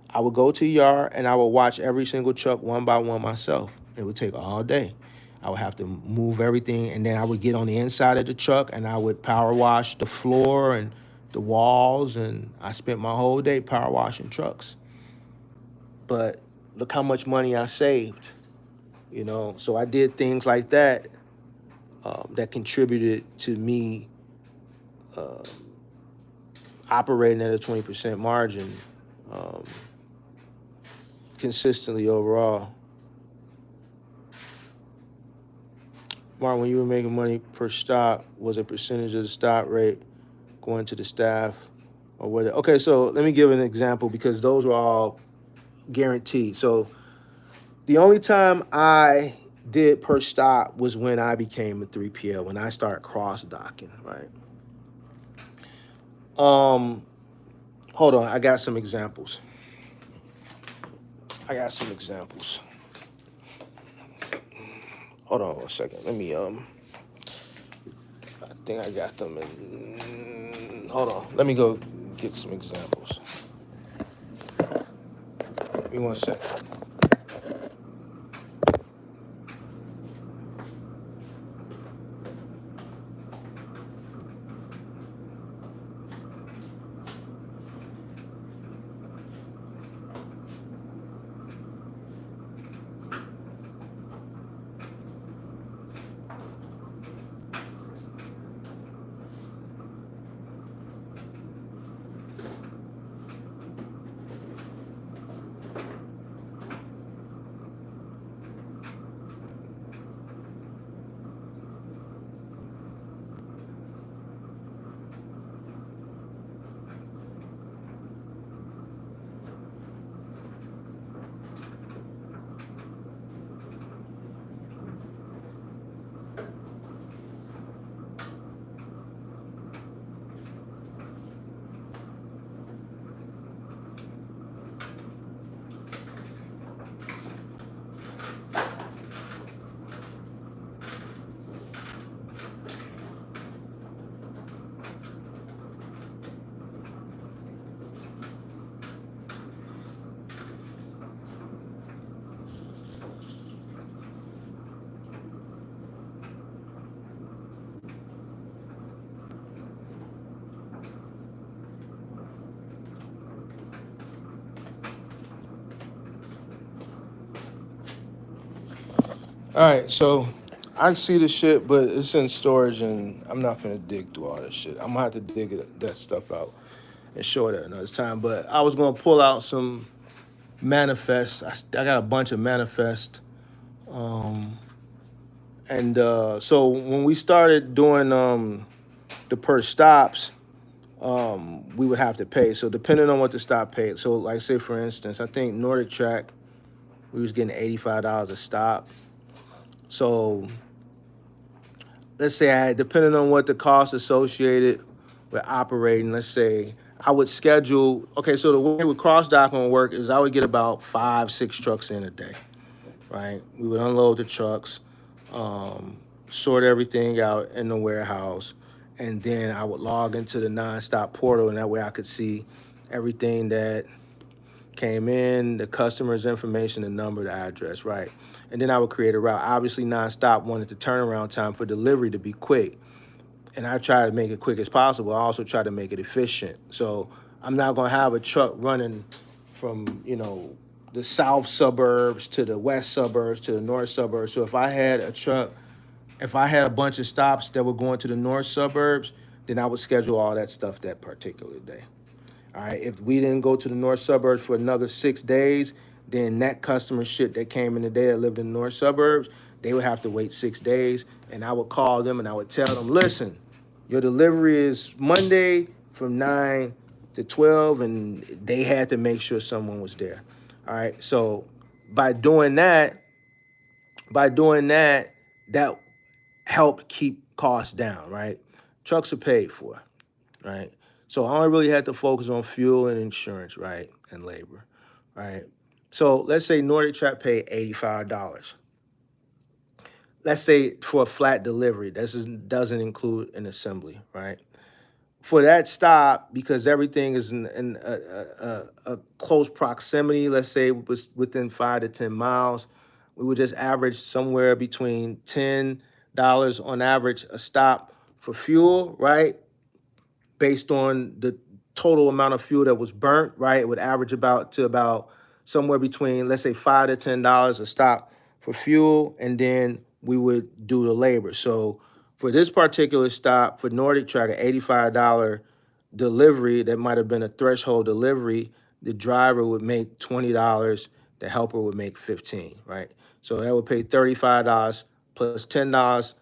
I would go to the yard and I would watch every single truck one by one myself. It would take all day. I would have to move everything, and then I would get on the inside of the truck and I would power wash the floor and the walls, and I spent my whole day power washing trucks. But look how much money I saved, So I did things like that that contributed to me operating at a 20% margin consistently overall. Mark, when you were making money per stop, was a percentage of the stop rate going to the staff, or whether? Okay, so let me give an example because those were all guaranteed. So the only time I did per stop was when I became a 3PL, when I started cross docking, right? Hold on, I got some examples. Hold on one second. Let me I think I got them in. Hold on. Let me go get some examples. Give me 1 second. All right, so I see the shit, but it's in storage, and I'm not gonna dig through all that shit. I'm gonna have to that stuff out and show it at another time. But I was gonna pull out some manifests. I got a bunch of manifests, um, and so when we started doing the per stops, we would have to pay. So depending on what the stop paid. So like say for instance, I think Nordic Track we was getting $85 a stop. So let's say depending on what the cost associated with operating, let's say I would schedule. Okay, so the way with cross docking would work is I would get about 5, 6 trucks in a day, right? We would unload the trucks, um, sort everything out in the warehouse, and then I would log into the nonstop portal, and that way I could see everything that came in, the customer's information, the number, the address, right? And then I would create a route. Obviously, nonstop wanted the turnaround time for delivery to be quick, and I try to make it quick as possible. I also try to make it efficient. So I'm not gonna have a truck running from the south suburbs to the west suburbs to the north suburbs. So if I had a bunch of stops that were going to the north suburbs, then I would schedule all that stuff that particular day. All right. If we didn't go to the north suburbs for another 6 days, then that customer shit that came in the day that lived in the north suburbs, they would have to wait 6 days. And I would call them and I would tell them, listen, your delivery is Monday from 9 to 12, and they had to make sure someone was there. All right. So by doing that, by doing that, that helped keep costs down, right? Trucks are paid for, right? So I only really had to focus on fuel and insurance, right, and labor, right? So let's say Nordic Trap paid $85. Let's say for a flat delivery, this doesn't include an assembly, right? For that stop, because everything is in a close proximity, let's say it was within 5 to 10 miles, we would just average somewhere between $10 on average a stop for fuel, right? Based on the total amount of fuel that was burnt, right? It would average about somewhere between, let's say, $5 to $10 a stop for fuel, and then we would do the labor. So for this particular stop for Nordic Track, an $85 delivery that might have been a threshold delivery, the driver would make $20, the helper would make 15, right? So that would pay $35 plus $10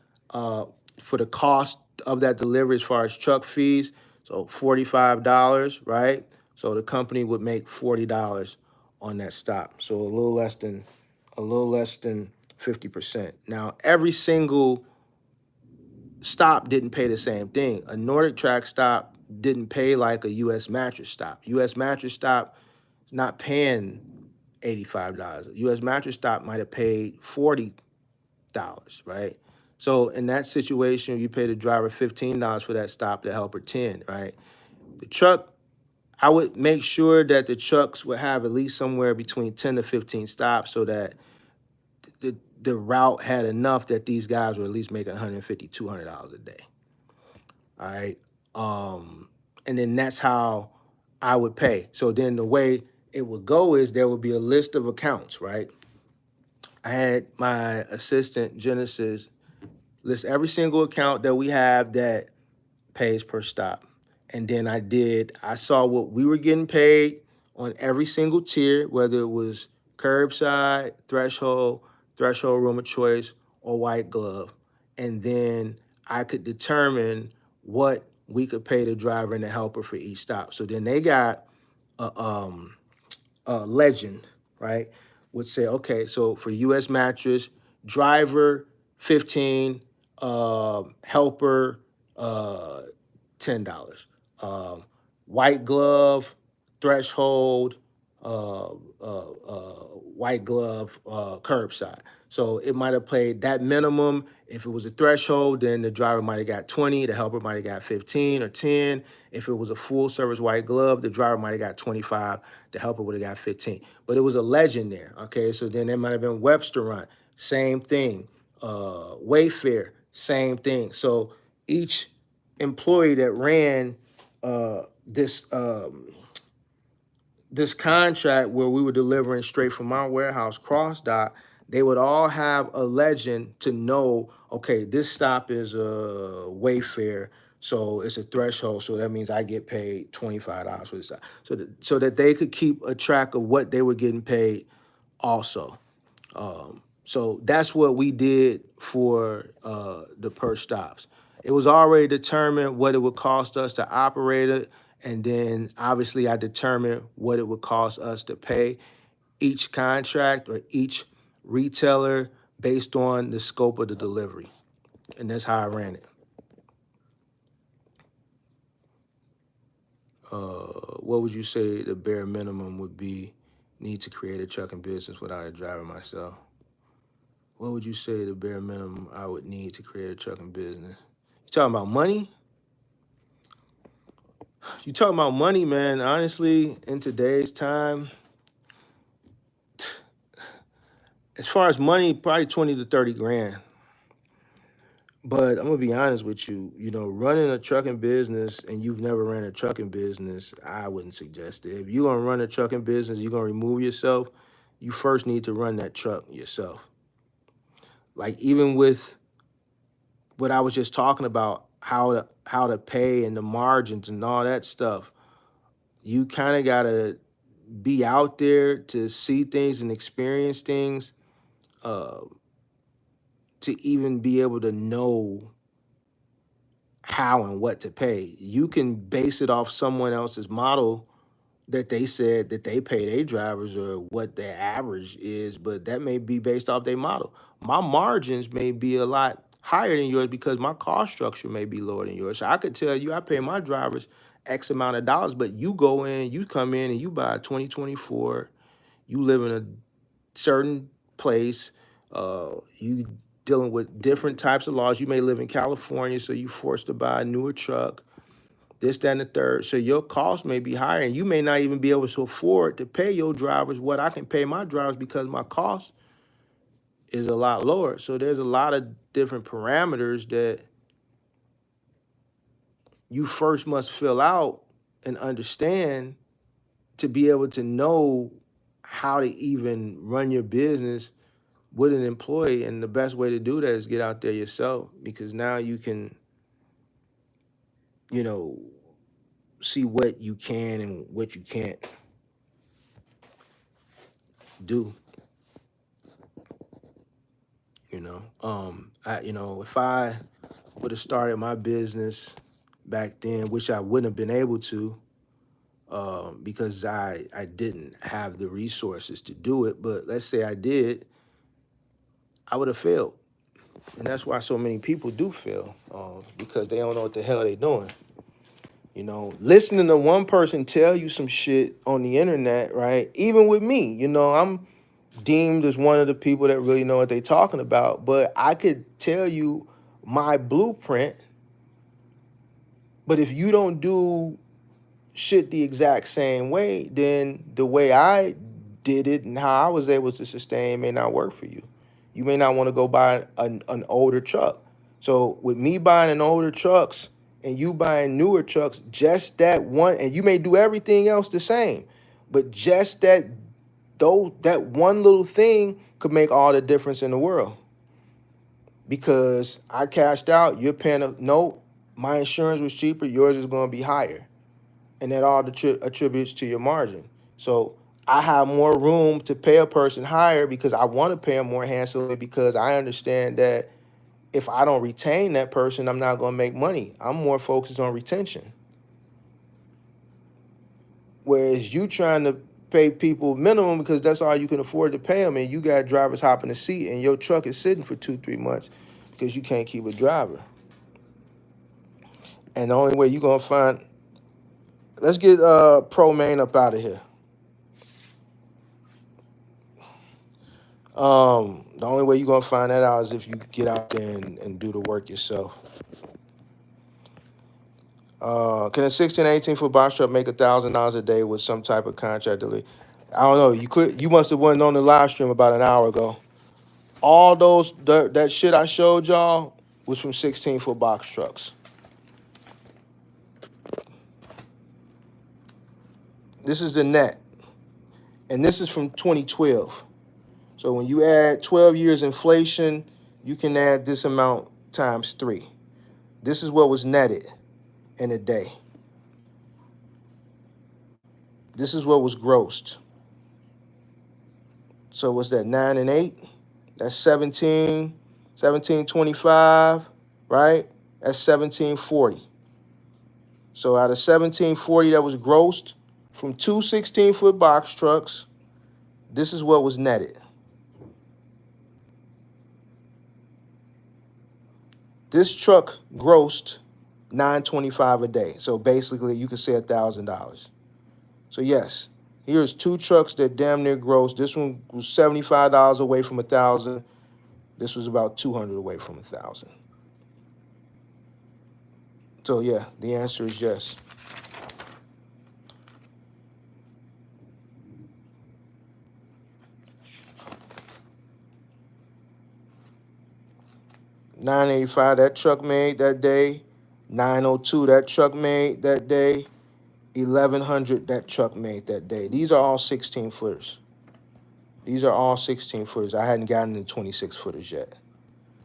for the cost of that delivery as far as truck fees. So $45, right? So the company would make $40 on that stop. So a little less than 50%. Now, every single stop didn't pay the same thing. A Nordic Track stop didn't pay like a US Mattress stop. US Mattress stop is not paying $85. US Mattress stop might have paid $40, right? So in that situation, you pay the driver $15 for that stop, the helper 10, right? The truck, I would make sure that the trucks would have at least somewhere between 10 to 15 stops so that the route had enough that these guys were at least making $150, $200 a day. All right. And then that's how I would pay. So then the way it would go is there would be a list of accounts, right? I had my assistant Genesis list every single account that we have that pays per stop. And then I saw what we were getting paid on every single tier, whether it was curbside, threshold room of choice, or white glove. And then I could determine what we could pay the driver and the helper for each stop. So then they got a legend, right? Would say, okay, so for US Mattress, driver 15, helper $10. White glove, threshold, white glove, curbside. So it might have played that minimum. If it was a threshold, then the driver might have got 20, the helper might have got 15 or 10. If it was a full service white glove, the driver might have got 25, the helper would have got 15. But it was a legend there, okay? So then there might have been Webster same thing. Wayfair, same thing. So each employee that ran this this contract where we were delivering straight from our warehouse cross dock, they would all have a legend to know, okay, this stop is a Wayfair, so it's a threshold, so that means I get paid $25 for this stop. So that they could keep a track of what they were getting paid also. So that's what we did for the per stops. It was already determined what it would cost us to operate it, and then obviously I determined what it would cost us to pay each contract or each retailer based on the scope of the delivery. And that's how I ran it. What would you say the bare minimum would be need to create a trucking business without a driver myself? What would you say the bare minimum I would need to create a trucking business? You talking about money? You talking about money, man. Honestly, in today's time, as far as money, probably 20 to 30 grand. But I'm gonna be honest with you, running a trucking business and you've never ran a trucking business, I wouldn't suggest it. If you're gonna run a trucking business, you're gonna remove yourself, you first need to run that truck yourself. Like even with what I was just talking about, how to pay and the margins and all that stuff, you kind of gotta be out there to see things and experience things, uh, to even be able to know how and what to pay. You can base it off someone else's model that they said that they pay their drivers or what their average is, but that may be based off their model. My margins may be a lot higher than yours because my cost structure may be lower than yours. So I could tell you I pay my drivers X amount of dollars, but you come in and you buy a 2024, you live in a certain place, you dealing with different types of laws. You may live in California, so you forced to buy a newer truck, this, that, and the third. So your cost may be higher, and you may not even be able to afford to pay your drivers what I can pay my drivers because my cost is a lot lower. So there's a lot of different parameters that you first must fill out and understand to be able to know how to even run your business with an employee. And the best way to do that is get out there yourself, because now you can, you know, see what you can and what you can't do. If I would have started my business back then, which I wouldn't have been able to, because I didn't have the resources to do it. But let's say I did, I would have failed. And that's why so many people do fail, because they don't know what the hell they're doing. Listening to one person tell you some shit on the internet, right? Even with me, I'm deemed as one of the people that really know what they're talking about, but I could tell you my blueprint. But if you don't do shit the exact same way, then the way I did it and how I was able to sustain may not work for you. You may not want to go buy an older truck. So with me buying an older trucks and you buying newer trucks, just that one, and you may do everything else the same, but just that one little thing could make all the difference in the world. Because I cashed out, you're paying no, my insurance was cheaper, yours is going to be higher, and that all attributes to your margin. So I have more room to pay a person higher because I want to pay them more handsomely, because I understand that if I don't retain that person, I'm not going to make money. I'm more focused on retention. Whereas you trying to pay people minimum because that's all you can afford to pay them, and you got drivers hopping the seat, and your truck is sitting for 2-3 months because you can't keep a driver. And the only way you're gonna find, let's get Pro Main up out of here. The only way you're gonna find that out is if you get out there and do the work yourself. Can a 16, 18-foot box truck make $1,000 a day with some type of contract delivery? I don't know. You must have went on the live stream about an hour ago. All that shit I showed y'all was from 16-foot box trucks. This is the net, and this is from 2012. So when you add 12 years inflation, you can add this amount times 3. This is what was netted in a day. This is what was grossed. So what's that, 9 and 8? That's 17, 1725, right? That's 1740. So out of 1740 that was grossed from two 16-foot box trucks, this is what was netted. This truck grossed $925 a day. So basically you could say $1,000. So yes, here's two trucks that damn near gross. This one was $75 away from 1,000. This was about 200 away from 1,000. So yeah, the answer is yes. $985 that truck made that day. $902 that truck made that day. $1,100 that truck made that day. These are all 16 footers. These are all 16 footers. I hadn't gotten into 26 footers yet.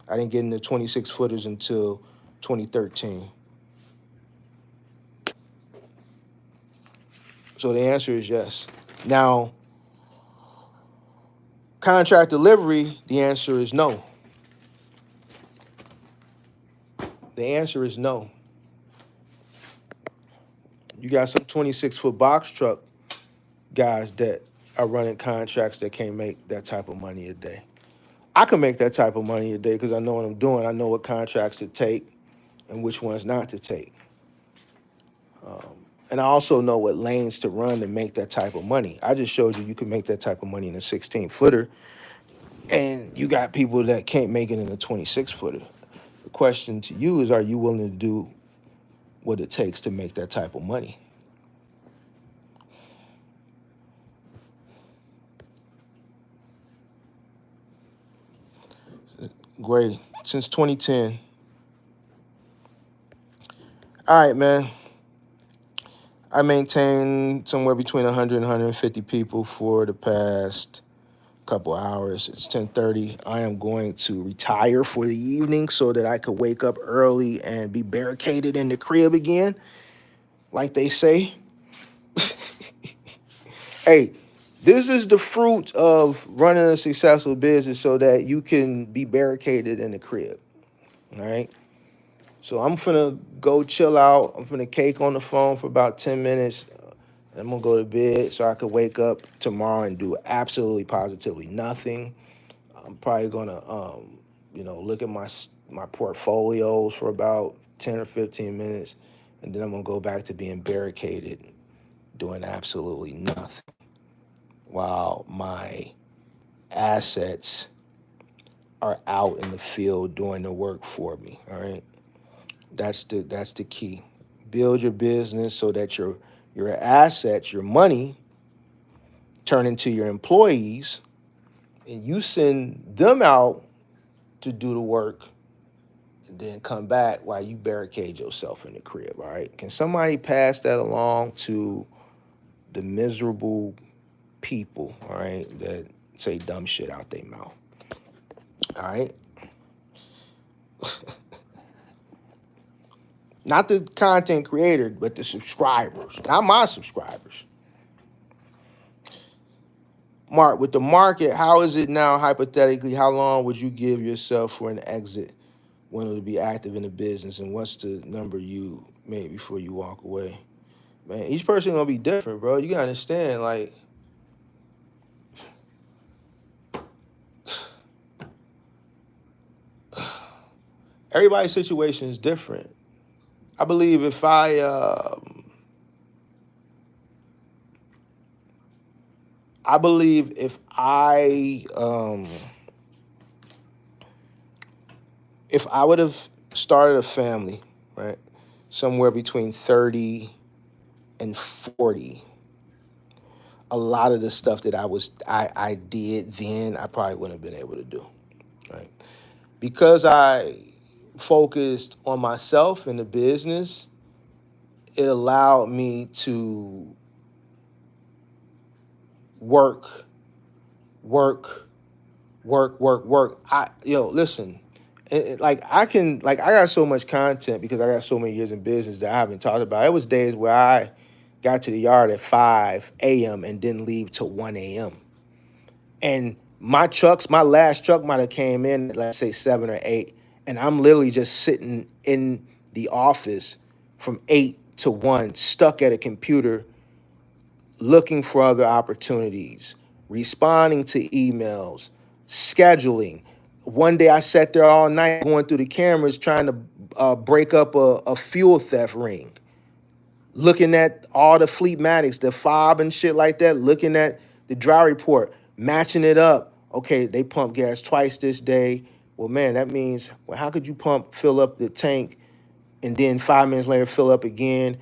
I didn't get into 26 footers until 2013. So the answer is yes. Now, contract delivery, the answer is no. The answer is no. You got some 26-foot box truck guys that are running contracts that can't make that type of money a day. I can make that type of money a day because I know what I'm doing. I know what contracts to take and which ones not to take. And I also know what lanes to run to make that type of money. I just showed you you can make that type of money in a 16-footer, and you got people that can't make it in a 26-footer. The question to you is, are you willing to do what it takes to make that type of money? Great. Since 2010. All right, man. I maintain somewhere between 100 and 150 people for the past couple hours. It's 10:30. I am going to retire for the evening so that I could wake up early and be barricaded in the crib again, like they say. Hey, this is the fruit of running a successful business so that you can be barricaded in the crib. All right. So I'm finna go chill out. I'm finna cake on the phone for about 10 minutes. I'm gonna go to bed so I could wake up tomorrow and do absolutely positively nothing. I'm probably gonna, look at my portfolios for about 10 or 15 minutes, and then I'm gonna go back to being barricaded, doing absolutely nothing, while my assets are out in the field doing the work for me. All right, that's the key. Build your business so that your assets, your money, turn into your employees, and you send them out to do the work, and then come back while you barricade yourself in the crib. All right, can somebody pass that along to the miserable people, all right, that say dumb shit out their mouth? All right. Not the content creator, but the subscribers, not my subscribers. Mark, with the market, how is it now hypothetically? How long would you give yourself for an exit when it'll be active in the business? And what's the number you make before you walk away? Man, each person gonna be different, bro. You gotta understand, like, everybody's situation is different. I believe I believe if I would have started a family, right, somewhere between 30 and 40, a lot of the stuff that I did then, I probably wouldn't have been able to do, right? Because I focused on myself and the business, it allowed me to work, work, work, work, work. Listen, like I got so much content because I got so many years in business that I haven't talked about. It was days where I got to the yard at 5 a.m. and didn't leave till 1 a.m. And my last truck might have came in at, let's say, 7 or 8, and I'm literally just sitting in the office from 8 to 1, stuck at a computer, looking for other opportunities, responding to emails, scheduling. One day I sat there all night going through the cameras trying to break up a fuel theft ring, looking at all the Fleetmatics, the fob and shit like that, looking at the dry report, matching it up. Okay, they pumped gas twice this day. Well, man, that means, well, how could you fill up the tank and then 5 minutes later fill up again?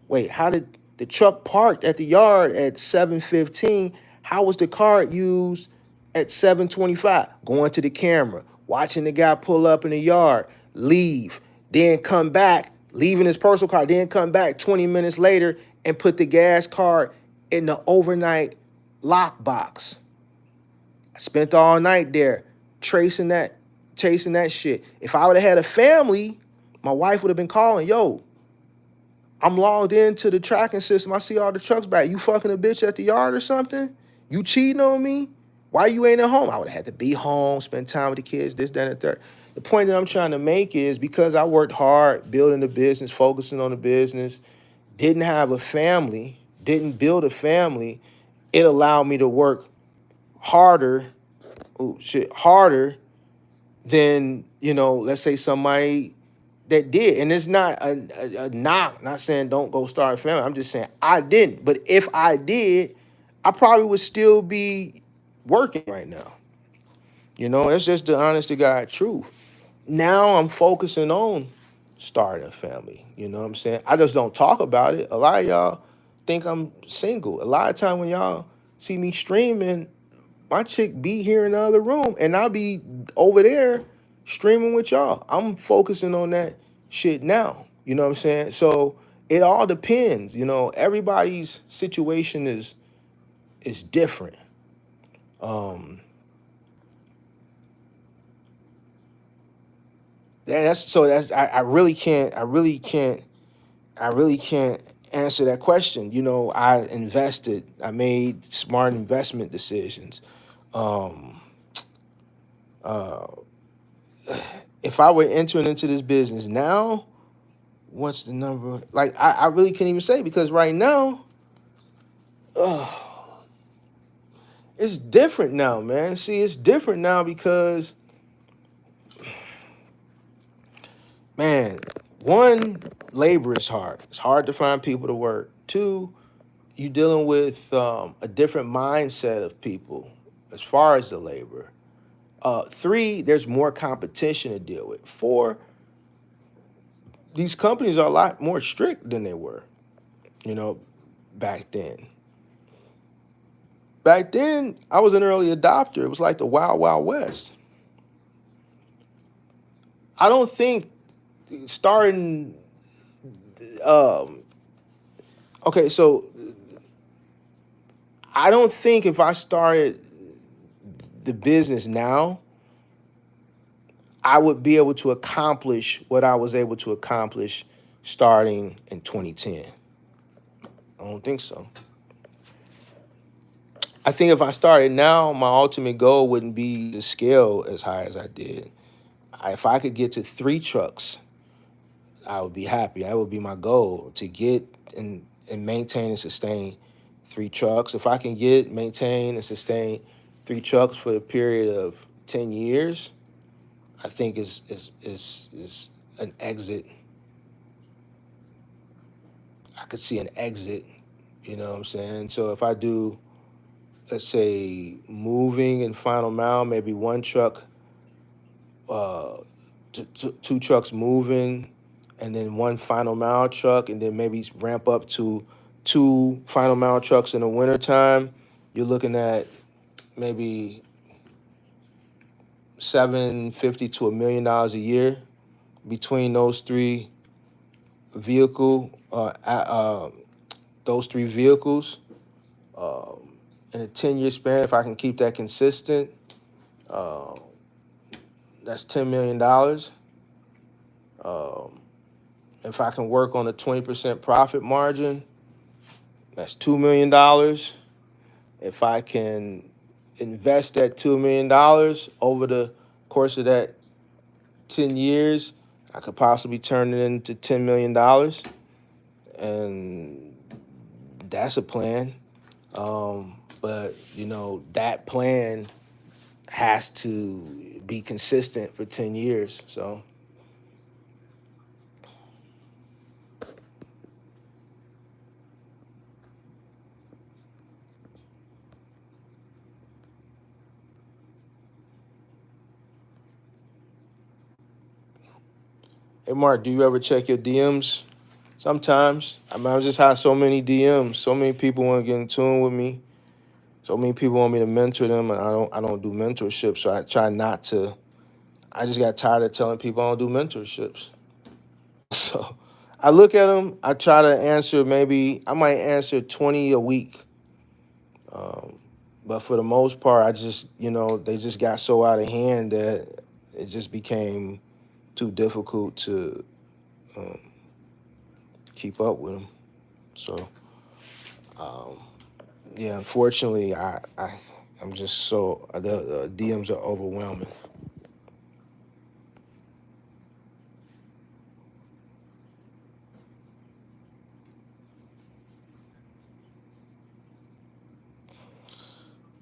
Wait, how did the truck parked at the yard at 7:15? How was the card used at 7:25? Going to the camera, watching the guy pull up in the yard, leave, then come back, leaving his personal car, then come back 20 minutes later and put the gas card in the overnight lockbox. I spent all night there tracing that, chasing that shit. If I would have had a family, my wife would have been calling, yo, I'm logged into the tracking system. I see all the trucks back. You fucking a bitch at the yard or something? You cheating on me? Why you ain't at home? I would have had to be home, spend time with the kids, this, that, and the third. The point that I'm trying to make is because I worked hard building the business, focusing on the business, didn't have a family, didn't build a family, it allowed me to work harder, harder than, let's say somebody that did. And it's not a knock, not saying don't go start a family. I'm just saying I didn't. But if I did, I probably would still be working right now. It's just the honest to God truth. Now I'm focusing on starting a family. You know what I'm saying? I just don't talk about it. A lot of y'all think I'm single. A lot of time when y'all see me streaming, my chick be here in the other room and I'll be over there streaming with y'all. I'm focusing on that shit now. You know what I'm saying? So it all depends. Everybody's situation is different. I really can't answer that question. I invested, I made smart investment decisions. Um, uh, if I were entering into this business now, what's the number? Like, I really can't even say because right now, it's different now, man. See, it's different now because, man, one, labor is hard. It's hard to find people to work. Two, you're dealing with a different mindset of people as far as the labor. Three, there's more competition to deal with. Four, these companies are a lot more strict than they were, you know, back then. Back then, I was an early adopter. It was like the Wild Wild West. I don't think starting, um, okay, so I don't think if I started the business now, I would be able to accomplish what I was able to accomplish starting in 2010. I don't think so. I think if I started now, my ultimate goal wouldn't be to scale as high as I did. If I could get to 3 trucks, I would be happy. That would be my goal, to get and maintain and sustain 3 trucks. If I can get, maintain, and sustain 3 trucks for a period of 10 years, I think is an exit. I could see an exit. You know what I'm saying? So if I do, let's say, moving and final mile, maybe 1 truck, uh, 2 trucks moving, and then 1 final mile truck, and then maybe ramp up to 2 final mile trucks in the wintertime, you're looking at maybe 750 to $1 million a year between vehicle, those three vehicles, in a 10-year span. If I can keep that consistent, Uh, that's $10 million. Um, if I can work on a 20% profit margin, that's $2 million. If I can invest that $2 million over the course of that 10 years, I could possibly turn it into $10 million. And that's a plan. But, that plan has to be consistent for 10 years. So, hey, Mark, do you ever check your DMs? Sometimes. I mean, I just have so many DMs. So many people want to get in tune with me. So many people want me to mentor them, and I don't do mentorship. So I try not to. I just got tired of telling people I don't do mentorships. So I look at them. I try to answer. Maybe I might answer 20 a week. Um, but for the most part, they just got so out of hand that it just became too difficult to um, keep up with them. So um, yeah, unfortunately, I'm just so the DMs are overwhelming.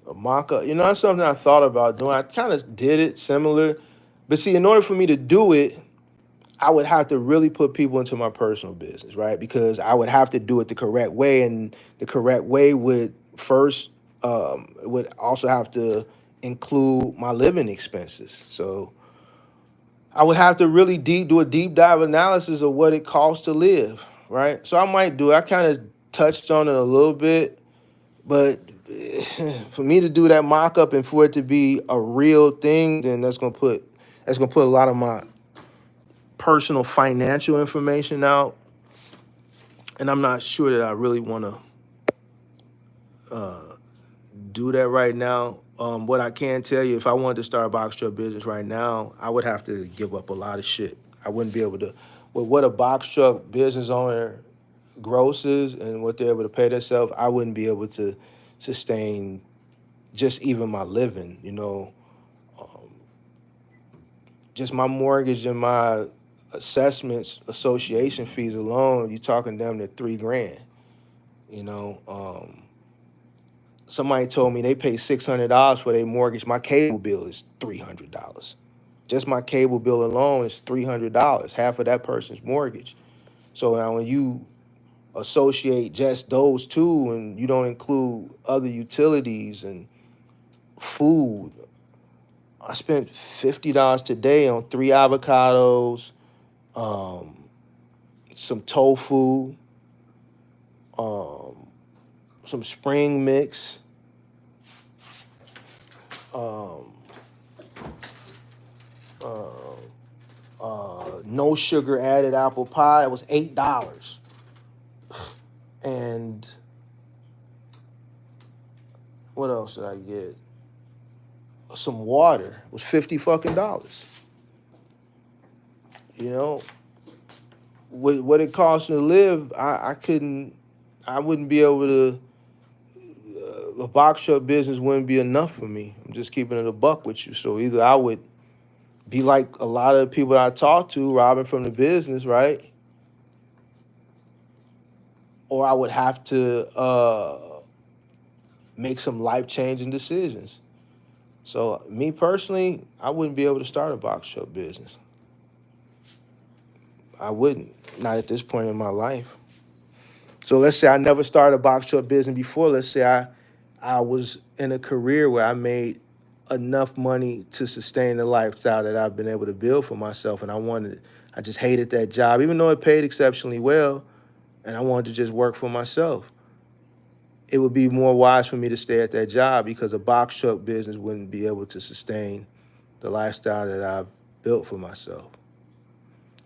A mock up, that's something I thought about doing. I kind of did it similar, but see, in order for me to do it, I would have to really put people into my personal business, right? Because I would have to do it the correct way, and the correct way would first would also have to include my living expenses. So I would have to really do a deep dive analysis of what it costs to live, right? So I might do. I kind of touched on it a little bit, but for me to do that mock up and for it to be a real thing, then that's gonna put a lot of my personal financial information out, and I'm not sure that I really want to do that right now. What I can tell you, if I wanted to start a box truck business right now, I would have to give up a lot of shit. I wouldn't be able to, with what a box truck business owner grosses and what they're able to pay themselves, I wouldn't be able to sustain just even my living. Um, just my mortgage and my assessments, association fees alone, you're talking down to 3 grand. You know, somebody told me they pay $600 for their mortgage. My cable bill is $300. Just my cable bill alone is $300, half of that person's mortgage. So now when you associate just those two and you don't include other utilities and food, I spent $50 today on 3 avocados, um, some tofu, um, some spring mix, um, uh, no sugar added apple pie. It was $8. And what else did I get? Some water. It was 50 fucking dollars. You know, with what it costs to live, I wouldn't be able to. A box shop business wouldn't be enough for me. I'm just keeping it a buck with you. So either I would be like a lot of the people I talk to, robbing from the business, right? Or I would have to make some life changing decisions. So me personally, I wouldn't be able to start a box shop business. I wouldn't, not at this point in my life. So let's say I never started a box truck business before. Let's say I was in a career where I made enough money to sustain the lifestyle that I've been able to build for myself, and I just hated that job, even though it paid exceptionally well, and I wanted to just work for myself. It would be more wise for me to stay at that job because a box truck business wouldn't be able to sustain the lifestyle that I've built for myself.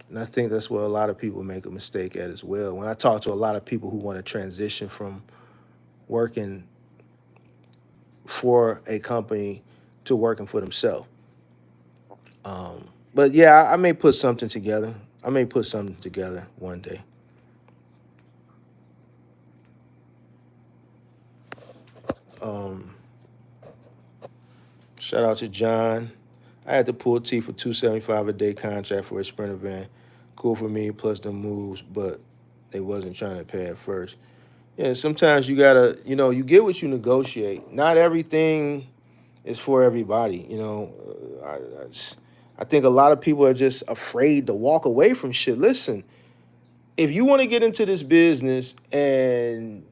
And I think that's where a lot of people make a mistake at as well. When I talk to a lot of people who want to transition from working for a company to working for themselves. But yeah, I may put something together. I may put something together one day. Um, Shout out to John. I had to pull T for 275 a day contract for a sprinter van. Cool for me plus the moves, but they wasn't trying to pay at first. Yeah, sometimes you gotta, you get what you negotiate. Not everything is for everybody. I think a lot of people are just afraid to walk away from shit. Listen, if you want to get into this business and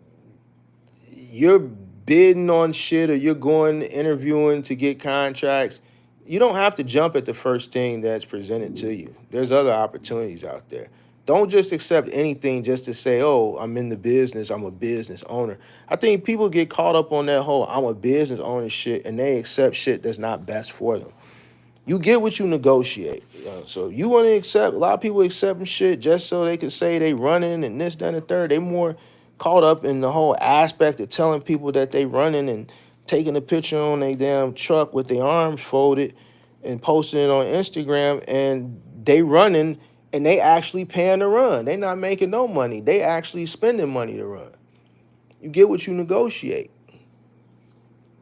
you're bidding on shit or you're going interviewing to get contracts, you don't have to jump at the first thing that's presented to you. There's other opportunities out there. Don't just accept anything just to say, oh, I'm in the business, I'm a business owner. I think people get caught up on that whole I'm a business owner shit and they accept shit that's not best for them. You get what you negotiate. So you want to accept, a lot of people accepting shit just so they can say they running and this, that, and the third. They more caught up in the whole aspect of telling people that they running and taking a picture on their damn truck with their arms folded and posting it on Instagram, and they running and they actually paying to run. They not making no money. They actually spending money to run. You get what you negotiate.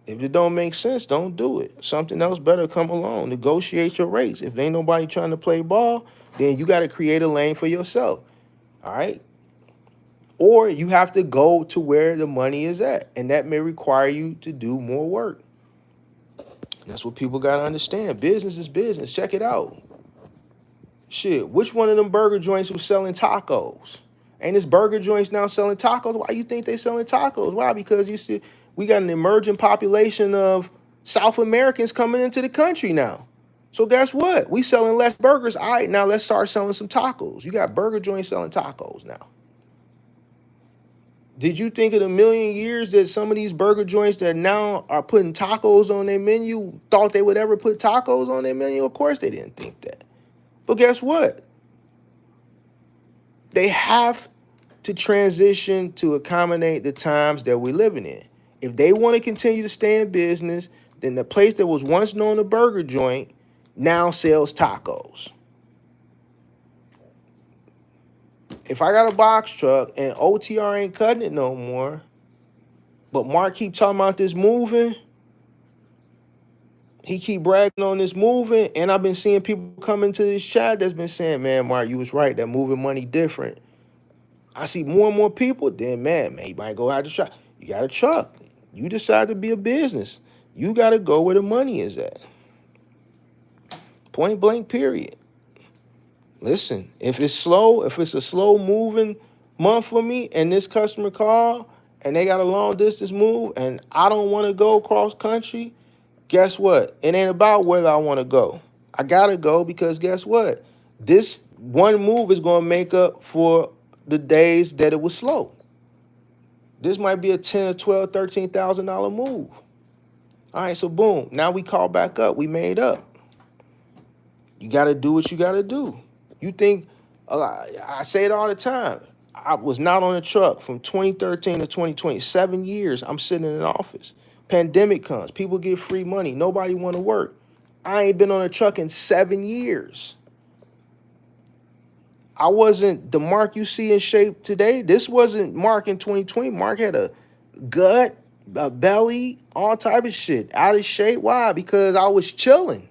If it don't make sense, don't do it. Something else better come along. Negotiate your rates. If ain't nobody trying to play ball, then you got to create a lane for yourself. All right? Or you have to go to where the money is at. And that may require you to do more work. That's what people got to understand. Business is business. Check it out. Shit, which one of them burger joints was selling tacos? Ain't this burger joints now selling tacos? Why you think they selling tacos? Why? Because you see, we got an emerging population of South Americans coming into the country now. So guess what? We selling less burgers. All right, now let's start selling some tacos. You got burger joints selling tacos now. Did you think in a million years that some of these burger joints that now are putting tacos on their menu thought they would ever put tacos on their menu? Of course they didn't think that. But guess what? They have to transition to accommodate the times that we're living in. If they want to continue to stay in business, then the place that was once known a burger joint now sells tacos. If I got a box truck and OTR ain't cutting it no more, but Mark keep talking about this moving, he keep bragging on this moving, and I've been seeing people come into this chat that's been saying, man, Mark, you was right, that moving money different. I see more and more people, then man, you might go out the truck. You got a truck. You decide to be a business. You got to go where the money is at. Point blank, period. Listen, if it's slow, if it's a slow moving month for me and this customer call and they got a long distance move and I don't want to go cross country, guess what? It ain't about whether I want to go. I got to go because guess what? This one move is going to make up for the days that it was slow. This might be a 10 or 12, $13,000 move. All right, so boom. Now we call back up. We made up. You got to do what you got to do. You think, I say it all the time. I was not on a truck from 2013 to 2020. 7 years I'm sitting in an office. Pandemic comes. People get free money. Nobody want to work. I ain't been on a truck in 7 years. I wasn't the Mark you see in shape today. This wasn't Mark in 2020. Mark had a gut, a belly, all type of shit. Out of shape. Why? Because I was chilling.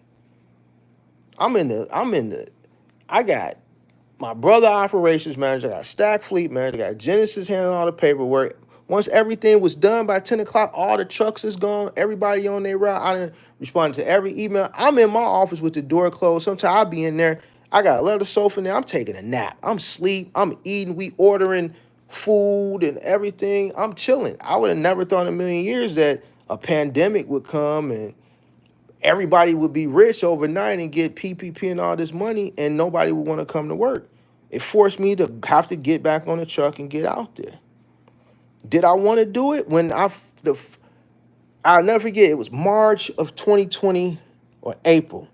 I got my brother operations manager, I got Stack Fleet manager, I got Genesis handling all the paperwork. Once everything was done by 10 o'clock, all the trucks is gone. Everybody on their route. I didn't respond to every email. I'm in my office with the door closed. Sometimes I'll be in there. I got a leather sofa in there. I'm taking a nap. I'm asleep. I'm eating. We ordering food and everything. I'm chilling. I would have never thought in a million years that a pandemic would come and everybody would be rich overnight and get PPP and all this money and nobody would want to come to work. It forced me to have to get back on the truck and get out there. Did I want to do it? I'll never forget, it was March of 2020 or April,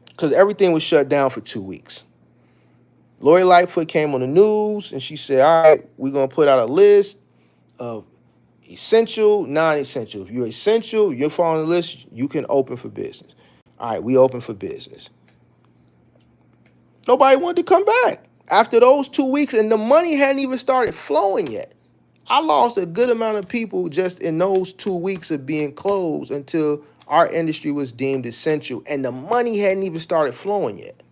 because everything was shut down for 2 weeks. Lori Lightfoot came on the news and she said, all right, we're going to put out a list of essential, non-essential. If you're essential, you're following the list, you can open for business. All right, we open for business. Nobody wanted to come back after those 2 weeks, and the money hadn't even started flowing yet. I lost a good amount of people just in those 2 weeks of being closed until our industry was deemed essential, and the money hadn't even started flowing yet.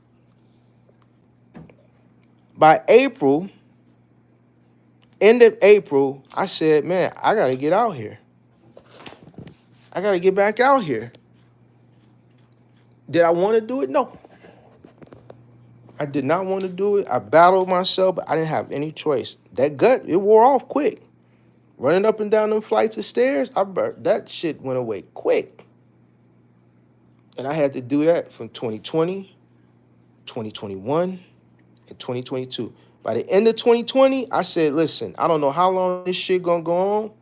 By April, end of April, I said, man, I got to get out here. I got to get back out here. Did I want to do it? No. I did not want to do it. I battled myself, but I didn't have any choice. That gut, it wore off quick. Running up and down them flights of stairs, that shit went away quick. And I had to do that from 2020, 2021, and 2022. By the end of 2020, I said, listen, I don't know how long this shit gonna go on,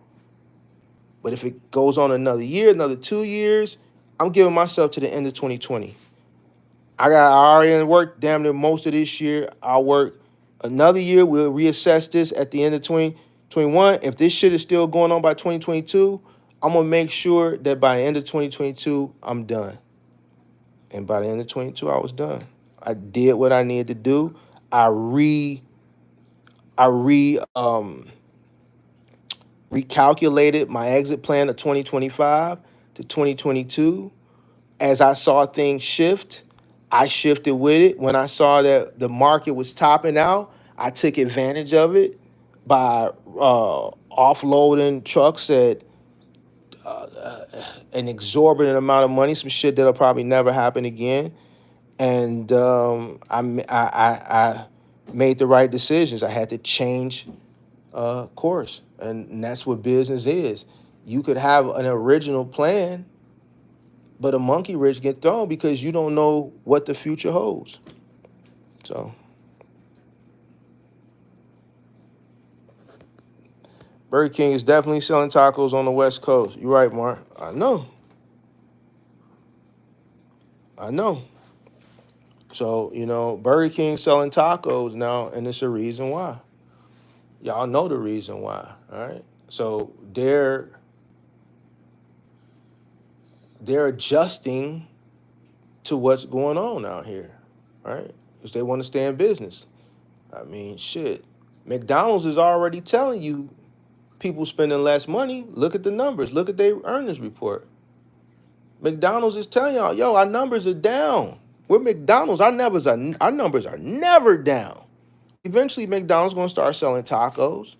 but if it goes on another year, another 2 years, I'm giving myself to the end of 2020. I already worked damn near most of this year. I'll work another year. We'll reassess this at the end of 2021. If this shit is still going on by 2022, I'm going to make sure that by the end of 2022, I'm done. And by the end of 22, I was done. I did what I needed to do. I recalculated my exit plan of 2025 to 2022. As I saw things shift, I shifted with it. When I saw that the market was topping out, I took advantage of it by offloading trucks at an exorbitant amount of money, some shit that'll probably never happen again. And I made the right decisions. I had to change course, and that's what business is. You could have an original plan, but a monkey wrench get thrown because you don't know what the future holds. So, Burger King is definitely selling tacos on the West Coast. You're right, Mark. I know. So, Burger King selling tacos now, and it's a reason why. Y'all know the reason why, all right? So they're adjusting to what's going on out here, right? Because they want to stay in business. I mean, shit. McDonald's is already telling you people spending less money. Look at the numbers. Look at their earnings report. McDonald's is telling y'all, yo, our numbers are down. We're McDonald's. Our numbers are never down. Eventually, McDonald's going to start selling tacos.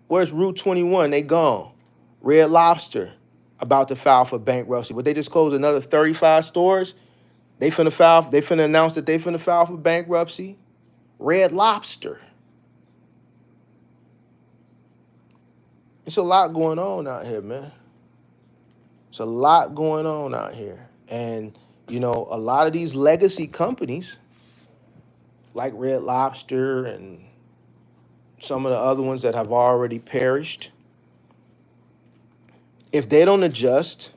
Where's Route 21? They gone. Red Lobster about to file for bankruptcy, but they just closed another 35 stores. They finna announce that they finna file for bankruptcy. Red Lobster. It's a lot going on out here, man. It's a lot going on out here. And, a lot of these legacy companies, like Red Lobster and some of the other ones that have already perished, if they don't adjust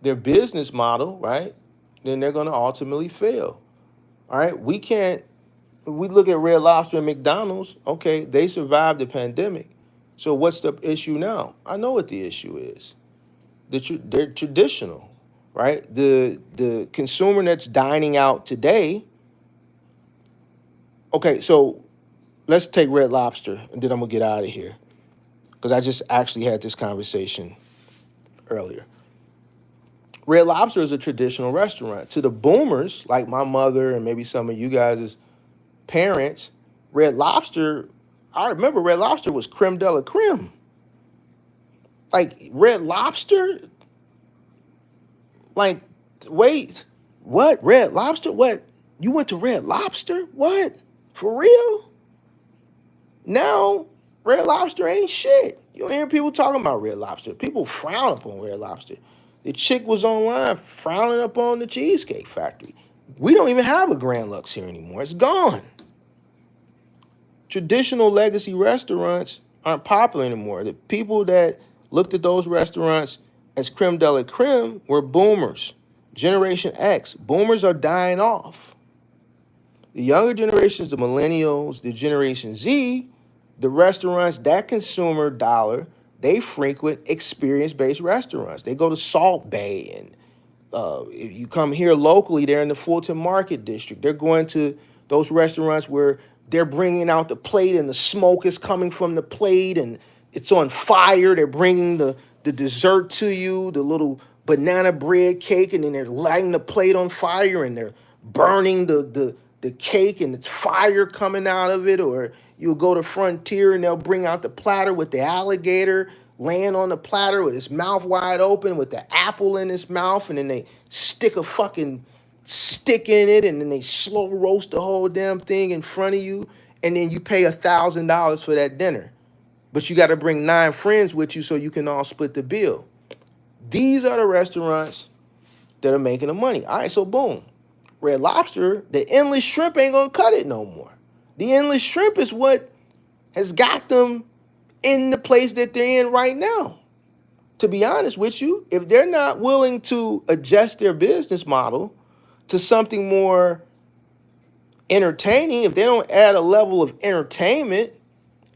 their business model, right, then they're going to ultimately fail. All right, we look at Red Lobster and McDonald's, okay, they survived the pandemic. So what's the issue now? I know what the issue is. They're traditional, right? The consumer that's dining out today, okay, so let's take Red Lobster, and then I'm going to get out of here, because I just actually had this conversation earlier. Red Lobster is a traditional restaurant. To the boomers, like my mother and maybe some of you guys' parents, Red Lobster, I remember Red Lobster was creme de la creme. Like, Red Lobster? Like, wait, what? Red Lobster? What? You went to Red Lobster? What? For real? Now, Red Lobster ain't shit. You don't hear people talking about Red Lobster. People frown upon Red Lobster. The chick was online frowning upon the Cheesecake Factory. We don't even have a Grand Lux here anymore. It's gone. Traditional legacy restaurants aren't popular anymore. The people that looked at those restaurants as creme de la creme were boomers. Generation X. Boomers are dying off. The younger generations, the millennials, the Generation Z, the restaurants, that consumer dollar, they frequent experience-based restaurants. They go to Salt Bay, and if you come here locally, they're in the Fulton Market District. They're going to those restaurants where they're bringing out the plate and the smoke is coming from the plate and it's on fire. They're bringing the dessert to you, the little banana bread cake, and then they're lighting the plate on fire and they're burning the cake and it's fire coming out of it. Or you'll go to Frontier and they'll bring out the platter with the alligator laying on the platter with his mouth wide open with the apple in his mouth, and then they stick a fucking stick in it, and then they slow roast the whole damn thing in front of you, and then you pay $1,000 for that dinner. But you got to bring 9 friends with you so you can all split the bill. These are the restaurants that are making the money. All right, so boom. Red Lobster, the endless shrimp ain't gonna cut it no more. The endless shrimp is what has got them in the place that they're in right now. To be honest with you, if they're not willing to adjust their business model to something more entertaining, if they don't add a level of entertainment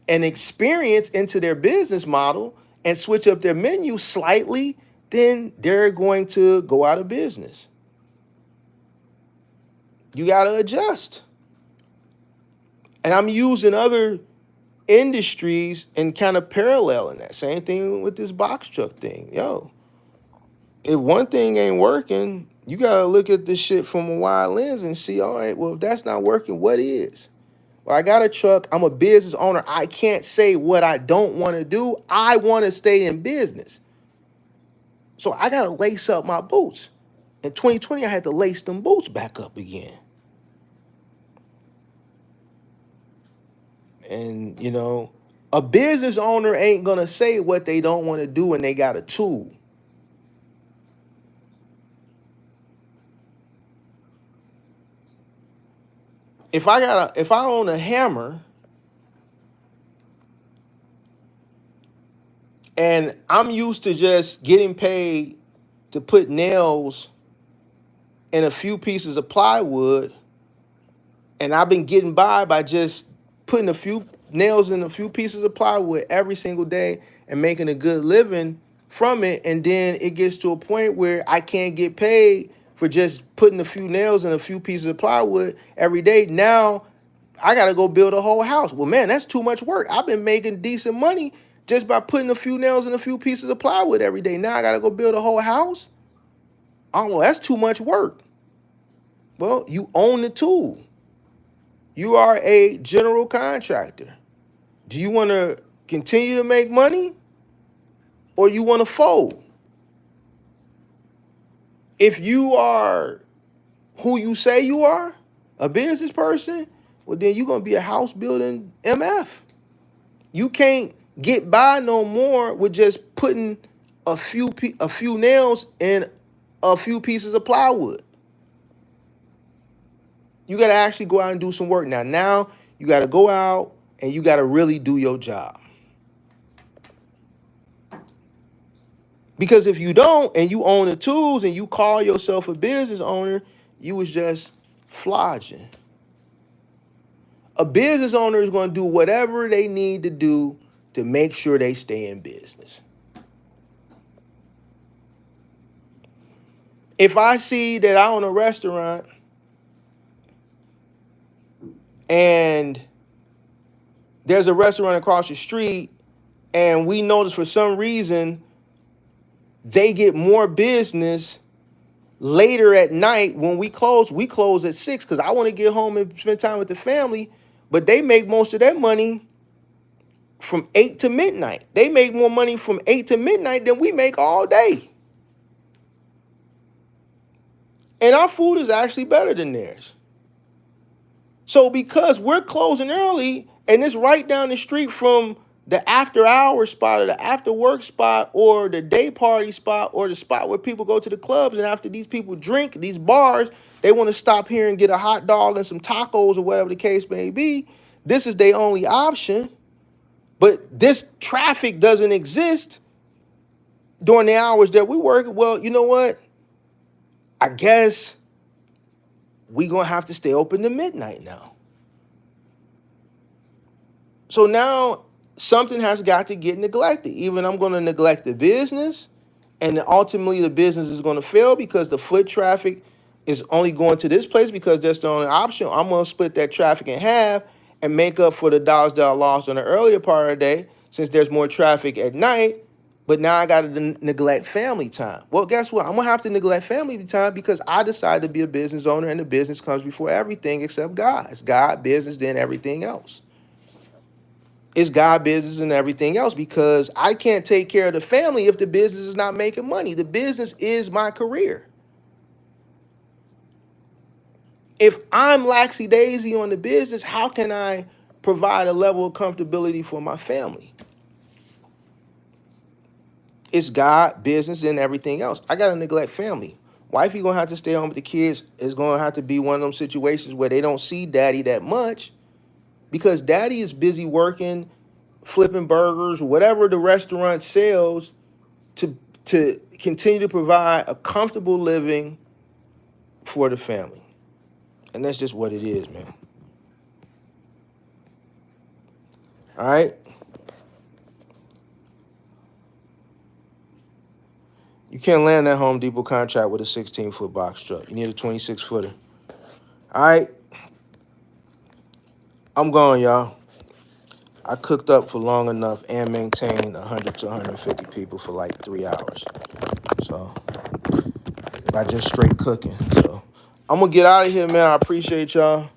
and experience into their business model and switch up their menu slightly, then they're going to go out of business. You got to adjust. And I'm using other industries and kind of paralleling that. Same thing with this box truck thing. Yo, if one thing ain't working, you got to look at this shit from a wide lens and see, all right, well, if that's not working, what is? Well, I got a truck. I'm a business owner. I can't say what I don't want to do. I want to stay in business. So I got to lace up my boots. In 2020, I had to lace them boots back up again. And, you know, a business owner ain't going to say what they don't want to do when they got a tool. If I own a hammer and I'm used to just getting paid to put nails in a few pieces of plywood, and I've been getting by just putting a few nails in a few pieces of plywood every single day and making a good living from it, and then it gets to a point where I can't get paid for just putting a few nails in a few pieces of plywood every day. Now I got to go build a whole house. Well, man, that's too much work. I've been making decent money just by putting a few nails in a few pieces of plywood every day. Now I got to go build a whole house? Oh, well, that's too much work. Well, you own the tool. You are a general contractor. Do you want to continue to make money or you want to fold? If you are who you say you are, a business person, well, then you're going to be a house building MF. You can't get by no more with just putting a few nails in a few pieces of plywood. You got to actually go out and do some work. Now you got to go out and you got to really do your job. Because if you don't and you own the tools and you call yourself a business owner, you was just flogging. A business owner is going to do whatever they need to do to make sure they stay in business. If I see that I own a restaurant and there's a restaurant across the street and we notice for some reason they get more business later at night when we close at 6 because I want to get home and spend time with the family, but they make most of their money from 8 to midnight. They make more money from 8 to midnight than we make all day. And our food is actually better than theirs. So because we're closing early and it's right down the street from the after hour spot or the after work spot or the day party spot or the spot where people go to the clubs, and after these people drink, these bars, they want to stop here and get a hot dog and some tacos or whatever the case may be. This is their only option. But this traffic doesn't exist during the hours that we work. Well, you know what? I guess we gonna have to stay open to midnight now. So now something has got to get neglected. Even I'm gonna neglect the business, and ultimately the business is gonna fail because the foot traffic is only going to this place because that's the only option. I'm gonna split that traffic in half and make up for the dollars that I lost on the earlier part of the day since there's more traffic at night. But now I got to neglect family time. Well, guess what? I'm going to have to neglect family time because I decided to be a business owner, and the business comes before everything except God. It's God, business, then everything else. It's God, business, and everything else because I can't take care of the family if the business is not making money. The business is my career. If I'm laxy-daisy on the business, how can I provide a level of comfortability for my family? It's God, business, and everything else. I gotta neglect family. Wifey gonna have to stay home with the kids. It's gonna have to be one of them situations where they don't see daddy that much because daddy is busy working, flipping burgers, whatever the restaurant sells to continue to provide a comfortable living for the family. And that's just what it is, man. All right. You can't land that Home Depot contract with a 16-foot box truck. You need a 26-footer. All right. I'm going, y'all. I cooked up for long enough and maintained 100 to 150 people for like 3 hours. So, by just straight cooking. So, I'm going to get out of here, man. I appreciate y'all.